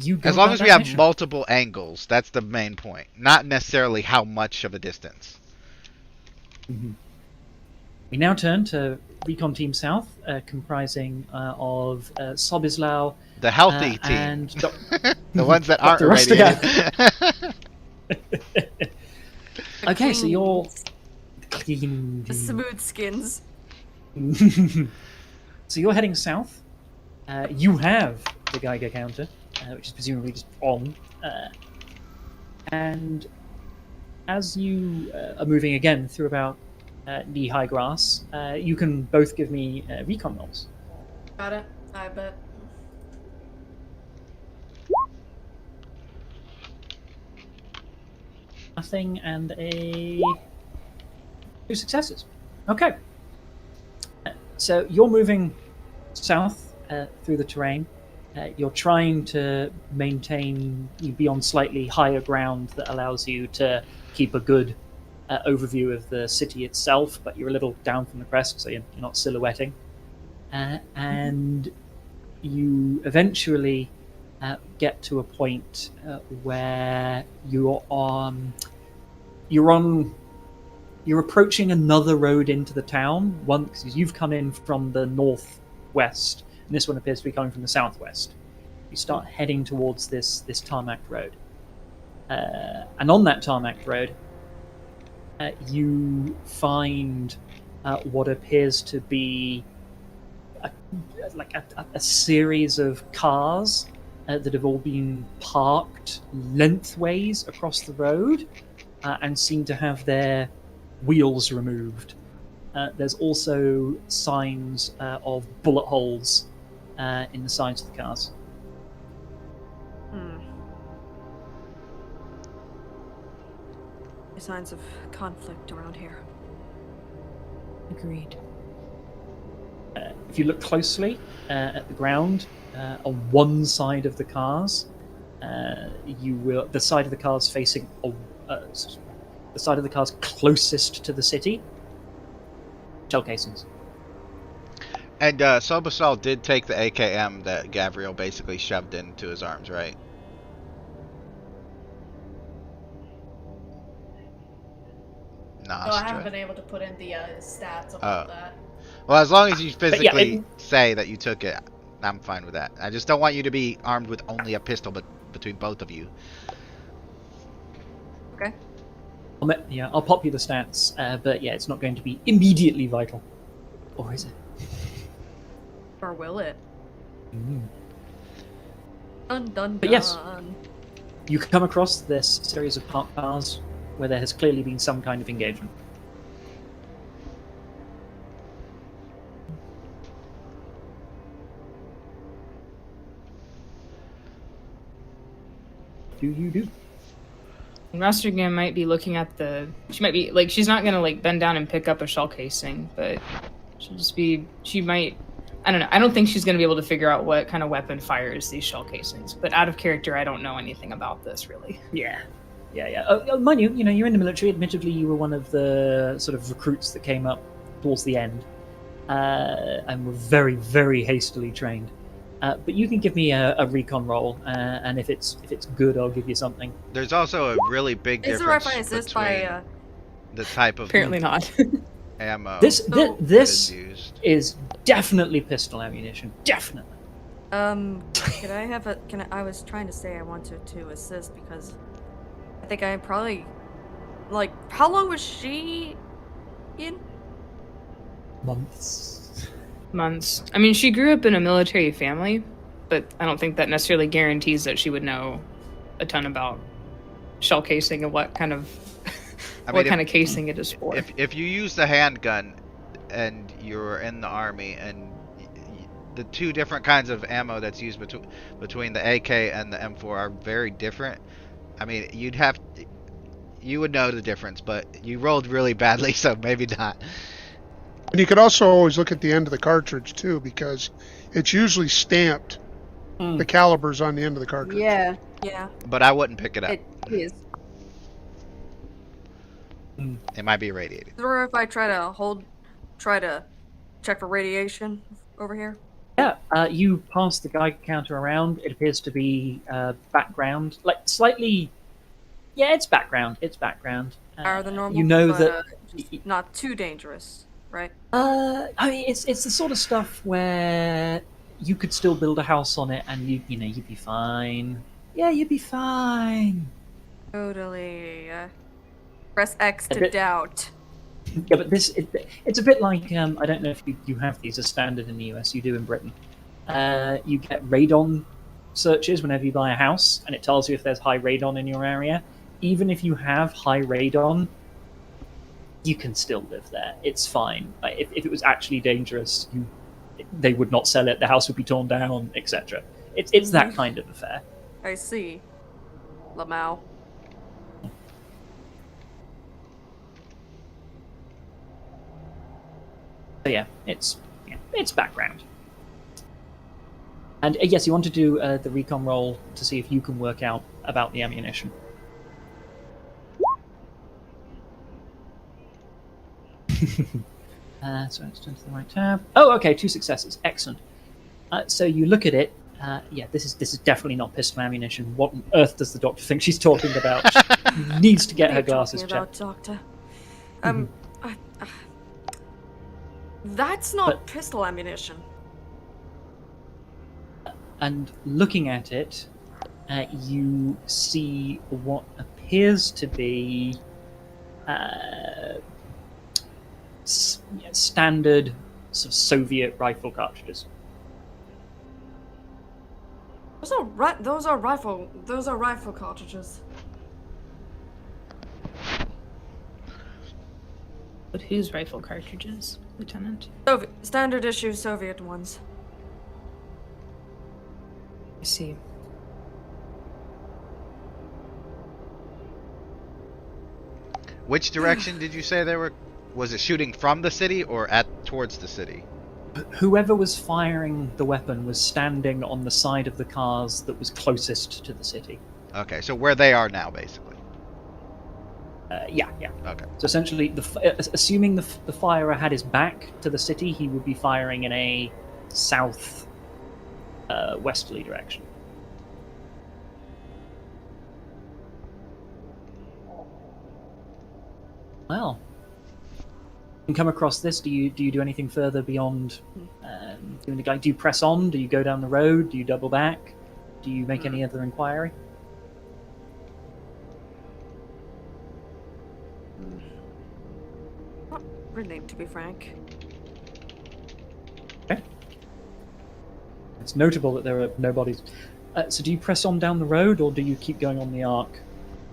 You go As long about as that we have mission. multiple angles, that's the main point. Not necessarily how much of a distance. We now turn to Recon Team South, comprising of Sobislau, The healthy team. and The ones that aren't Dr. irradiated. okay, so you're The smooth skins. so you're heading south. You have the Geiger counter, which is presumably just on, and as you are moving again through about knee-high grass, you can both give me recon rolls. Got it. I bet. Nothing and two successes. Okay. So you're moving south through the terrain. You're trying to be on slightly higher ground that allows you to keep a good overview of the city itself, but you're a little down from the crest, so you're not silhouetting. And you eventually get to a point where you're approaching another road into the town. Once you've come in from the northwest, and this one appears to be coming from the southwest. You start heading towards this tarmac road, and on that tarmac road, you find what appears to be a series of cars that have all been parked lengthways across the road and seem to have their wheels removed. There's also signs of bullet holes in the sides of the cars. Signs of conflict around here. Agreed. If you look closely at the ground, on one side of the cars, the side of the cars facing the side of the cars closest to the city, shell casings. And Sobasal did take the AKM that Gabriel basically shoved into his arms, right? Nah, No, I haven't been able to put in the stats about that. Well, as long as you physically yeah, say that you took it, I'm fine with that. I just don't want you to be armed with only a pistol, but between both of you. Okay. I'll pop you the stats, but yeah, it's not going to be immediately vital. Or is it? Or will it? Mm. Dun dun dun. But yes. You come across this series of parked cars where there has clearly been some kind of engagement. do you do? Rostergan might be looking at the. She might be like she's not gonna like bend down and pick up a shell casing, but she'll just be. She might. I don't know. I don't think she's gonna be able to figure out what kind of weapon fires these shell casings. But out of character, I don't know anything about this really. Yeah. Mind you, you're in the military. Admittedly, you were one of the sort of recruits that came up towards the end, and were very, very hastily trained. But you can give me a recon roll, and if it's good, I'll give you something. There's also a really big Is the right difference by assist between by the type of Apparently not. ammo This that this is used. is definitely pistol ammunition. Definitely. Could I have a I was trying to say I wanted to assist because I think I probably like how long was she in? Months. I mean, she grew up in a military family, but I don't think that necessarily guarantees that she would know a ton about shell casing and what kind of kind of casing it is for. If you use the handgun and you're in the army and the two different kinds of ammo that's used between the AK and the M4 are very different. I mean, you would know the difference, but you rolled really badly, so maybe not. And you could also always look at the end of the cartridge too, because it's usually stamped. The caliber's on the end of the cartridge. Yeah. But I wouldn't pick it up. It is. It might be irradiated. Or if I try to check for radiation over here. Yeah, you pass the Geiger counter around. It appears to be background, like slightly. Yeah, it's background. It's background. Higher than normal. You know but, that. just not too dangerous, right? I mean, it's the sort of stuff where you could still build a house on it, and you'd be fine. Yeah, you'd be fine. Totally. Press X to doubt. Yeah, but it's a bit like I don't know if you have these as standard in the US. You do in Britain. You get radon searches whenever you buy a house, and it tells you if there's high radon in your area. Even if you have high radon, you can still live there. It's fine. Like, if it was actually dangerous, they would not sell it. The house would be torn down, etc. It's that kind of affair. I see. Lamau. So yeah, it's background. And yes, you want to do the recon roll to see if you can work out about the ammunition. So it's turned to the right tab. Oh, okay, 2 successes. Excellent. So you look at it. Yeah, this is definitely not pistol ammunition. What on earth does the doctor think she's talking about? She needs to get her glasses checked. Doctor? That's not pistol ammunition. And looking at it, you see what appears to be standard sort of Soviet rifle cartridges. Those are rifle cartridges. But whose rifle cartridges, Lieutenant? Standard issue Soviet ones. I see. Which direction did you say they were? Was it shooting from the city or towards the city? Whoever was firing the weapon was standing on the side of the cars that was closest to the city. Okay, so where they are now, basically. Yeah. Okay. So essentially, assuming the firer had his back to the city, he would be firing in a south westerly direction. Well, you can come across this. Do you do anything further beyond doing the guide? Do you press on? Do you go down the road? Do you double back? Do you make any other inquiry? Not really, to be frank. Okay. It's notable that there are no bodies. So do you press on down the road, or do you keep going on the arc?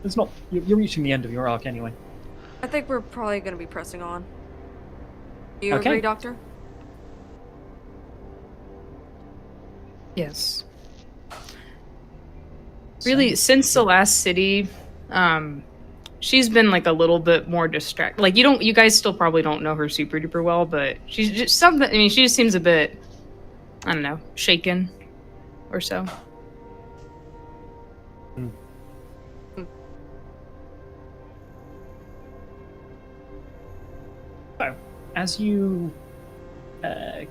It's not. You're reaching the end of your arc anyway. I think we're probably going to be pressing on. Do you Okay. agree, Doctor? Yes. Really, So, since the last city, she's been like a little bit more distracted. Like you guys still probably don't know her super duper well, but she's just something. I mean, she just seems a bit, I don't know, shaken or so. So, as you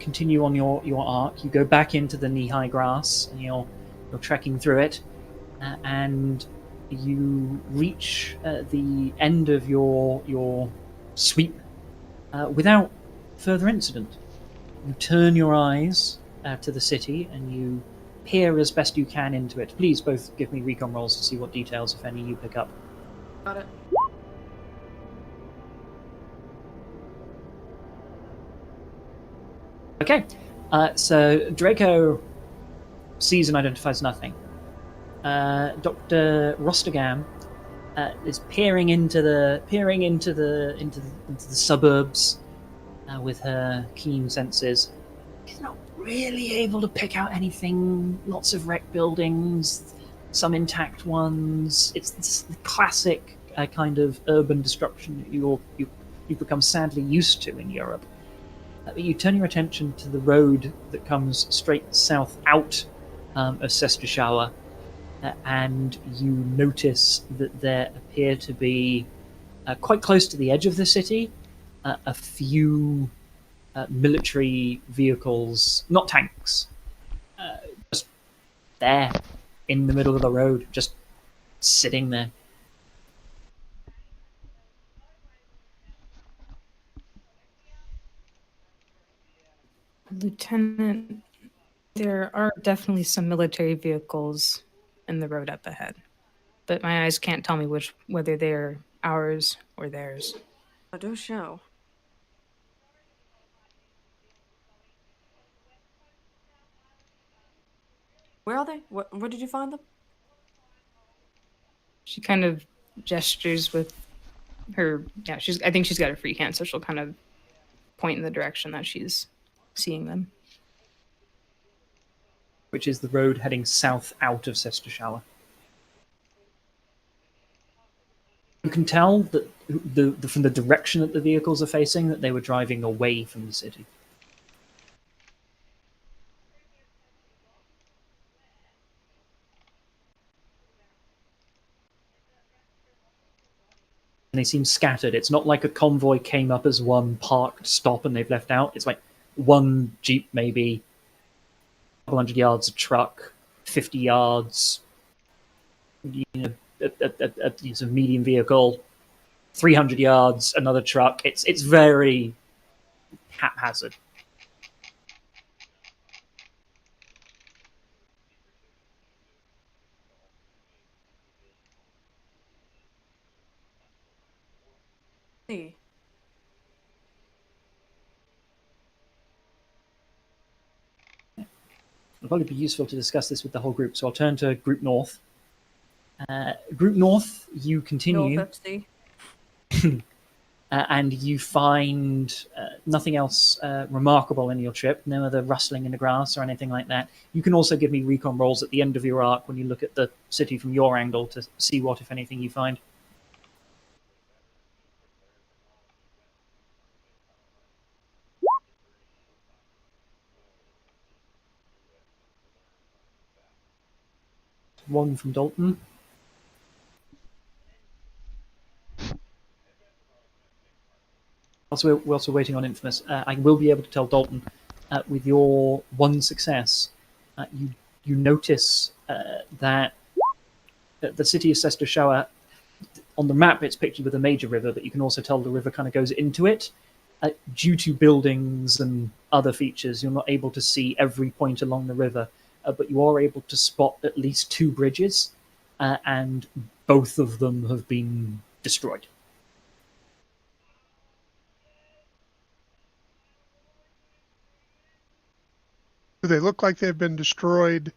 continue on your arc, you go back into the knee-high grass, and you're trekking through it, and you reach the end of your sweep without further incident. You turn your eyes to the city, and you peer as best you can into it. Please both give me recon rolls to see what details, if any, you pick up. Got it. Okay, so Draco sees and identifies nothing. Dr. Rostigam is peering into the suburbs with her keen senses. She's not really able to pick out anything. Lots of wrecked buildings, some intact ones. It's the classic kind of urban destruction that you've become sadly used to in Europe. You turn your attention to the road that comes straight south out of Sestashauer, and you notice that there appear to be, quite close to the edge of the city, a few military vehicles, not tanks, just there in the middle of the road, just sitting there. Lieutenant, there are definitely some military vehicles in the road up ahead, but my eyes can't tell me whether they're ours or theirs. I do show. Where are they? Where did you find them? She kind of gestures with her. Yeah, I think she's got a free hand, so she'll kind of point in the direction that she's seeing them. Which is the road heading south out of Sestashauer. You can tell that from the direction that the vehicles are facing that they were driving away from the city. And they seem scattered. It's not like a convoy came up as one parked stop and they've left out. It's like one jeep, maybe a couple hundred yards, a truck, 50 yards, a medium vehicle, 300 yards, another truck. It's very haphazard. See. It'll probably be useful to discuss this with the whole group, so I'll turn to Group North. Group North, you continue. North FC. And you find nothing else remarkable in your trip, no other rustling in the grass or anything like that. You can also give me recon rolls at the end of your arc when you look at the city from your angle to see what, if anything, you find. One from Dalton. We're also waiting on Infamous. I will be able to tell Dalton, with your one success, you notice that the city of Sestashauer, on the map it's pictured with a major river, but you can also tell the river kind of goes into it. Due to buildings and other features, you're not able to see every point along the river, but you are able to spot at least two bridges, and both of them have been destroyed. Do they look like they've been destroyed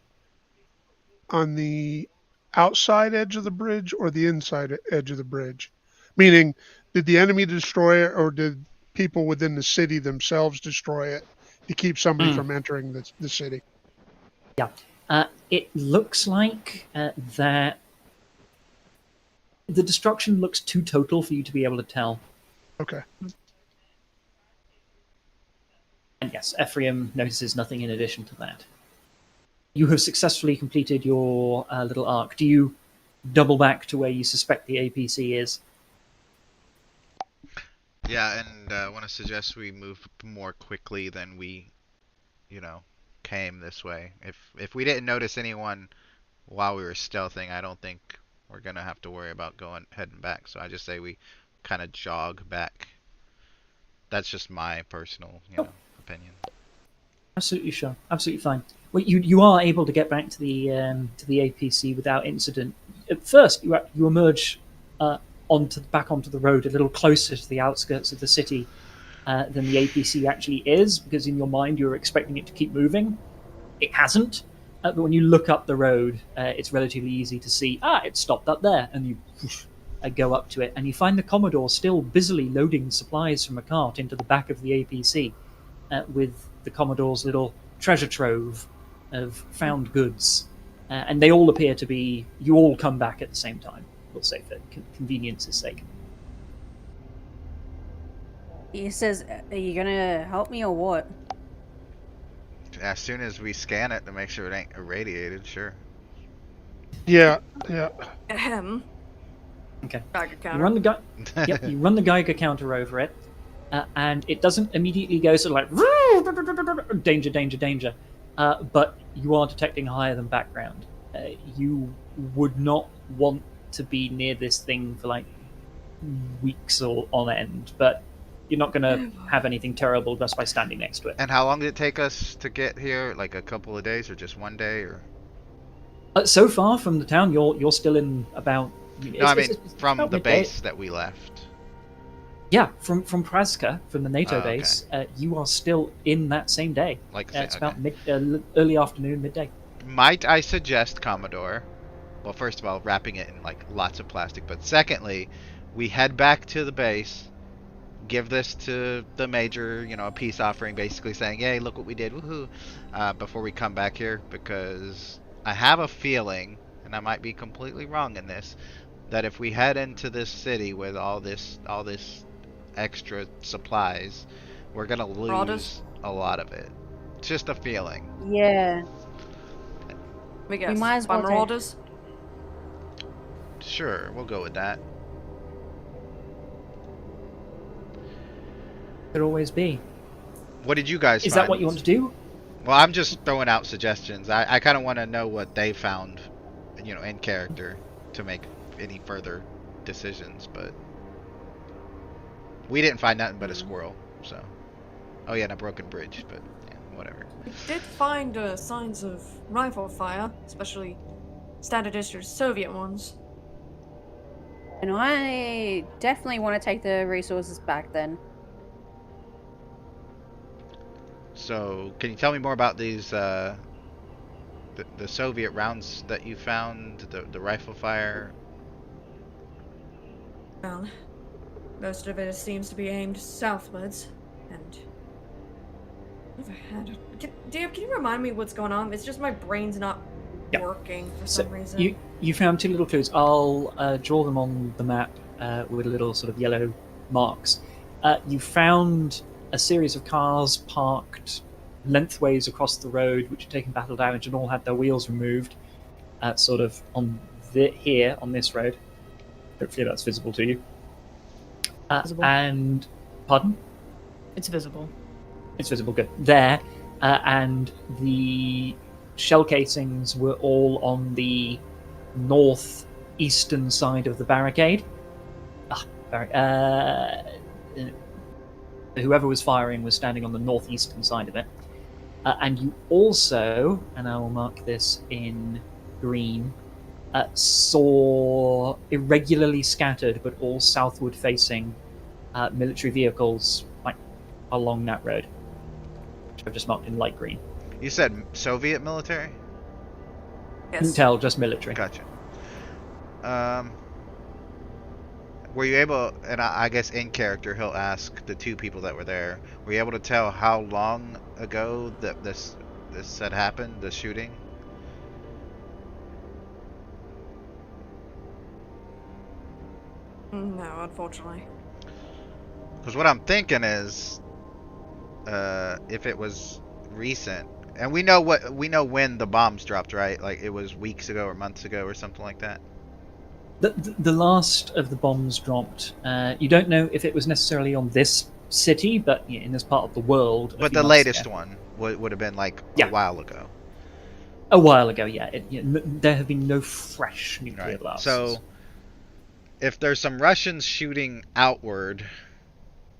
on the outside edge of the bridge or the inside edge of the bridge? Meaning, did the enemy destroy it, or did people within the city themselves destroy it to keep somebody from entering the city? Yeah. It looks like that the destruction looks too total for you to be able to tell. Okay. And yes, Ephraim notices nothing in addition to that. You have successfully completed your little arc. Do you double back to where you suspect the APC is? Yeah, and I want to suggest we move more quickly than we, came this way. If we didn't notice anyone while we were stealthing, I don't think we're gonna have to worry about heading back. So I just say we kind of jog back. That's just my personal, opinion. Absolutely sure. Absolutely fine. Well, you are able to get back to the APC without incident. At first, you emerge back onto the road a little closer to the outskirts of the city than the APC actually is, because in your mind you were expecting it to keep moving. It hasn't. But when you look up the road, it's relatively easy to see. It stopped up there, and you go up to it, and you find the Commodore still busily loading supplies from a cart into the back of the APC. With the Commodore's little treasure trove of found goods. And they all appear to be... You all come back at the same time, we'll say, for convenience's sake. He says, are you gonna help me or what? As soon as we scan it to make sure it ain't irradiated, sure. Yeah. Ahem. Okay. Geiger You counter. run the Yep, you run the Geiger counter over it, and it doesn't immediately go sort of like danger, danger, danger. But you are detecting higher than background. You would not want to be near this thing for like weeks or on end, but you're not going to have anything terrible just by standing next to it. And how long did it take us to get here? Like a couple of days or just one day? Or So far from the town, you're still in about... no, I mean from about the midday. base that we left. Yeah, from Praska, from the NATO okay. base, you are still in that same day. Like It's okay. about early afternoon, midday. Might I suggest, Commodore? Well, first of all, wrapping it in like lots of plastic, but secondly, we head back to the base, give this to the major, a peace offering, basically saying, "Hey, look what we did, woohoo!" Before we come back here, because I have a feeling, and I might be completely wrong in this, that if we head into this city with all this extra supplies, we're gonna lose Marauders? a lot of it. It's just a feeling. Yeah. Let me guess. might as By well take- Marauders? Sure, we'll go with that. Could always be. What did you guys Is find? that what you want to do? Well, I'm just throwing out suggestions. I kind of want to know what they found, in character to make any further decisions, but we didn't find nothing but a squirrel, so. Oh yeah, and a broken bridge, but yeah, whatever. We did find signs of rifle fire, especially standard issue Soviet ones. And I definitely want to take the resources back then. So, can you tell me more about these, the Soviet rounds that you found, the rifle fire? Well, most of it seems to be aimed southwards, and never had. Dan, can you remind me what's going on? It's just my brain's not working for some reason. You found two little clues. I'll draw them on the map with little sort of yellow marks. You found a series of cars parked lengthways across the road, which had taken battle damage and all had their wheels removed, sort of on here on this road. Hopefully that's visible to you. Visible. And pardon? It's visible. It's visible, good. There, and the shell casings were all on the northeastern side of the barricade. Whoever was firing was standing on the northeastern side of it. And you also, and I will mark this in green, saw irregularly scattered but all southward facing military vehicles like along that road, which I've just marked in light green. You said Soviet military? Couldn't tell, just military. Gotcha. Were you able, and I guess in character he'll ask the two people that were there, were you able to tell how long ago that this had happened, the shooting? No, unfortunately. Because what I'm thinking is, if it was recent, and we know when the bombs dropped, right? Like it was weeks ago or months ago or something like that. The last of the bombs dropped. You don't know if it was necessarily on this city, but in this part of the world. But the latest one would have been like a while ago. A while ago, yeah. There have been no fresh nuclear blasts. So, if there's some Russians shooting outward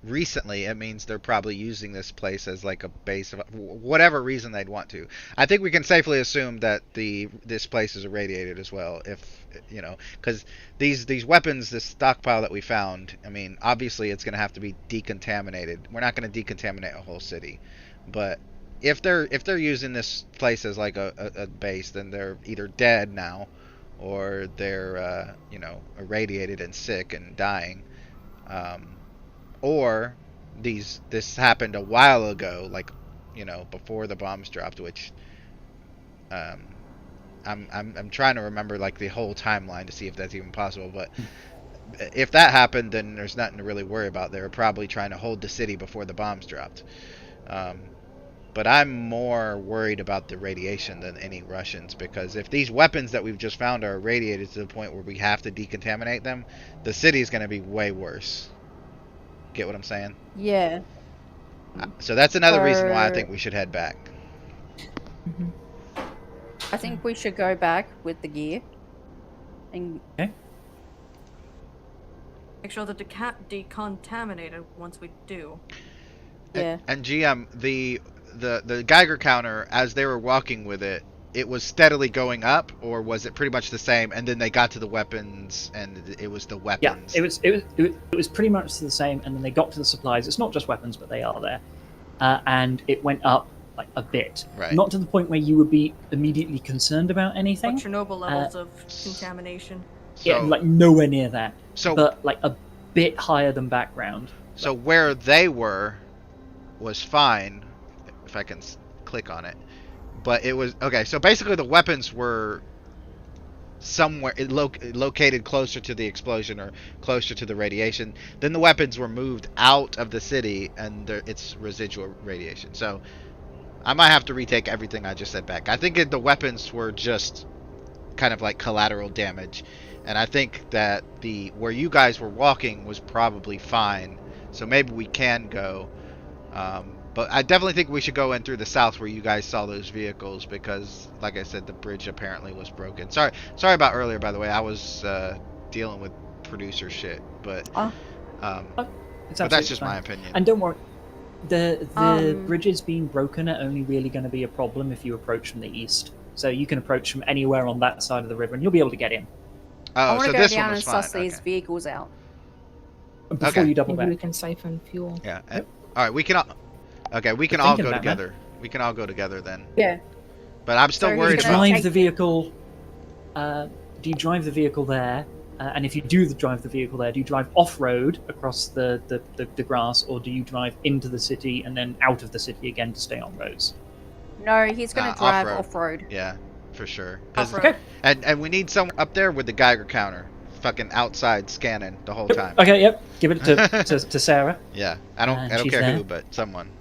recently, it means they're probably using this place as like a base of whatever reason they'd want to. I think we can safely assume that this place is irradiated as well, if because these weapons, this stockpile that we found, I mean, obviously it's going to have to be decontaminated. We're not going to decontaminate a whole city, but if they're using this place as like a base, then they're either dead now, or they're irradiated and sick and dying. Or this happened a while ago, like before the bombs dropped, which I'm trying to remember like the whole timeline to see if that's even possible. But if that happened, then there's nothing to really worry about. They were probably trying to hold the city before the bombs dropped. But I'm more worried about the radiation than any Russians, because if these weapons that we've just found are irradiated to the point where we have to decontaminate them, the city is going to be way worse. Get what I'm saying? Yeah. So that's another reason why I think we should head back. I think we should go back with the gear. And Okay. Make sure that decontaminated once we do. yeah. And GM, the Geiger counter, as they were walking with it, it was steadily going up, or was it pretty much the same? And then they got to the weapons, and it was the weapons. Yeah, it was pretty much the same, and then they got to the supplies. It's not just weapons, but they are there, and it went up like a bit, Right. Not to the point where you would be immediately concerned about anything. Like Chernobyl levels of contamination. Yeah, like nowhere near that. So, but like a bit higher than background. So where they were was fine, if I can click on it. But it was okay. So basically, the weapons were somewhere located closer to the explosion or closer to the radiation. Then the weapons were moved out of the city, and it's residual radiation. So I might have to retake everything I just said back. I think the weapons were just kind of like collateral damage, and I think that where you guys were walking was probably fine. So maybe we can go. But I definitely think we should go in through the south where you guys saw those vehicles, because, like I said, the bridge apparently was broken. Sorry about earlier, by the way. I was dealing with producer shit, but that's just my opinion. And don't worry, the bridges being broken are only really going to be a problem if you approach from the east. So you can approach from anywhere on that side of the river, and you'll be able to get in. I want so to go this down one and was fine. suss these vehicles out. Before you double Maybe we back. can siphon fuel. Yeah. All right, we can all. Okay, we can all go together. We can all go together then. Yeah. But I'm still So worried he's about. gonna Drive the vehicle. Do you drive the vehicle there? And if you do drive the vehicle there, do you drive off-road across the grass, or do you drive into the city and then out of the city again to stay on roads? No, he's going to drive off-road. off-road. Yeah, for sure. Off-road. And we need someone up there with the Geiger counter, fucking outside scanning the whole time. Okay, yep. Give it to Sarah. Yeah, I don't she's care there. who, but someone.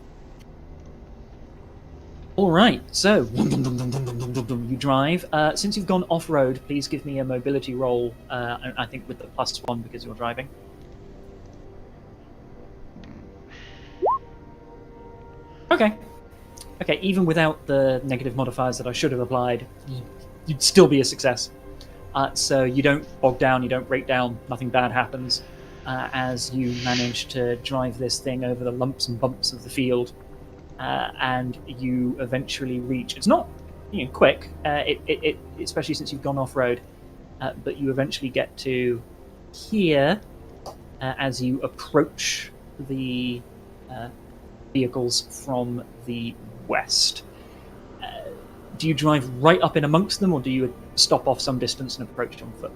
All right, so you drive. Since you've gone off-road, please give me a mobility roll. I think with the +1 because you're driving. Okay. Even without the negative modifiers that I should have applied, you'd still be a success. So you don't bog down, you don't break down, nothing bad happens as you manage to drive this thing over the lumps and bumps of the field. And you eventually reach. It's not, quick. It especially since you've gone off road, but you eventually get to here as you approach the vehicles from the west. Do you drive right up in amongst them, or do you stop off some distance and approach on foot?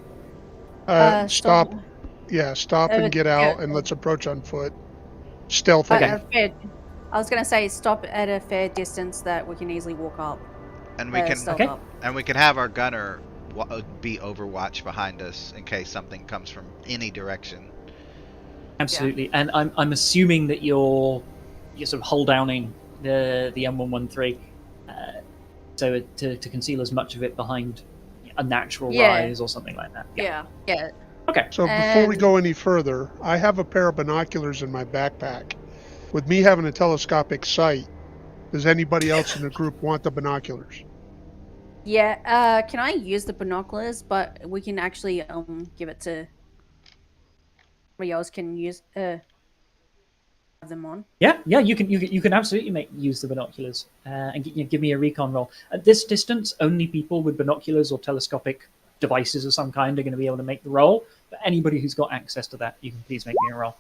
Stop. Yeah, stop and get out, and let's approach on foot. Stealth. I was going to say stop at a fair distance that we can easily walk up. And we can stealth up. and we can have our gunner be overwatch behind us in case something comes from any direction. Absolutely, and I'm assuming that you're sort of hull downing the M113, so to conceal as much of it behind a natural Yeah. rise or something like that. Yeah. Yeah. Okay. So before we And- go any further, I have a pair of binoculars in my backpack. With me having a telescopic sight, does anybody else in the group want the binoculars? Yeah. Can I use the binoculars? But we can actually give it to somebody else. Can use have them on. Yeah, you can absolutely use the binoculars and give me a recon roll. At this distance, only people with binoculars or telescopic devices of some kind are going to be able to make the roll. But anybody who's got access to that, you can please make me a roll.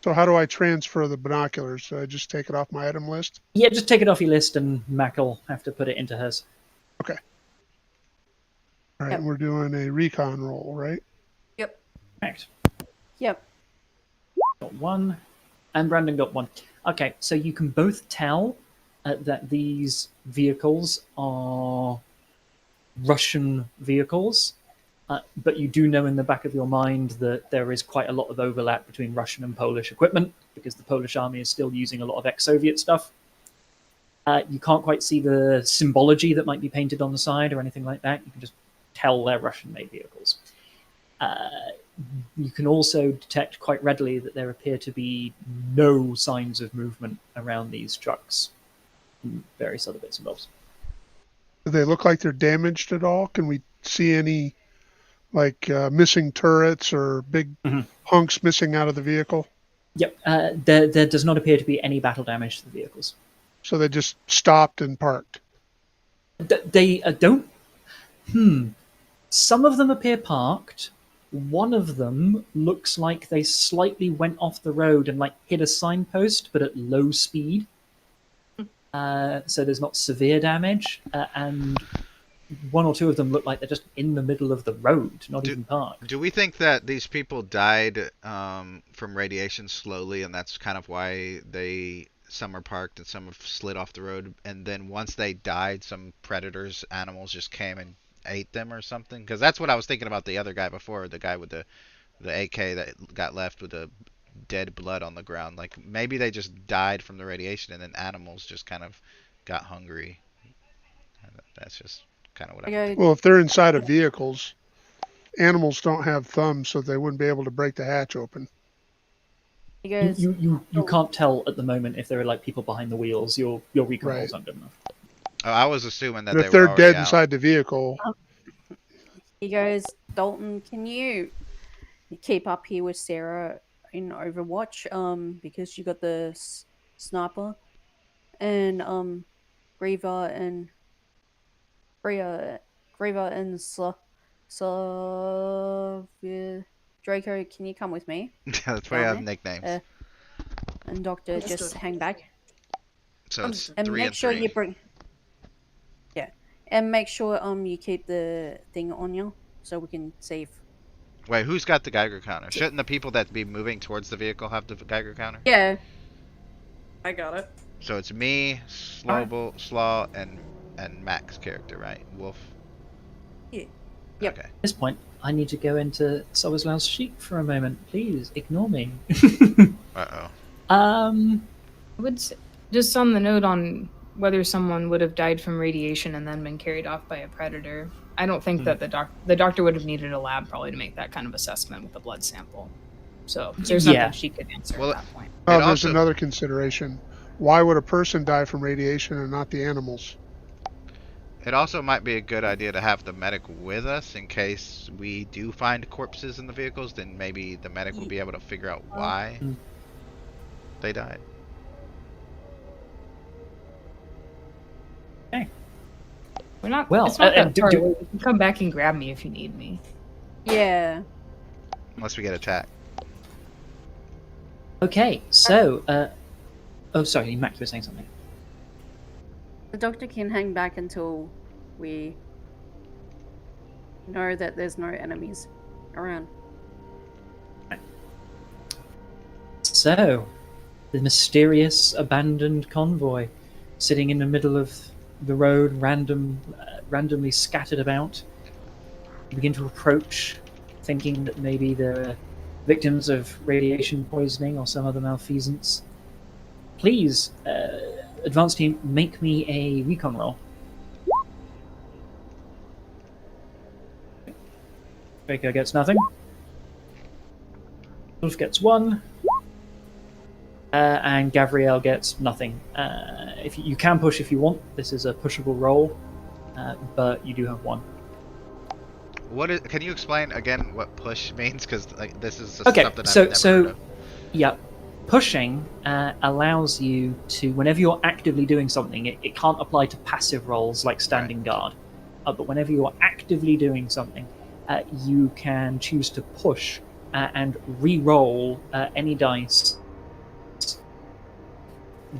So how do I transfer the binoculars? Do I just take it off my item list? Yeah, just take it off your list, and Mac will have to put it into hers. Okay. All right, Yep. we're doing a recon roll, right? Yep. Correct. Yep. Got one, and Brandon got one. Okay, so you can both tell that these vehicles are Russian vehicles, but you do know in the back of your mind that there is quite a lot of overlap between Russian and Polish equipment because the Polish army is still using a lot of ex-Soviet stuff. You can't quite see the symbology that might be painted on the side or anything like that. You can just tell they're Russian-made vehicles. You can also detect quite readily that there appear to be no signs of movement around these trucks and various other bits and bobs. Do they look like they're damaged at all? Can we see any like missing turrets or big Mhm. hunks missing out of the vehicle? Yep, there does not appear to be any battle damage to the vehicles. So they just stopped and parked. They don't. Some of them appear parked. One of them looks like they slightly went off the road and like hit a signpost, but at low speed. So there's not severe damage, and one or two of them look like they're just in the middle of the road, not even parked. Do we think that these people died from radiation slowly, and that's kind of why some are parked and some have slid off the road, and then once they died, some predators, animals just came and ate them or something? Because that's what I was thinking about the other guy before, the guy with the AK that got left with the dead blood on the ground. Like maybe they just died from the radiation, and then animals just kind of got hungry. That's just kind of what I'm thinking. Well, if they're inside of vehicles, animals don't have thumbs, so they wouldn't be able to break the hatch open. You guys. You can't tell at the moment if there are like people behind the wheels. Your recon Right. roll's not good enough. Oh, I was assuming that But they if were they're already dead out. inside the vehicle, You guys, Dalton, can you keep up here with Sarah in Overwatch? Because you got the sniper, and Griever and Draco, can you come with me? That's why I down have there? nicknames. And Doctor, just Understood. hang back. So it's And 3 make and sure 3. you bring. Yeah, and make sure you keep the thing on you so we can save. Wait, who's got the Geiger counter? Shouldn't the people that be moving towards the vehicle have the Geiger counter? Yeah. I got it. So it's me, Slowbull, Slaw, and Mac's character, right? Wolf. Yeah. Yep. Okay. At this point, I need to go into Soboslaw's sheet for a moment. Please ignore me. Uh-oh. um, I would say, just on the note on whether someone would have died from radiation and then been carried off by a predator. I don't think that the doctor would have needed a lab probably to make that kind of assessment with a blood sample. So there's Yeah. nothing she could answer Well, at that point. oh, It there's also- another consideration. Why would a person die from radiation and not the animals? It also might be a good idea to have the medic with us in case we do find corpses in the vehicles. Then maybe the medic will be able to figure out why they died. We're not. Well, it's not that do- far do- away. You can come back and grab me if you need me. Yeah. Unless we get attacked. okay, so oh, sorry, Mac, you were saying something. The doctor can hang back until we know that there's no enemies around. So, the mysterious abandoned convoy sitting in the middle of the road, randomly scattered about. You begin to approach, thinking that maybe they're victims of radiation poisoning or some other malfeasance. Please, advanced team, make me a recon roll. Baker gets nothing. Wolf gets 1. And Gavriel gets nothing. If you can push if you want. This is a pushable roll, but you do have 1. Can you explain again what push means? Because like this is just Okay, something I've never heard of. Yeah, pushing allows you to, whenever you're actively doing something, it can't apply to passive roles like standing guard. But whenever you're actively doing something, you can choose to push and re-roll any dice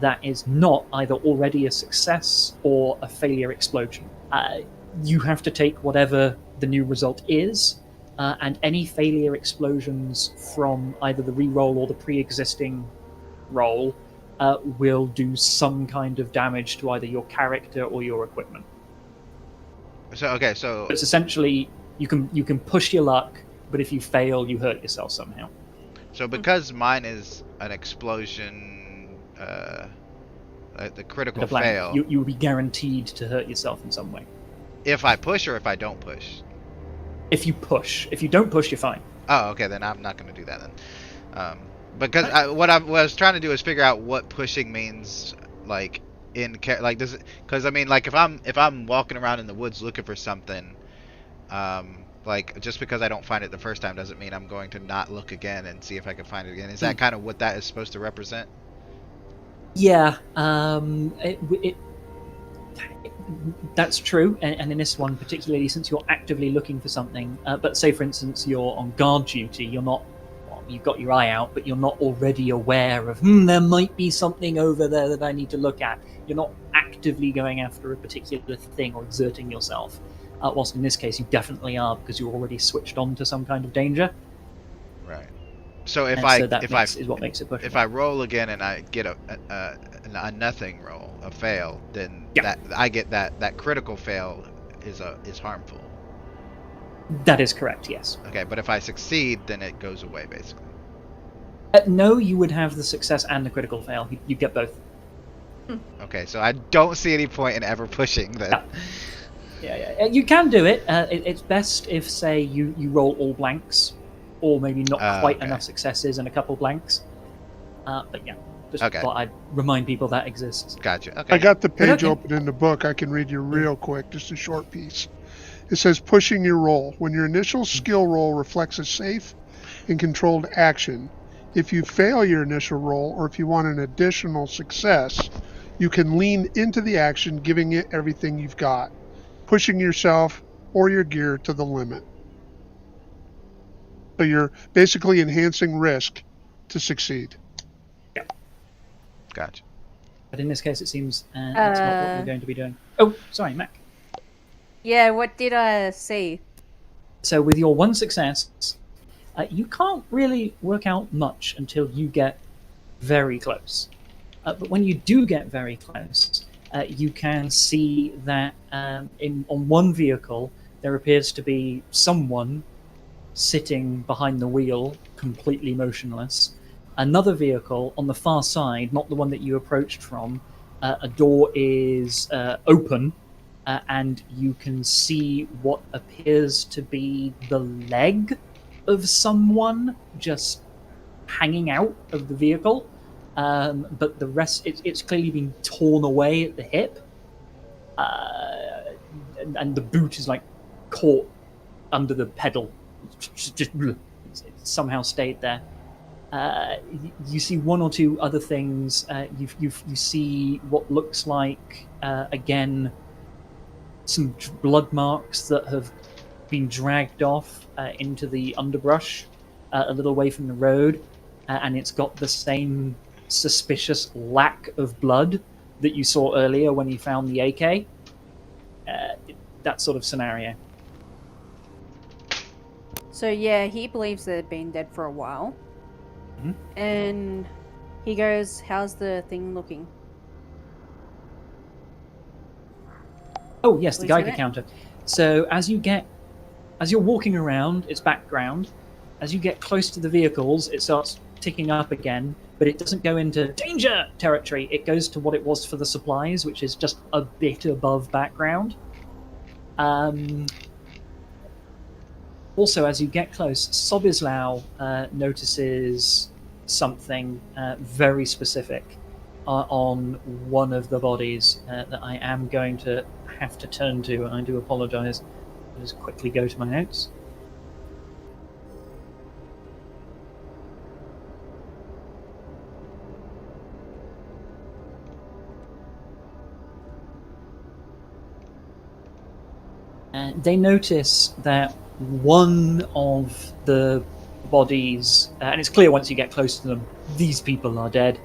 that is not either already a success or a failure explosion. You have to take whatever the new result is, and any failure explosions from either the re-roll or the pre-existing roll will do some kind of damage to either your character or your equipment. So It's essentially you can push your luck, but if you fail, you hurt yourself somehow. So because mine is an explosion, the critical fail. You will be guaranteed to hurt yourself in some way. If I push or if I don't push? If you push. If you don't push, you're fine. Oh, okay, then I'm not going to do that then. Because what I was trying to do is figure out what pushing means, like like does it? Because I mean, like if I'm walking around in the woods looking for something, like just because I don't find it the first time doesn't mean I'm going to not look again and see if I can find it again. Is that kind of what that is supposed to represent? Yeah, that's true, and in this one particularly, since you're actively looking for something, but say for instance you're on guard duty, you're not, well, you've got your eye out, but you're not already aware of, there might be something over there that I need to look at. You're not actively going after a particular thing or exerting yourself. Whilst in this case you definitely are, because you're already switched on to some kind of danger. Right. So is what makes it pushable. If I roll again and I get a nothing roll, a fail, then that I get that critical fail is harmful. That is correct, yes. Okay, but if I succeed, then it goes away basically. No, you would have the success and the critical fail. You get both. Okay, so I don't see any point in ever pushing then. Yeah. You can do it. It's best if, say, you roll all blanks, or maybe not quite enough successes and a couple blanks. But yeah, just thought I'd remind people that exists. Gotcha. Okay. I got the page open in the book. I can read you real quick, just a short piece. It says, pushing your roll. When your initial skill roll reflects a safe and controlled action, if you fail your initial roll, or if you want an additional success, you can lean into the action, giving it everything you've got, pushing yourself or your gear to the limit. So you're basically enhancing risk to succeed. Yeah. Gotcha. But in this case, it seems that's not what we're going to be doing. Oh, sorry, Mac. Yeah, what did I say? So with your 1 success, you can't really work out much until you get very close. But when you do get very close, you can see that on one vehicle there appears to be someone sitting behind the wheel, completely motionless. Another vehicle on the far side, not the one that you approached from, a door is open, and you can see what appears to be the leg of someone just hanging out of the vehicle. But the rest, it's clearly been torn away at the hip, and the boot is like caught under the pedal. Just it's somehow stayed there. You see 1 or 2 other things. You see what looks like again some blood marks that have been dragged off into the underbrush a little away from the road, and it's got the same suspicious lack of blood that you saw earlier when you found the AK. That sort of scenario. So yeah, he believes they've been dead for a while. Mm-hmm. And he goes, how's the thing looking? Oh yes, the Please Geiger do it. counter. So as you get as you're walking around, it's background. As you get close to the vehicles, it starts ticking up again, but it doesn't go into danger territory. It goes to what it was for the supplies, which is just a bit above background. Also, as you get close, Sobislaw notices something very specific on one of the bodies that I am going to have to turn to, and I do apologize. I'll just quickly go to my notes. They notice that one of the bodies, and it's clear once you get close to them, these people are dead.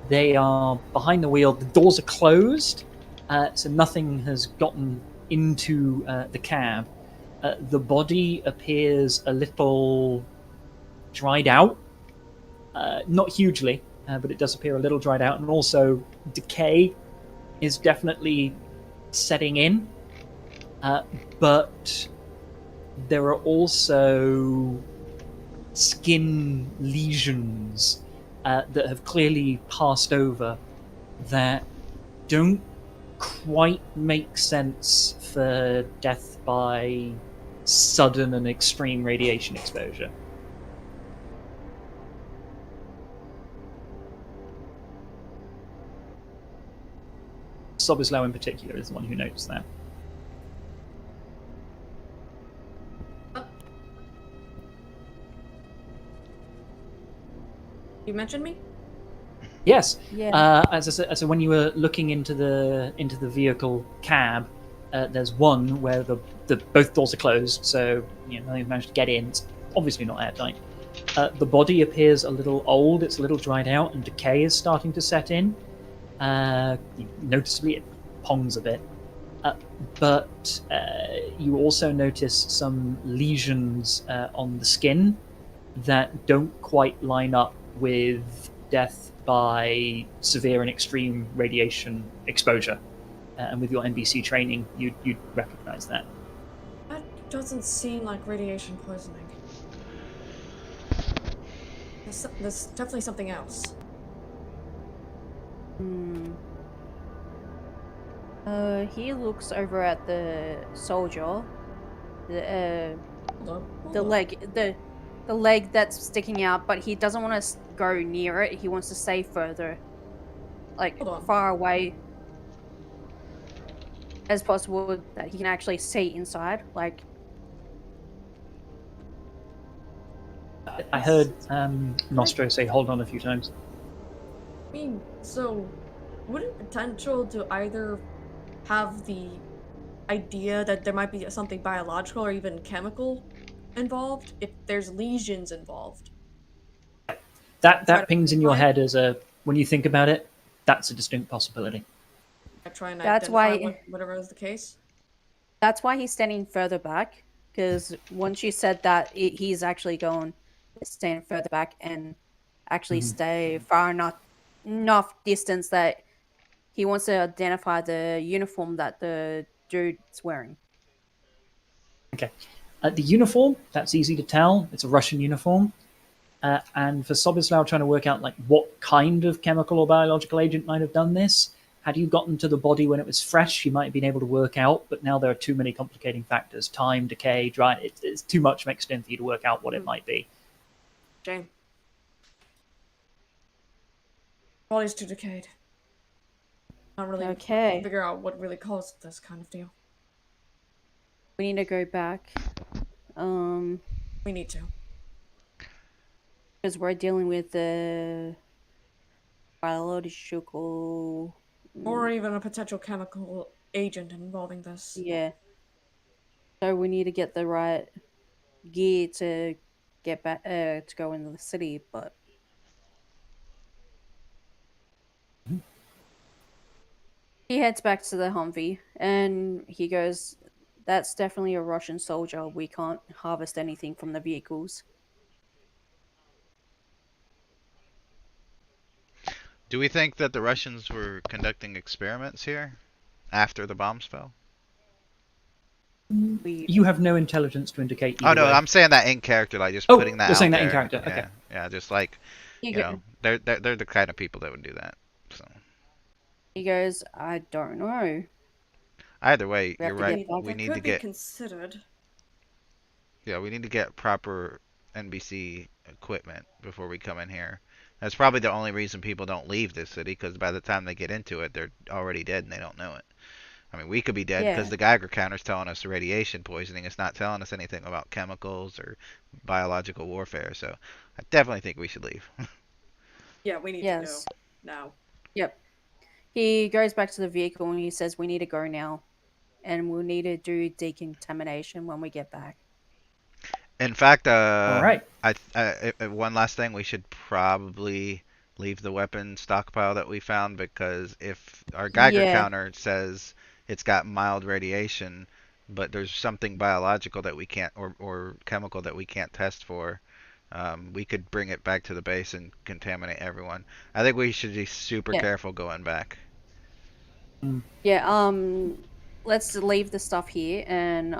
They are behind the wheel. The doors are closed, so nothing has gotten into the cab. The body appears a little dried out, not hugely, but it does appear a little dried out, and also decay is definitely setting in. But there are also skin lesions that have clearly passed over that don't quite make sense for death by sudden and extreme radiation exposure. Sobislaw in particular is the one who notes that. You mentioned me? Yes. Yeah. As I said, so when you were looking into the vehicle cab, there's one where the both doors are closed, so they've managed to get in. It's obviously not airtight. The body appears a little old. It's a little dried out, and decay is starting to set in. Noticeably, it pongs a bit. But you also notice some lesions on the skin that don't quite line up with death by severe and extreme radiation exposure. And with your NBC training, you'd recognize that. That doesn't seem like radiation poisoning. There's definitely something else. He looks over at the soldier. The Hold the on. leg that's sticking out, but he doesn't want to go near it. He wants to stay further, like Hold on. far away as possible, that he can actually see inside. Like, I heard Nostro say "hold on" a few times. I mean, so wouldn't potential to either have the idea that there might be something biological or even chemical involved if there's lesions involved? That pings in your Identify? head as a when you think about it. That's a distinct possibility. I try and That's identify why- whatever is the case. that's why he's standing further back. Because once you said that, he's actually going to stand further back and actually stay far enough distance that he wants to identify the uniform that the dude's wearing. Okay. The uniform, that's easy to tell. It's a Russian uniform. And for Sobislaw trying to work out like what kind of chemical or biological agent might have done this, had you gotten to the body when it was fresh, you might have been able to work out, but now there are too many complicating factors. Time, decay, dry. It's too much mixed in for you to work out what it might be. Jane. Body's too decayed. Not really Okay. figure out what really caused this kind of deal. We need to go back. We need to. Because we're dealing with the biological. Or even a potential chemical agent involving this. Yeah. So we need to get the right gear to get back to go into the city, but he heads back to the Humvee and he goes, "That's definitely a Russian soldier. We can't harvest anything from the vehicles." Do we think that the Russians were conducting experiments here after the bombs fell? We You have no intelligence to indicate. Oh Either no, way. I'm saying that in character, like just Oh, putting that you're out saying that in there. character, Yeah, okay. yeah, just like you, you know, they're the kind of people that would do that. So he goes, I don't know. either way, We have you're to right. get back. We It need to could be get considered. we need to get proper NBC equipment before we come in here. That's probably the only reason people don't leave this city, because by the time they get into it, they're already dead and they don't know it. I mean, we could be dead because Yeah. the Geiger counter's telling us radiation poisoning. It's not telling us anything about chemicals or biological warfare. So I definitely think we should leave. Yeah, we need Yes. to go now. Yep. He goes back to the vehicle and he says, "We need to go now, and we'll need to do decontamination when we get back." In fact, All right. one last thing, we should probably leave the weapon stockpile that we found, because if our Geiger Yeah. counter says it's got mild radiation, but there's something biological that we can't, or chemical that we can't test for, we could bring it back to the base and contaminate everyone. I think we should be super Yeah. careful going back. Yeah. Let's leave the stuff here and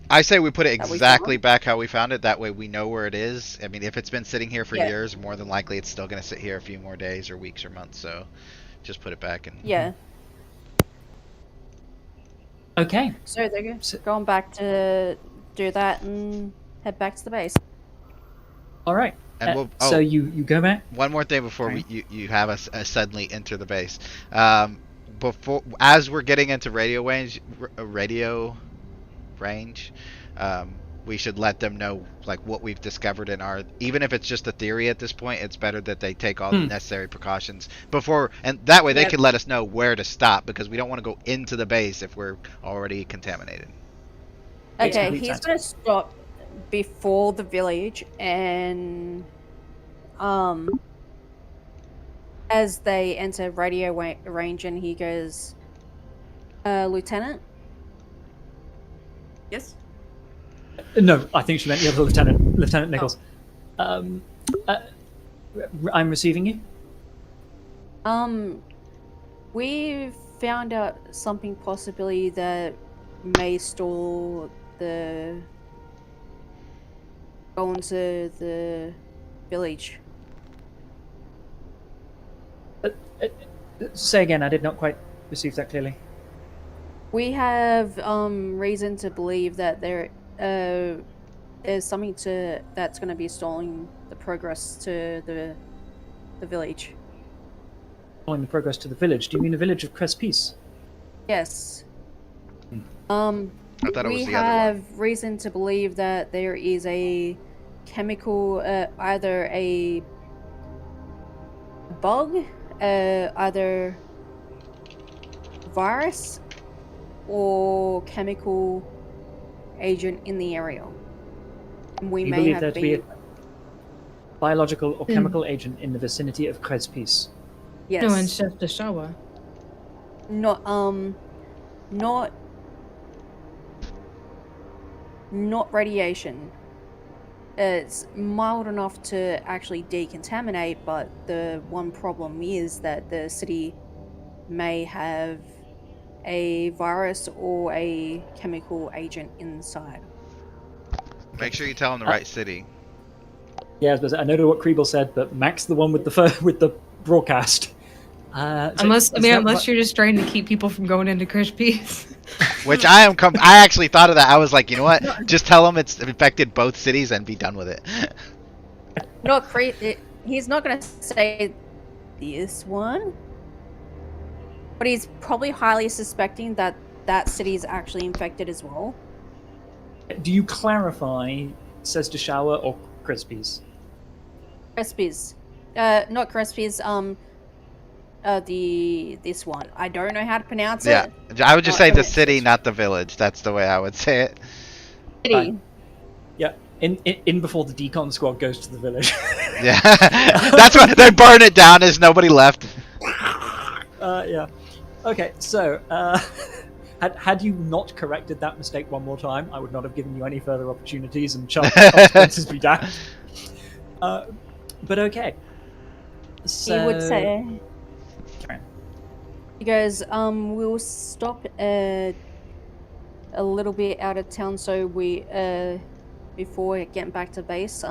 I say we put it that we exactly found. back how we found it. That way we know where it is. I mean, if it's been sitting here for Yeah. years, more than likely it's still going to sit here a few more days or weeks or months. So just put it back and. Yeah. Okay. So they're So- going back to do that and head back to the base. All right. And we'll, So you go back. one more thing before Okay. you have us suddenly enter the base. Before, as we're getting into radio range, we should let them know like what we've discovered in our, even if it's just a theory at this point, it's better that they take all the necessary precautions before, and that way they Yep. can let us know where to stop, because we don't want to go into the base if we're already contaminated. Makes Okay, complete he's sense. gonna stop before the village and as they enter radio range and he goes, Lieutenant? Yes? No, I think she meant the other lieutenant, Lieutenant Nichols. I'm receiving you. We found out something possibly that may stall the going to the village. Say again. I did not quite receive that clearly. We have reason to believe that there's something that's going to be stalling the progress to the village. Following the progress to the village. Do you mean the village of Crespis? Yes. I thought it was We the other one. have reason to believe that there is a chemical, either a bug, either virus or chemical agent in the area. We You may believe have there to be a been. biological or chemical agent in the vicinity of Crespis? Yes. No, in Chef de Shawa. Not radiation. It's mild enough to actually decontaminate, but the one problem is that the city may have a virus or a chemical agent inside. Make sure you tell them the right city. Yeah, I know what Kriebel said, but Mac's the one with the broadcast. Unless you're just trying to keep people from going into Crispies. Which I actually thought of that. I was like, you know what? Just tell them it's infected both cities and be done with it. Not he's not going to say this one, but he's probably highly suspecting that that city is actually infected as well. Do you clarify, says Deshawa or Crispies? Crispies. Not Crispies, this one. I don't know how to pronounce Yeah, it. I would just say the okay. city, not the village. That's the way I would say it. City. Fine. Yeah, in before the decon squad goes to the village. Yeah, that's why they burn it down. There's nobody left. Yeah. Okay, so had you not corrected that mistake one more time, I would not have given you any further opportunities and consequences be damned. But okay. So, He would say. Sorry. He goes, we'll stop at a little bit out of town, so we before getting back to base,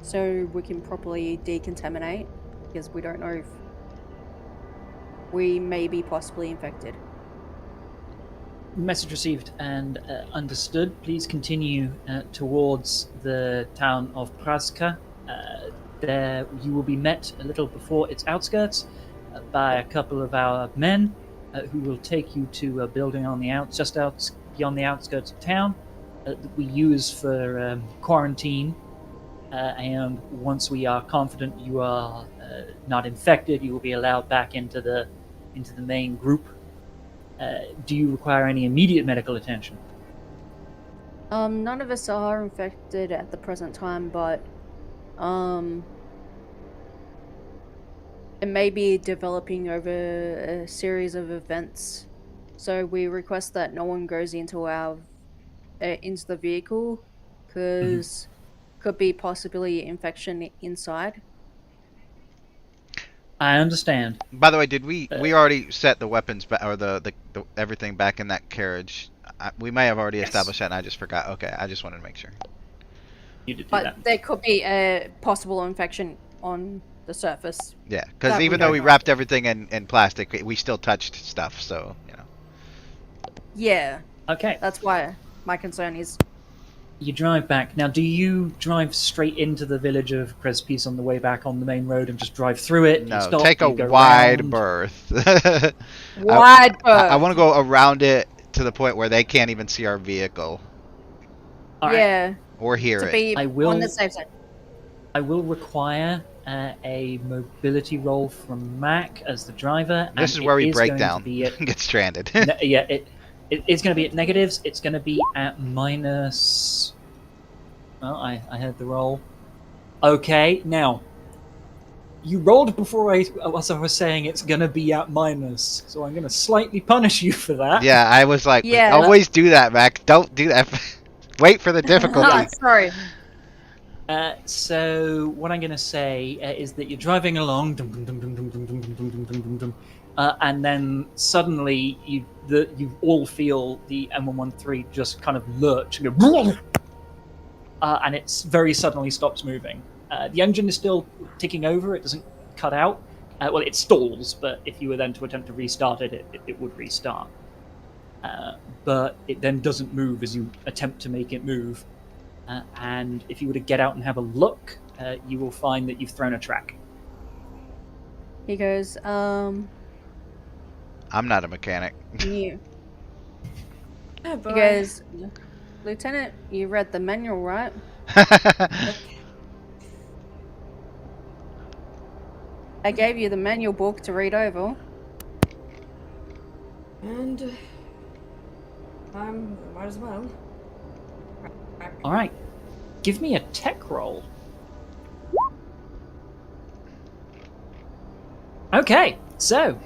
so we can properly decontaminate, because we don't know if we may be possibly infected. Message received and understood. Please continue towards the town of Praska. There you will be met a little before its outskirts by a couple of our men who will take you to a building on the beyond the outskirts of town that we use for quarantine. And once we are confident you are not infected, you will be allowed back into the main group. Do you require any immediate medical attention? None of us are infected at the present time, but it may be developing over a series of events. So we request that no one goes into into the vehicle, because could be possibly infection inside. I understand. By the way, did we already set the weapons or the everything back in that carriage? We may have already Yes. established that, and I just forgot. Okay, I just wanted to make sure. You did do But that. there could be a possible infection on the surface. Yeah, because That we even though don't we know. wrapped everything in plastic, we still touched stuff. So you know. Yeah, Okay. that's why my concern is. You drive back. Now, do you drive straight into the village of Crespis on the way back on the main road and just drive through it? Do you No, stop? take Do a you go wide round? berth. Wide I berth. want to go around it to the point where they can't even see our vehicle All right. Yeah, or hear to it. be I will- on the safe side. I will require a mobility roll from Mac as the driver. This and is where it we is break going to down, be at get stranded. yeah, it's going to be at negatives. It's going to be at minus. Well, I had the roll. Okay, now you rolled before as I was saying it's going to be at minus, so I'm going to slightly punish you for that. Yeah, I was like, Yeah. always do that, Mac. Don't do that. Wait for the difficulty. Ah, sorry. So what I'm going to say is that you're driving along, and then suddenly you all feel the M113 just kind of lurch and go, and it very suddenly stops moving. The engine is still ticking over; it doesn't cut out. Well, it stalls, but if you were then to attempt to restart it, it would restart. But it then doesn't move as you attempt to make it move. And if you were to get out and have a look, you will find that you've thrown a track. He goes, I'm not a mechanic. you. Oh, He boy. goes, Lieutenant, you read the manual, right? I gave you the manual book to read over. And might as well. All right, give me a tech roll. Okay, so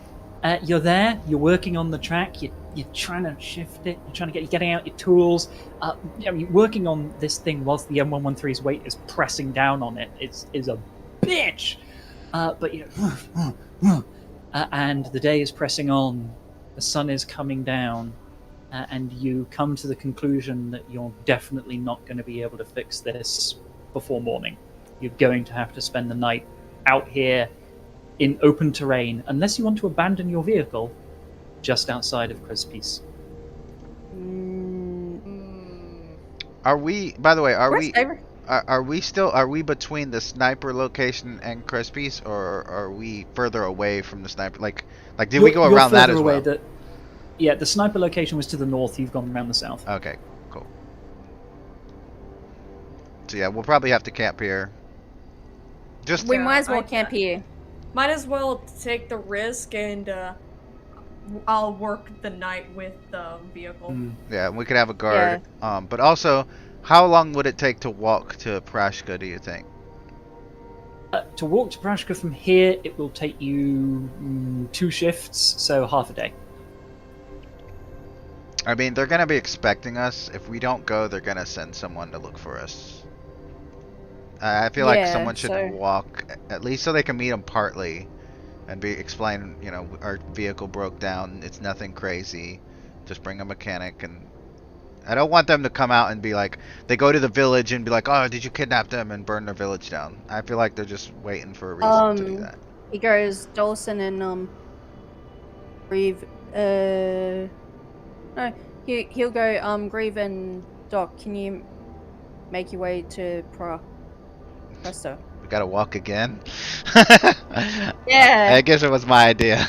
you're there. You're working on the track. You're trying to shift it. You're getting out your tools. You're working on this thing whilst the M113's weight is pressing down on it. It's a bitch. But you know, and the day is pressing on. The sun is coming down. And you come to the conclusion that you're definitely not going to be able to fix this before morning. You're going to have to spend the night out here in open terrain, unless you want to abandon your vehicle just outside of Crespis. Are we? By the way, are Where's we? David? Are we between the sniper location and Crespis, or are we further away from the sniper? Like did we go You're around that further as away. well? Yeah, the sniper location was to the north. You've gone around the south. Okay, cool. So yeah, we'll probably have to camp here. Just We Yeah, might as well I- camp here. Might as well take the risk, and I'll work the night with the vehicle. Mm. yeah, we could have a guard. But also, how long would it take to walk to Prashka? Do you think? To walk to Prashka from here, it will take you 2 shifts, so half a day. I mean, they're gonna be expecting us. If we don't go, they're gonna send someone to look for us. I feel like Yeah, someone should so- walk at least so they can meet them partly, and explain. You know, our vehicle broke down. It's nothing crazy. Just bring a mechanic, and I don't want them to come out and be like, they go to the village and be like, oh, did you kidnap them and burn their village down? I feel like they're just waiting for a reason to do that. He goes, Dawson and Grieve. No, he'll go. Grieve and Doc, can you make your way to Presto? We gotta walk again. Yeah. I guess it was my idea.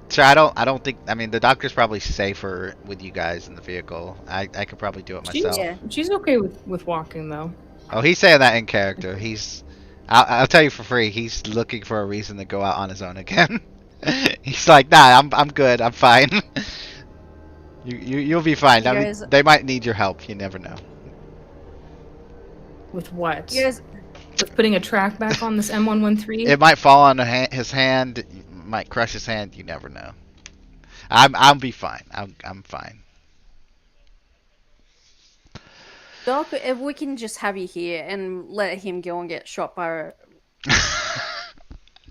So I don't think. I mean, the doctor's probably safer with you guys in the vehicle. I could probably do it myself. She's okay with walking though. Oh, he's saying that in character. I'll tell you for free. He's looking for a reason to go out on his own again. He's like, nah, I'm good. I'm fine. You'll be fine. I mean, they might need your help. You never know. With what? Yes. With putting a track back on this M113? It might fall on his hand. Might crush his hand. You never know. I'll be fine. I'm fine. Doc, if we can just have you here and let him go and get shot by.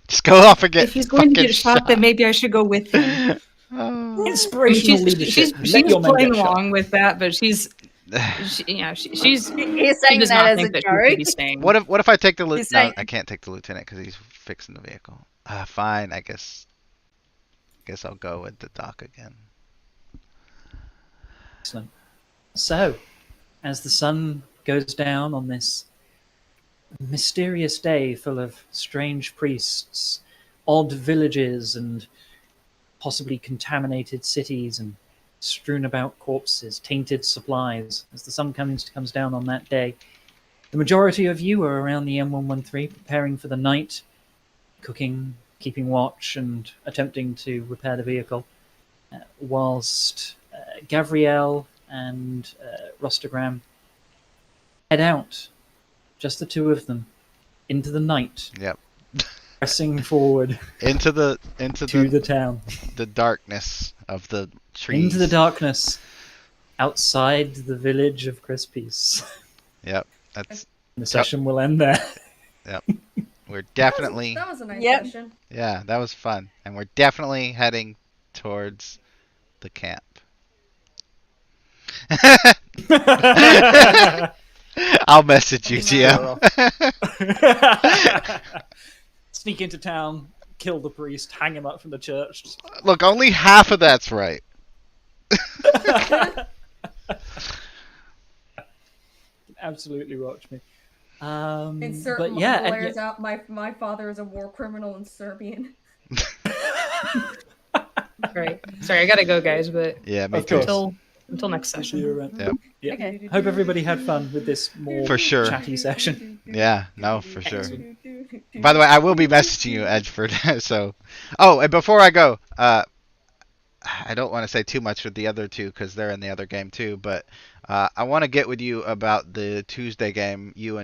Just go off and get. If he's going to get shot, then maybe I should go with him. Inspirational leadership. She's Let your men playing get shot. along with that, but she's He's she saying does that not as think a that she should be joke. staying. What if I take the lieutenant? No, saying- I can't take the lieutenant because he's fixing the vehicle. Fine, I guess I'll go with the doc again. Excellent. So, as the sun goes down on this mysterious day full of strange priests, odd villages, and possibly contaminated cities, and strewn about corpses, tainted supplies, as the sun comes down on that day, the majority of you are around the M113 preparing for the night, cooking, keeping watch, and attempting to repair the vehicle, whilst Gavriel and Rostogram head out, just the two of them, into the night. Yep. Pressing forward into the to the town, the darkness of the trees. into the darkness, outside the village of Crispies. Yep, that's. The session will end there. Yep, we're definitely. That was a nice Yep. session. Yeah, that was fun, and we're definitely heading towards the camp. I'll message you, GM. Sneak into town, kill the priest, hang him up from the church. Look, only half of that's right. Absolutely watch me. Insert but yeah, and blares out. My father is a war criminal in Serbian. Right. Sorry, I gotta go, guys. But Yeah, me Of too. course. until next See you session. around. Yep. Yeah. Okay. Hope everybody had fun with this more For sure. chatty session. Yeah, no, for sure. Excellent. By the way, I will be messaging you, Edgeford. So, oh, and before I go, I don't want to say too much with the other two because they're in the other game too. But I want to get with you about the Tuesday game you and